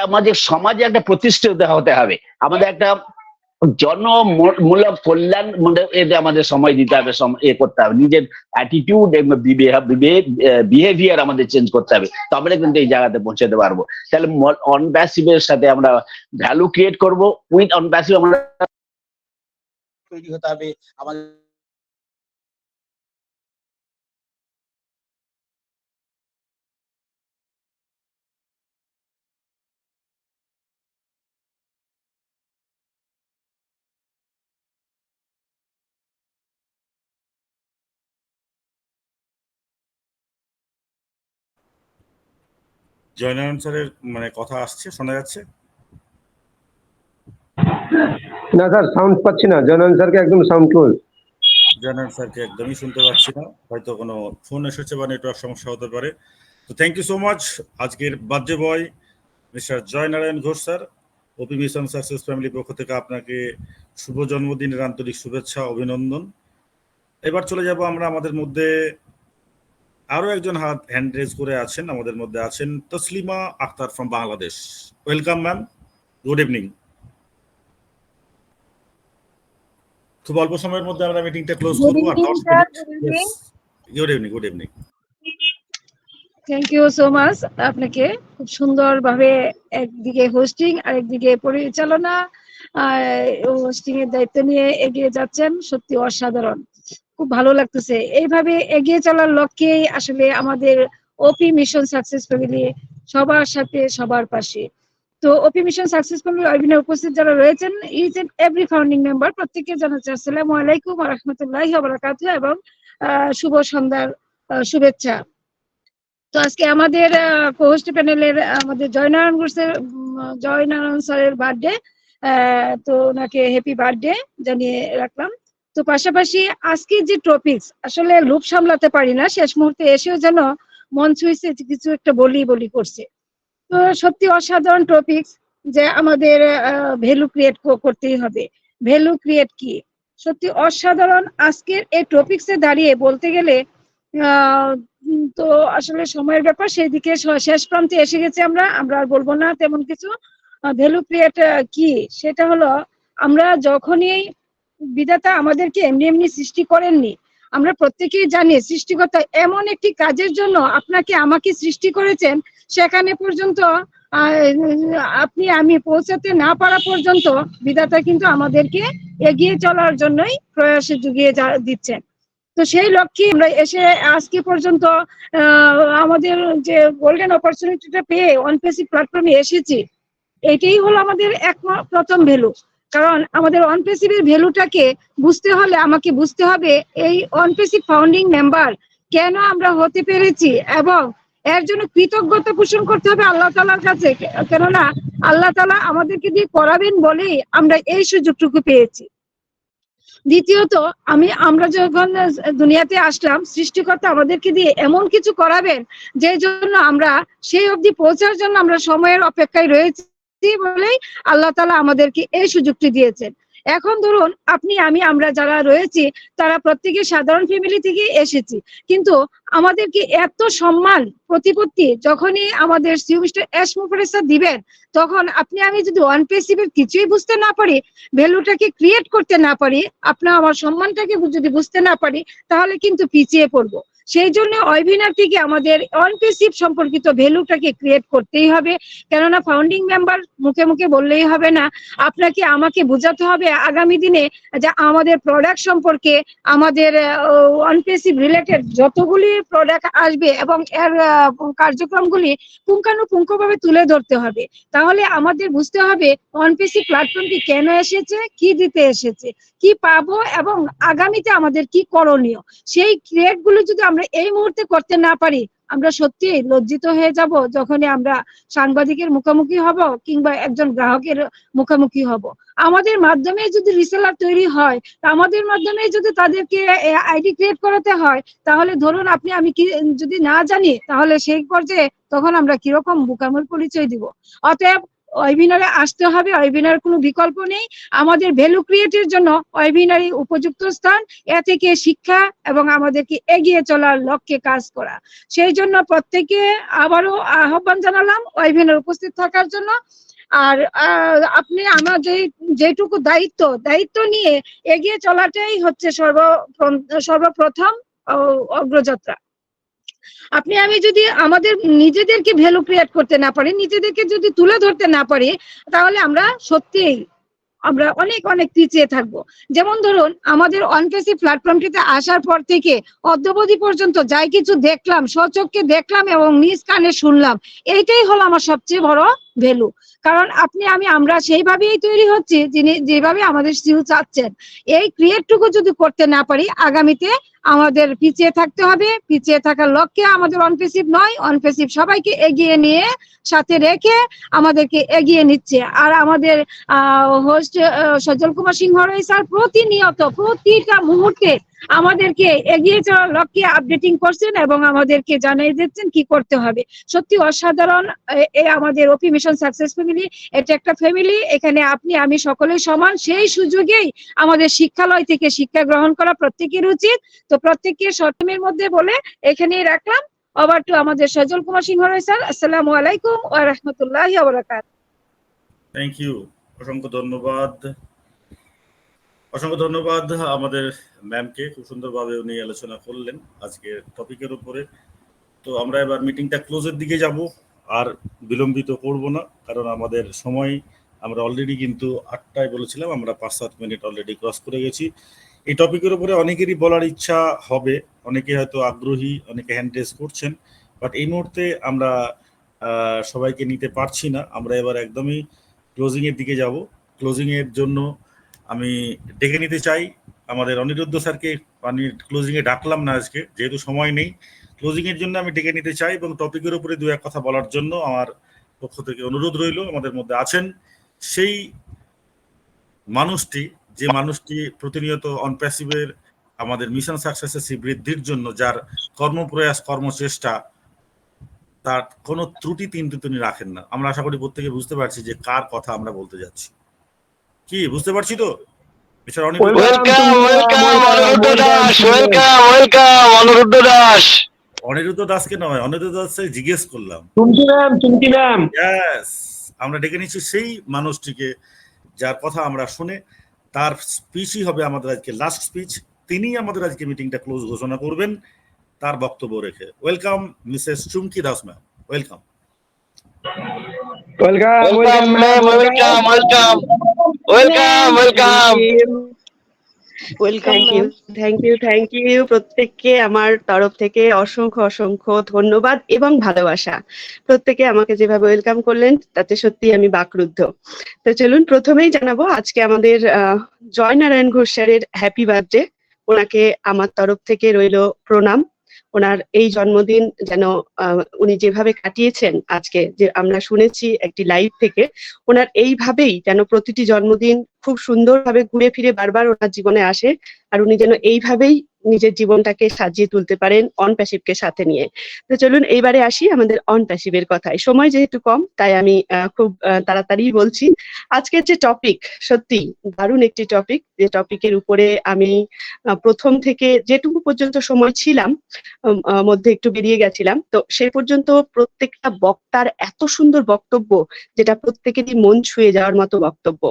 [SPEAKER 8] আমাদের সমাজে একটা প্রতিষ্ঠিত হতে হবে, আমাদের একটা জনমূলক কল্যাণ এতে আমাদের সময় দিতে হবে, করতে হবে, নিজের অ্যাটিটিউড এবং বিহেভিয়ার আমাদের চেঞ্জ করতে হবে, তবে কিন্তু এই জায়গাতে পৌঁছাতে পারবো। তাহলে অনপ্যাসিভের সাথে আমরা ভ্যালু ক্রিয়েট করবো, উইথ অনপ্যাসিভ আমরা তৈরি হতে হবে আমাদের।
[SPEAKER 1] জয়নারায়ণ স্যারের মানে কথা আসছে, শোনা যাচ্ছে?
[SPEAKER 3] না স্যার, সাউন্ড পাচ্ছি না। জয়নারায়ণ স্যারকে একদম সাউন্ড ক্লোজ।
[SPEAKER 1] জয়নারায়ণ স্যারকে একদমই শুনতে পাচ্ছি না, হয়তো কোনো ফোন এসেছে বা নেটওয়ার্ক সমস্যা হতে পারে। তো থ্যাংক ইউ সো মাচ। আজকের birthday boy mister Joynarayan Ghosh sir, OP mission success ফ্যামিলির পক্ষ থেকে আপনাকে শুভ জন্মদিনের আন্তরিক শুভেচ্ছা অভিনন্দন। এবার চলে যাব আমরা আমাদের মধ্যে আরো একজন হ্যান্ড রেজ করে আছেন, আমাদের মধ্যে আছেন Taslima Akter from Bangladesh. Welcome ma'am, good evening. খুব অল্প সময়ের মধ্যে আমরা মিটিংটা ক্লোজ করব। আর 10 মিনিট। Good evening.
[SPEAKER 10] Thank you so much. আপনাকে খুব সুন্দরভাবে একদিকে হোস্টিং আর একদিকে পরিচালনা, হোস্টিং এর দায়িত্ব নিয়ে এগিয়ে যাচ্ছেন, সত্যি অসাধারণ, খুব ভালো লাগতেছে। এইভাবে এগিয়ে চলার লক্ষ্যেই আসলে আমাদের ওপি মিশন সাকসেস ফ্যামিলি সবার সাথে সবার পাশে। তো ওপি মিশন সাকসেসফুল ওয়েবিনার উপস্থিত যারা রয়েছেন, each and every founding member, প্রত্যেককে জানাচ্ছি আসসালামু আলাইকুম ওয়া রাহমাতুল্লাহি ওয়া বারাকাতুহু এবং শুভ সন্ধ্যার শুভেচ্ছা। তো আজকে আমাদের কোহোস্ট প্যানেলের আমাদের জয়নারায়ণ স্যারের বার্থডে, তো ওনাকে হ্যাপি বার্থডে জানিয়ে রাখলাম। তো পাশাপাশি আজকে যে টপিকস, আসলে লোভ সামলাতে পারি না, শেষ মুহূর্তে এসেও যেন মন ছুঁইছে কিছু একটা বলি করছে। তো সত্যি অসাধারণ টপিকস, যে আমাদের ভ্যালু ক্রিয়েট করতেই হবে। ভ্যালু ক্রিয়েট কি, সত্যি অসাধারণ। আজকের এই টপিকসে দাঁড়িয়ে বলতে গেলে তো আসলে সময়ের ব্যাপার, সেই দিকে শেষ প্রান্তে এসে গেছে। আমরা আর বলবো না তেমন কিছু। ভ্যালু ক্রিয়েট কি, সেটা হলো আমরা যখনই, বিধাতা আমাদেরকে এমনি সৃষ্টি করেননি, আমরা প্রত্যেকেই জানি সৃষ্টিকর্তা এমন একটি কাজের জন্য আপনাকে আমাকে সৃষ্টি করেছেন, সেখানে পর্যন্ত আপনি আমি পৌঁছাতে না পারা পর্যন্ত বিধাতা কিন্তু আমাদেরকে এগিয়ে চলার জন্যই প্রয়াসে যুগিয়ে দিচ্ছেন। তো সেই লক্ষ্যে আমরা এসে আজকে পর্যন্ত আমাদের যে গোল্ডেন অপরচুনিটিটা পেয়ে অনপেসিভ প্ল্যাটফর্মে এসেছি, এটাই হলো আমাদের প্রথম ভ্যালু। কারণ আমাদের অনপেসিভের ভ্যালুটাকে বুঝতে হলে আমাকে বুঝতে হবে এই অনপেসিভ ফাউন্ডিং মেম্বার কেন আমরা হতে পেরেছি, এবং এর জন্য কৃতজ্ঞতা পোষণ করতে হবে আল্লাহ তাআলার কাছে। কেননা আল্লাহ তাআলা আমাদেরকে দিয়ে করাবেন বলেই আমরা এই সুযোগটুকু পেয়েছি। দ্বিতীয়ত, আমরা যখন দুনিয়াতে আসলাম, সৃষ্টিকর্তা আমাদেরকে দিয়ে এমন কিছু করাবেন যে জন্য আমরা সেই অবধি পৌঁছার জন্য আমরা সময়ের অপেক্ষায় রয়েছি বলেই আল্লাহ তাআলা আমাদেরকে এই সুযোগটি দিয়েছেন। এখন ধরুন আপনি আমরা যারা রয়েছি তারা প্রত্যেকে সাধারণ ফ্যামিলি থেকে এসেছি, কিন্তু আমাদেরকে এত সম্মান প্রতিপত্তি যখনই আমাদের সিও মিস্টার এস মুফারেজ স্যার দিবেন, তখন আপনি আমি যদি অনপেসিভের কিছুই বুঝতে না পারি, ভ্যালুটাকে ক্রিয়েট করতে না পারি, আপনার আমার সম্মানটাকে যদি বুঝতে না পারি, তাহলে কিন্তু পিছিয়ে পড়বো। সেই জন্য ওয়েবিনার থেকে আমাদের অনপেসিভ সম্পর্কিত ভ্যালুটাকে ক্রিয়েট করতেই হবে। কেননা ফাউন্ডিং মেম্বার মুখে মুখে বললেই হবে না, আপনাকে আমাকে বোঝাতে হবে আগামী দিনে যে আমাদের প্রোডাক্ট সম্পর্কে, আমাদের অনপেসিভ রিলেটেড যতগুলি প্রোডাক্ট আসবে এবং এর কার্যক্রমগুলি পুঙ্খানুপুঙ্খভাবে তুলে ধরতে হবে। তাহলে আমাদের বুঝতে হবে অনপেসিভ প্ল্যাটফর্মটি কেন এসেছে, কি দিতে এসেছে, কি পাবো এবং আগামীতে আমাদের কি করণীয়। সেই ক্রিয়েট গুলো যদি আমরা এই মুহূর্তে করতে না পারি, আমরা সত্যি লজ্জিত হয়ে যাব যখনই আমরা সাংবাদিকের মুখোমুখি হব কিংবা একজন গ্রাহকের মুখোমুখি হব। আমাদের মাধ্যমে যদি রিসেলার তৈরি হয়, আমাদের মাধ্যমে যদি তাদেরকে আইডি ক্রিয়েট করাতে হয়, তাহলে ধরুন আপনি আমি কি যদি না জানি, তাহলে সেই পর্যায়ে তখন আমরা কিরকম বোকামোর পরিচয় দিব। অতএব ওয়েবিনারে আসতে হবে, ওয়েবিনার কোনো বিকল্প নেই। আমাদের ভ্যালু ক্রিয়েটের জন্য ওয়েবিনারই উপযুক্ত স্থান, এ থেকে শিক্ষা এবং আমাদেরকে এগিয়ে চলার লক্ষ্যে কাজ করা। সেই জন্য প্রত্যেকে আবারও আহ্বান জানালাম ওয়েবিনার উপস্থিত থাকার জন্য। আর আপনি আমার যেটুকু দায়িত্ব নিয়ে এগিয়ে চলাটাই হচ্ছে সর্বপ্রথম অগ্রযাত্রা। আপনি আমি যদি আমাদের নিজেদেরকে ভ্যালু ক্রিয়েট করতে না পারি, নিজেদেরকে যদি তুলে ধরতে না পারি, তাহলে আমরা সত্যিই আমরা অনেক পিছিয়ে থাকবো। যেমন ধরুন আমাদের অনপেসিভ প্ল্যাটফর্মটিতে আসার পর থেকে অদ্যাবধি পর্যন্ত যাই কিছু দেখলাম, স্বচক্ষে দেখলাম এবং নিজ কানে শুনলাম, এইটাই হলো আমার সবচেয়ে বড় ভ্যালু। কারণ আপনি আমরা সেইভাবেই তৈরি হচ্ছে যেভাবে আমাদের সিও চাচ্ছেন। এই ক্রিয়েটটুকু যদি করতে না পারি, আগামীতে আমাদের পিছিয়ে থাকতে হবে। পিছিয়ে থাকার লক্ষ্যে আমাদের অনপেসিভ নয়, অনপেসিভ সবাইকে এগিয়ে নিয়ে সাথে রেখে আমাদেরকে এগিয়ে নিচ্ছে। আর আমাদের হোস্ট সজল কুমার সিংহ রায় স্যার প্রতিনিয়ত প্রতিটা মুহূর্তে আমাদেরকে এগিয়ে যাওয়ার লক্ষ্যে আপডেটিং করছেন এবং আমাদেরকে জানিয়ে দিচ্ছেন কি করতে হবে। সত্যি অসাধারণ আমাদের ওপি মিশন সাকসেস ফ্যামিলি। এটা একটা ফ্যামিলি, এখানে আপনি আমি সকলেই সমান। সেই সুযোগেই আমাদের শিক্ষালয় থেকে শিক্ষা গ্রহণ করা প্রত্যেকের উচিত। তো প্রত্যেককে শর্টের মধ্যে বলে এখানেই রাখলাম। ওভার টু আমাদের সজল কুমার সিংহ রায় স্যার। আসসালামু আলাইকুম ওয়া রাহমাতুল্লাহি ওয়া বারাকাতুহু।
[SPEAKER 1] থ্যাংক ইউ, অসংখ্য ধন্যবাদ আমাদের ম্যামকে। খুব সুন্দরভাবে উনি আলোচনা করলেন আজকের টপিকের উপরে। তো আমরা এবার মিটিংটা ক্লোজের দিকে যাব, আর বিলম্বিত করব না, কারণ আমাদের সময় আমরা অলরেডি কিন্তু 8টায় বলেছিলাম, আমরা 5-7 মিনিট অলরেডি ক্রস করে গেছি। এই টপিকের উপরে অনেকেরই বলার ইচ্ছা হবে, অনেকে হয়তো আগ্রহী, অনেকে হ্যান্ড রেজ করছেন, বাট এই মুহূর্তে আমরা সবাইকে নিতে পারছি না। আমরা এবার একদমই ক্লোজিং এর দিকে যাব। ক্লোজিং এর জন্য আমি ডেকে নিতে চাই আমাদের অনিরুদ্ধ স্যারকে। আমি ক্লোজিং এ ডাকলাম না আজকে, যেহেতু সময় নেই। ক্লোজিং এর জন্য আমি ডেকে নিতে চাই এবং টপিকের উপরে দু এক কথা বলার জন্য আমার পক্ষ থেকে অনুরোধ রইল। আমাদের মধ্যে আছেন সেই মানুষটি, যে মানুষটি প্রতিনিয়ত অনপ্যাসিভের আমাদের মিশন সাকসেসের বৃদ্ধির জন্য যার কর্মপ্রয়াস, কর্মচেষ্টা, তার কোনো ত্রুটি তিনি রাখেন না। আমরা আশা করি প্রত্যেকে বুঝতে পারছি যে কার কথা আমরা বলতে যাচ্ছি। কি বুঝতে পারছি তো? Mister Aniruddha.
[SPEAKER 8] Welcome welcome Aniruddha Das, welcome welcome Aniruddha Das.
[SPEAKER 1] Aniruddha দাসকে নয়, অনিরুদ্ধ দাসকে জিজ্ঞেস করলাম।
[SPEAKER 3] চুমকি ম্যাম।
[SPEAKER 1] ইয়েস, আমরা ডেকে নিচ্ছি সেই মানুষটিকে যার কথা আমরা শুনে তার স্পিচই হবে আমাদের আজকে লাস্ট স্পিচ। তিনি আমাদের আজকে মিটিংটা ক্লোজ ঘোষণা করবেন তার বক্তব্য রেখে। Welcome Mrs Chumki Das ma'am, welcome.
[SPEAKER 8] Welcome ma'am, welcome welcome welcome welcome.
[SPEAKER 11] Thank you প্রত্যেককে আমার তরফ থেকে অসংখ্য অসংখ্য ধন্যবাদ এবং ভালোবাসা। প্রত্যেকে আমাকে যেভাবে ওয়েলকাম করলেন তাতে সত্যি আমি বাকরুদ্ধ। তো চলুন প্রথমেই জানাবো আজকে আমাদের জয় নারায়ণ ঘোষ স্যারের হ্যাপি বার্থডে। ওনাকে আমার তরফ থেকে রইলো প্রণাম। ওনার এই জন্মদিন যেন উনি যেভাবে কাটিয়েছেন আজকে, যে আমরা শুনেছি একটি লাইভ থেকে, ওনার এইভাবেই যেন প্রতিটি জন্মদিন খুব সুন্দরভাবে ঘুরে ফিরে বারবার ওনার জীবনে আসে, আর উনি যেন এইভাবেই নিজের জীবনটাকে সাজিয়ে তুলতে পারেন অনপ্যাসিভকে সাথে নিয়ে। তো চলুন এইবারে আসি আমাদের অনপ্যাসিভের কথায়। সময় যেহেতু কম তাই আমি খুব তাড়াতাড়ি বলছি। আজকের যে টপিক সত্যি দারুণ একটি টপিক, যে টপিকের উপরে আমি প্রথম থেকে যেটুকু পর্যন্ত সময় ছিলাম মধ্যে একটু বেরিয়ে গেছিলাম, তো সে পর্যন্ত প্রত্যেকটা বক্তার এত সুন্দর বক্তব্য, যেটা প্রত্যেকেরই মন ছুঁয়ে যাওয়ার মতো বক্তব্য।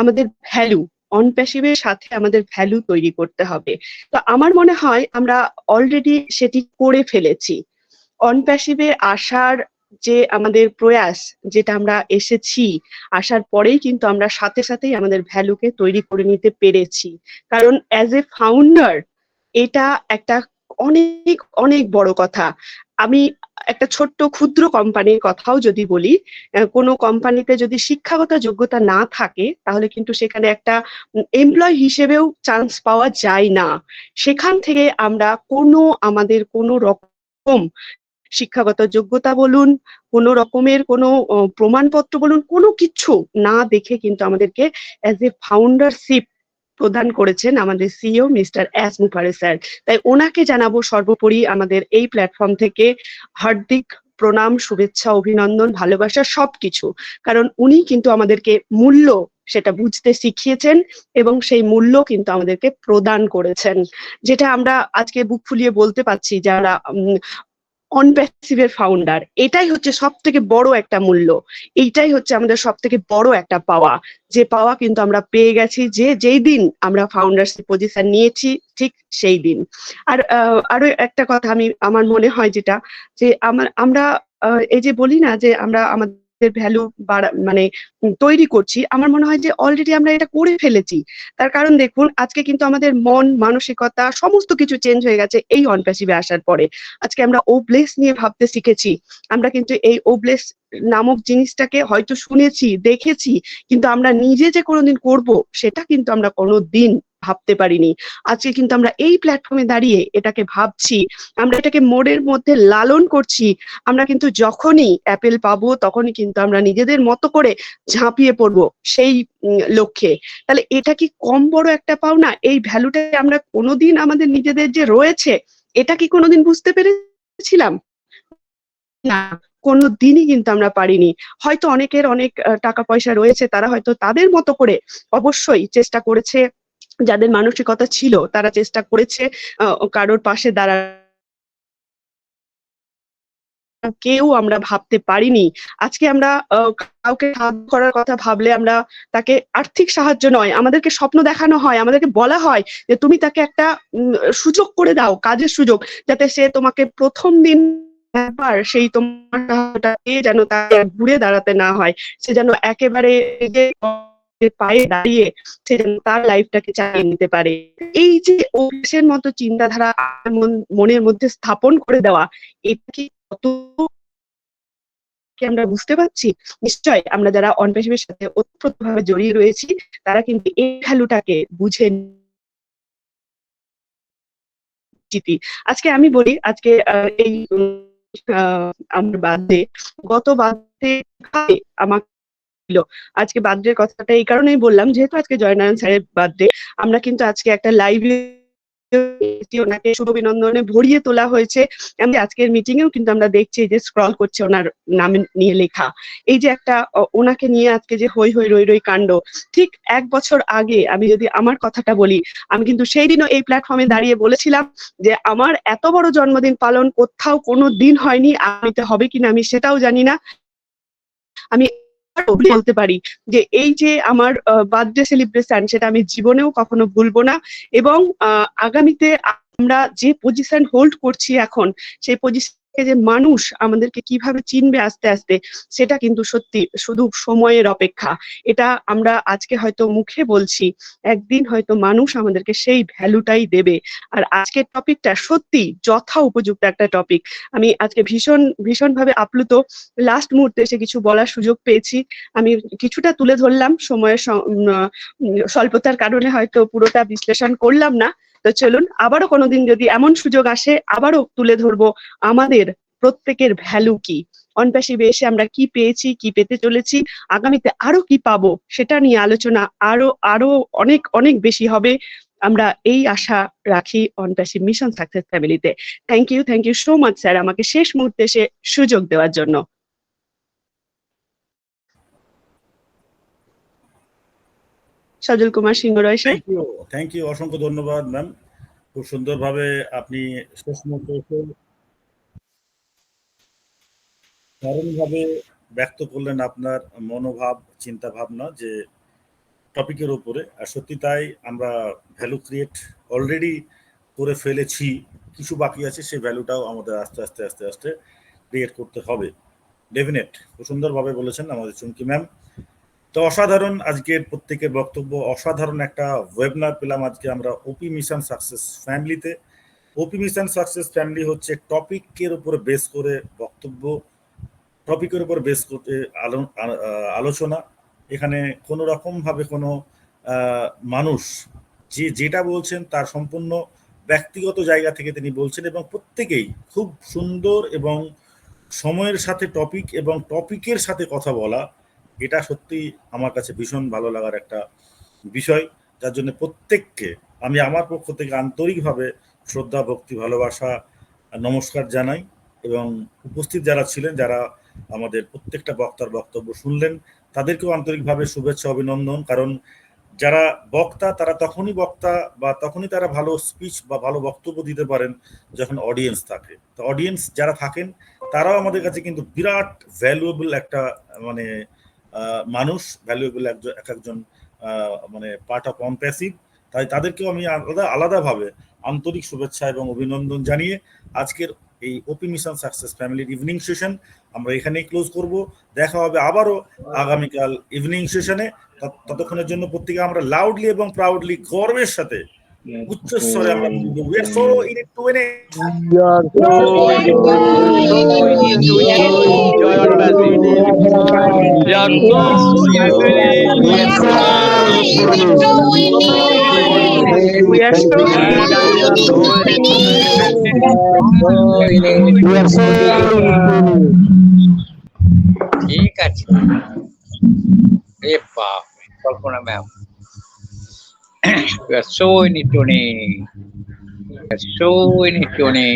[SPEAKER 11] আমাদের ভ্যালু, অনপ্যাসিভের সাথে আমাদের ভ্যালু তৈরি করতে হবে। তো আমার মনে হয় আমরা অলরেডি সেটি করে ফেলেছি। অনপ্যাসিভে আসার যে আমাদের প্রয়াস, যেটা আমরা এসেছি, আসার পরেই কিন্তু আমরা সাথে সাথেই আমাদের ভ্যালুকে তৈরি করে নিতে পেরেছি। কারণ অ্যাজ এ ফাউন্ডার এটা একটা অনেক অনেক বড় কথা। আমি একটা ছোট্ট ক্ষুদ্র কোম্পানির কথাও যদি বলি, কোনো কোম্পানিতে যদি শিক্ষাগত যোগ্যতা না থাকে তাহলে কিন্তু সেখানে একটা এমপ্লয় হিসেবেও চান্স পাওয়া যায় না। সেখান থেকে আমরা আমাদের কোনো রকম শিক্ষাগত যোগ্যতা বলুন, কোনো রকমের কোনো প্রমাণপত্র বলুন, কোনো কিছু না দেখে কিন্তু আমাদেরকে অ্যাজ এ ফাউন্ডারশিপ প্রদান করেছেন আমাদের CEO mister S Mukherjee sir. তাই ওনাকে জানাবো সর্বোপরি আমাদের এই প্ল্যাটফর্ম থেকে হার্দিক প্রণাম, শুভেচ্ছা, অভিনন্দন, ভালোবাসা সবকিছু। কারণ উনি কিন্তু আমাদেরকে মূল্য সেটা বুঝতে শিখিয়েছেন এবং সেই মূল্য কিন্তু আমাদেরকে প্রদান করেছেন, যেটা আমরা আজকে বুক ফুলিয়ে বলতে পারছি যারা অনপ্যাসিভের ফাউন্ডার। এটাই হচ্ছে সব থেকে বড় একটা মূল্য, এইটাই হচ্ছে আমাদের সব থেকে বড় একটা পাওয়া, যে পাওয়া কিন্তু আমরা পেয়ে গেছি যেই দিন আমরা ফাউন্ডারশিপ পজিশন নিয়েছি, ঠিক সেই দিন। আর আরো একটা কথা আমার মনে হয় যেটা, যে আমরা এই যে বলি না যে আমরা আমাদের ভ্যালু মানে তৈরি করছি, আমার মনে হয় যে অলরেডি আমরা এটা করে ফেলেছি। তার কারণ দেখুন আজকে কিন্তু আমাদের মন মানসিকতা সমস্ত কিছু চেঞ্জ হয়ে গেছে এই অনপ্যাসিভে আসার পরে। আজকে আমরা ওবলেস নিয়ে ভাবতে শিখেছি। আমরা কিন্তু এই ওবলেস নামক জিনিসটাকে হয়তো শুনেছি, দেখেছি, কিন্তু আমরা নিজে যে কোনোদিন করব সেটা কিন্তু আমরা কোনোদিন ভাবতে পারিনি। আজকে কিন্তু আমরা এই প্ল্যাটফর্মে দাঁড়িয়ে এটাকে ভাবছি, আমরা এটাকে মোড়ের মধ্যে লালন করছি। আমরা কিন্তু যখনই অ্যাপেল পাবো তখনই কিন্তু আমরা নিজেদের মতো করে ঝাঁপিয়ে পড়বো সেই লক্ষ্যে। তাহলে এটা কি কম বড় একটা পাওনা? এই ভ্যালুটা আমরা কোনোদিন আমাদের নিজেদের যে রয়েছে এটা কি কোনোদিন বুঝতে পেরেছিলাম? না, কোনোদিনই কিন্তু আমরা পারিনি। হয়তো অনেকের অনেক টাকা পয়সা রয়েছে, তারা হয়তো তাদের মতো করে অবশ্যই চেষ্টা করেছে, যাদের মানসিকতা ছিল তারা চেষ্টা করেছে কারোর পাশে দাঁড়ানোর। কেউ আমরা ভাবতে পারিনি আজকে আমরা কাউকে সাহায্য করার কথা ভাবলে আমরা তাকে আর্থিক সাহায্য নয়, আমাদেরকে স্বপ্ন দেখানো হয়, আমাদেরকে বলা হয় যে তুমি তাকে একটা সুযোগ করে দাও, কাজের সুযোগ, যাতে সে তোমাকে প্রথম দিন একবার সেই তোমার যেন তাকে ঘুরে দাঁড়াতে না হয়, সে যেন একেবারে পায়ে দাঁড়িয়ে সে যেন তার লাইফটাকে চালিয়ে নিতে পারে। এই যে অভ্যাসের মতো চিন্তাধারা মনের মধ্যে স্থাপন করে দেওয়া, এটা কি কত কি আমরা বুঝতে পারছি? নিশ্চয় আমরা যারা অন প্যাসিভের সাথে ওতপ্রোতভাবে জড়িয়ে রয়েছি তারা কিন্তু এই ভ্যালুটাকে বুঝে নিশ্চিতই। আজকে আমি বলি, আজকে এই আমার বার্থডে, গত বার্থডে আমাকে ছিল। আজকে বার্থডের কথাটা এই কারণেই বললাম, যেহেতু আজকে জয়নারায়ণ স্যারের বার্থডে, আমরা কিন্তু আজকে একটা লাইভে ওনাকে শুভ অভিনন্দনে ভরিয়ে তোলা হয়েছে। আজকের মিটিং এও কিন্তু আমরা দেখছি যে স্ক্রল করছে ওনার নাম নিয়ে লেখা, এই যে একটা ওনাকে নিয়ে আজকে যে হই হই রই রই কাণ্ড। ঠিক 1 বছর আগে আমি যদি আমার কথাটা বলি, আমি কিন্তু সেই দিনও এই প্ল্যাটফর্মে দাঁড়িয়ে বলেছিলাম যে আমার এত বড় জন্মদিন পালন কোথাও কোনো দিন হয়নি, আমিতে হবে কিনা আমি সেটাও জানি না। আমি বলতে পারি যে এই যে আমার বার্থডে সেলিব্রেশন, সেটা আমি জীবনেও কখনো ভুলবো না। এবং আগামীতে আমরা যে পজিশন হোল্ড করছি এখন, সেই পজিশনকে যে মানুষ আমাদেরকে কিভাবে চিনবে আস্তে আস্তে, সেটা কিন্তু সত্যি শুধু সময়ের অপেক্ষা। এটা আমরা আজকে হয়তো মুখে বলছি, একদিন হয়তো মানুষ আমাদেরকে সেই ভ্যালুটাই দেবে। আর আজকের টপিকটা সত্যি যথা উপযুক্ত একটা টপিক। আমি আজকে ভীষণভাবে আপ্লুত। লাস্ট মুহূর্তে এসে কিছু বলার সুযোগ পেয়েছি, আমি কিছুটা তুলে ধরলাম, সময়ের স্বল্পতার কারণে হয়তো পুরোটা বিশ্লেষণ করলাম না। তো চলুন আবারও কোনোদিন যদি এমন সুযোগ আসে আবারও তুলে ধরবো আমাদের প্রত্যেকের ভ্যালু কি, অন প্যাসিভে এসে আমরা কি পেয়েছি, কি পেতে চলেছি, আগামীতে আরো কি পাবো, সেটা নিয়ে আলোচনা আরো অনেক অনেক বেশি হবে। আমরা এই আশা রাখি অন প্যাসিভ মিশন সাকসেস ফ্যামিলিতে। Thank you so much sir, আমাকে শেষ মুহূর্তে এসে সুযোগ দেওয়ার জন্য। Sajal Kumar Singha Roy sir.
[SPEAKER 1] Thank you, অসংখ্য ধন্যবাদ ম্যাম। খুব সুন্দরভাবে আপনি শেষ মুহূর্তে দারুণভাবে ব্যক্ত করলেন আপনার মনোভাব, চিন্তা ভাবনা যে টপিকের উপরে। আর সত্যি তাই, আমরা ভ্যালু ক্রিয়েট অলরেডি করে ফেলেছি, কিছু বাকি আছে, সেই ভ্যালুটাও আমাদের আস্তে আস্তে আস্তে আস্তে ক্রিয়েট করতে হবে। ডেফিনেট, খুব সুন্দরভাবে বলেছেন আমাদের চুমকি ম্যাম। তো অসাধারণ আজকের প্রত্যেকের বক্তব্য, অসাধারণ একটা ওয়েবিনার পেলাম আজকে আমরা ওপি মিশন সাকসেস ফ্যামিলিতে। ওপি মিশন সাকসেস ফ্যামিলি হচ্ছে টপিকের উপরে বেস করে বক্তব্য, টপিকের উপর বেস করতে আলোচনা। এখানে কোনো রকমভাবে কোনো মানুষ যেটা বলছেন তার সম্পূর্ণ ব্যক্তিগত জায়গা থেকে তিনি বলছেন, এবং প্রত্যেকেই খুব সুন্দর এবং সময়ের সাথে টপিক এবং টপিকের সাথে কথা বলা, এটা সত্যি আমার কাছে ভীষণ ভালো লাগার একটা বিষয়। যার জন্য প্রত্যেককে আমি আমার পক্ষ থেকে আন্তরিকভাবে শ্রদ্ধা, ভক্তি, ভালোবাসা, নমস্কার জানাই। এবং উপস্থিত যারা ছিলেন, যারা আমাদের প্রত্যেকটা বক্তার বক্তব্য শুনলেন, তাদেরকেও আন্তরিকভাবে শুভেচ্ছা, অভিনন্দন। কারণ যারা বক্তা তারা তখনই বক্তা বা তখনই তারা ভালো স্পিচ বা ভালো বক্তব্য দিতে পারেন যখন অডিয়েন্স থাকে। তো অডিয়েন্স যারা থাকেন তারাও আমাদের কাছে কিন্তু বিরাট ভ্যালুয়েবল একটা মানে মানুষ, ভ্যালুয়েবল একজন মানে পার্ট অফ অন প্যাসিভ। তাই তাদেরকেও আমি আলাদাভাবে আন্তরিক শুভেচ্ছা এবং অভিনন্দন জানিয়ে আজকের এই ওপি মিশন সাকসেস ফ্যামিলির ইভিনিং সেশন আমরা এখানেই ক্লোজ করব। দেখা হবে আবারও আগামীকাল ইভিনিং সেশনে। ততক্ষণের জন্য প্রত্যেকে আমরা লাউডলি এবং প্রাউডলি গর্বের সাথে উচ্চস্বরে আমরা
[SPEAKER 12] ঠিক আছে। কল্পনা ma'am, we are so in it, Tony. We are so in it, Tony.